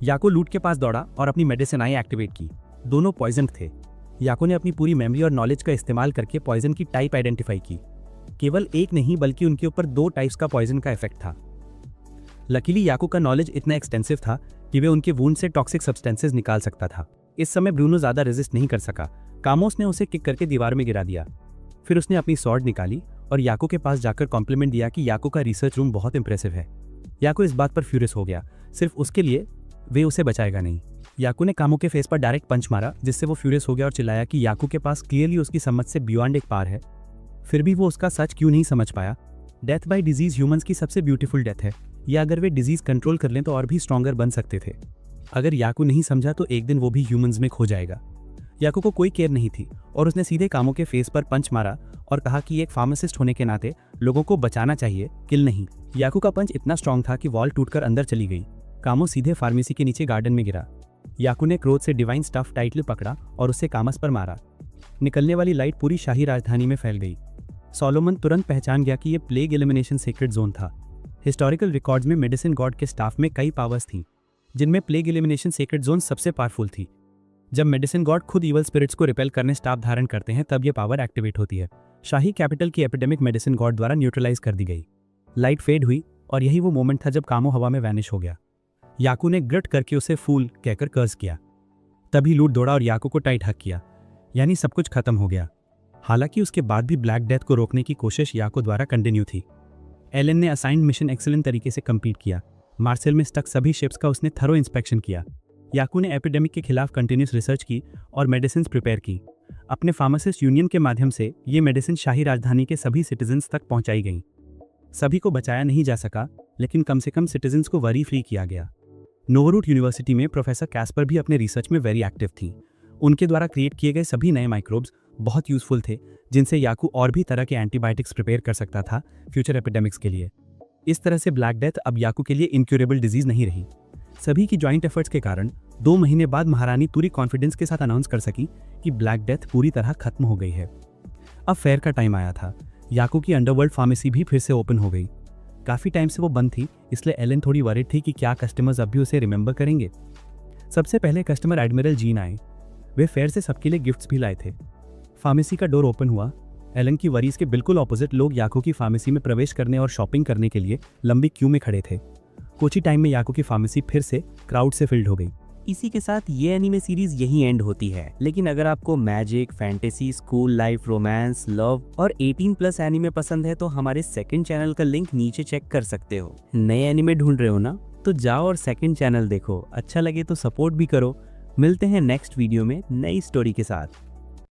B: याकू लूट के पास दौड़ा और अपनी मेडिसिन आई एक्टिवेट की। दोनों पॉइजन थे। याकू ने अपनी पूरी मेमोरी और नॉलेज का इस्तेमाल करके पॉइजन की टाइप आइडेंटिफाई की। केवल एक नहीं बल्कि उनके ऊपर 2 टाइप्स का पॉइजन का इफेक्ट था। लकीली याकू का नॉलेज इतना एक्सटेंसिव था कि वे उनके वूंड से टॉक्सिक सब्सटेंसेस निकाल सकता था। इस समय ब्रूनो ज्यादा रेजिस्ट नहीं कर सका। कामोस ने उसे किक करके दीवार में गिरा दिया। फिर उसने अपनी स्वॉर्ड निकाली और याकू के पास जाकर कॉम्प्लीमेंट दिया कि याकू का रिसर्च रूम बहुत इंप्रेसिव है। याकू इस बात पर फ्यूरियस हो गया, सिर्फ उसके लिए वे उसे बचाएगा नहीं। याकू ने कामो के फेस पर डायरेक्ट पंच मारा, जिससे वो फ्यूरियस हो गया और चिल्लाया कि याकू के पास क्लियरली उसकी समझ से बियॉन्ड एक पार है। फिर भी वो उसका सच क्यों नहीं समझ पाया। डेथ बाय डिजीज ह्यूमंस की सबसे ब्यूटीफुल डेथ है, या अगर वे डिजीज कंट्रोल कर लें तो और भी स्ट्रॉन्गर बन सकते थे। अगर याकू नहीं समझा तो एक दिन वो भी ह्यूमंस में खो जाएगा। याकू को कोई केयर नहीं थी और उसने सीधे कामो के फेस पर पंच मारा और कहा कि एक फार्मासिस्ट होने के नाते लोगों को बचाना चाहिए, किल नहीं। याकू का पंच इतना स्ट्रांग था कि वॉल टूटकर अंदर चली गई। कामो सीधे फार्मेसी के नीचे गार्डन में गिरा। याकू ने क्रोध से डिवाइन स्टफ टाइटली पकड़ा और उससे कामस पर मारा। निकलने वाली लाइट पूरी शाही राजधानी में फैल गई। सोलोमन तुरंत पहचान गया कि यह प्लेग एलिमिनेशन सीक्रेट जोन था। हिस्टोरिकल रिकॉर्ड्स में मेडिसिन गॉड के स्टाफ में कई पावर्स थीं, जिनमें प्लेग एलिमिनेशन सीक्रेट जोन सबसे पावरफुल थी। जब मेडिसिन गॉड खुद इवल स्पिरिट्स को रिपेल करने स्टाफ धारण करते हैं तब यह पावर एक्टिवेट होती है। शाही कैपिटल की एपिडेमिक मेडिसिन गॉड द्वारा न्यूट्रलाइज कर दी गई। लाइट फेड हुई और यही वो मोमेंट था जब कामो हवा में वैनिश हो गया। याकू ने ग्रट करके उसे फूल कहकर कर्ज किया। तभी लूट दौड़ा और याकू को टाइट हक किया, यानी सब कुछ खत्म हो गया। हालांकि उसके बाद भी ब्लैक डेथ को रोकने की कोशिश याकू द्वारा कंटिन्यू थी। एलन ने असाइंड मिशन एक्सीलेंट तरीके से कंप्लीट किया। मार्सेल में स्टक सभी शिप्स का उसने थरो इंस्पेक्शन किया। याकू ने एपिडेमिक के खिलाफ कंटिन्यूस रिसर्च की और मेडिसिन प्रिपेयर की। अपने फार्मासिस्ट यूनियन के माध्यम से ये मेडिसिन शाही राजधानी के सभी सिटीजन्स तक पहुंचाई गई। सभी को बचाया नहीं जा सका, लेकिन कम से कम सिटीजन्स को वरी फ्री किया गया। नोवरूट यूनिवर्सिटी में प्रोफेसर कैस्पर भी अपने रिसर्च में वेरी एक्टिव थी। उनके द्वारा क्रिएट किए गए सभी नए माइक्रोब्स बहुत यूजफुल थे, जिनसे याकू और भी तरह के एंटीबायोटिक्स प्रिपेयर कर सकता था फ्यूचर एपिडेमिक्स के लिए। इस तरह से ब्लैक डेथ अब याकू के लिए इनक्यूरेबल डिजीज नहीं रही। सभी की ज्वाइंट एफर्ट्स के कारण 2 महीने बाद महारानी पूरी कॉन्फिडेंस के साथ अनाउंस कर सकी कि ब्लैक डेथ पूरी तरह खत्म हो गई है। अब फेयर का टाइम आया था। याकू की अंडरवर्ल्ड फार्मेसी भी फिर से ओपन हो गई। काफ़ी टाइम से वो बंद थी, इसलिए एलन थोड़ी वरीड थी कि क्या कस्टमर्स अब भी उसे रिमेंबर करेंगे। सबसे पहले कस्टमर एडमिरल जीन आए। वे फेयर से सबके लिए गिफ्ट्स भी लाए थे। फार्मेसी का डोर ओपन हुआ। एलन की वरीज के बिल्कुल ऑपोजिट लोग याकू की फार्मेसी में प्रवेश करने और शॉपिंग करने के लिए लंबी क्यू में खड़े थे। कुछ ही टाइम में याकू की फार्मेसी फिर से क्राउड से फिल्ड हो गई।
A: इसी के साथ ये एनीमे सीरीज यही एंड होती है। लेकिन अगर आपको magic, fantasy, school life, romance, love और 18+ एनीमे पसंद है तो हमारे सेकंड चैनल का लिंक नीचे चेक कर सकते हो। नए एनीमे ढूंढ रहे हो ना, तो जाओ और सेकंड चैनल देखो। अच्छा लगे तो सपोर्ट भी करो। मिलते हैं नेक्स्ट वीडियो में नई स्टोरी के साथ।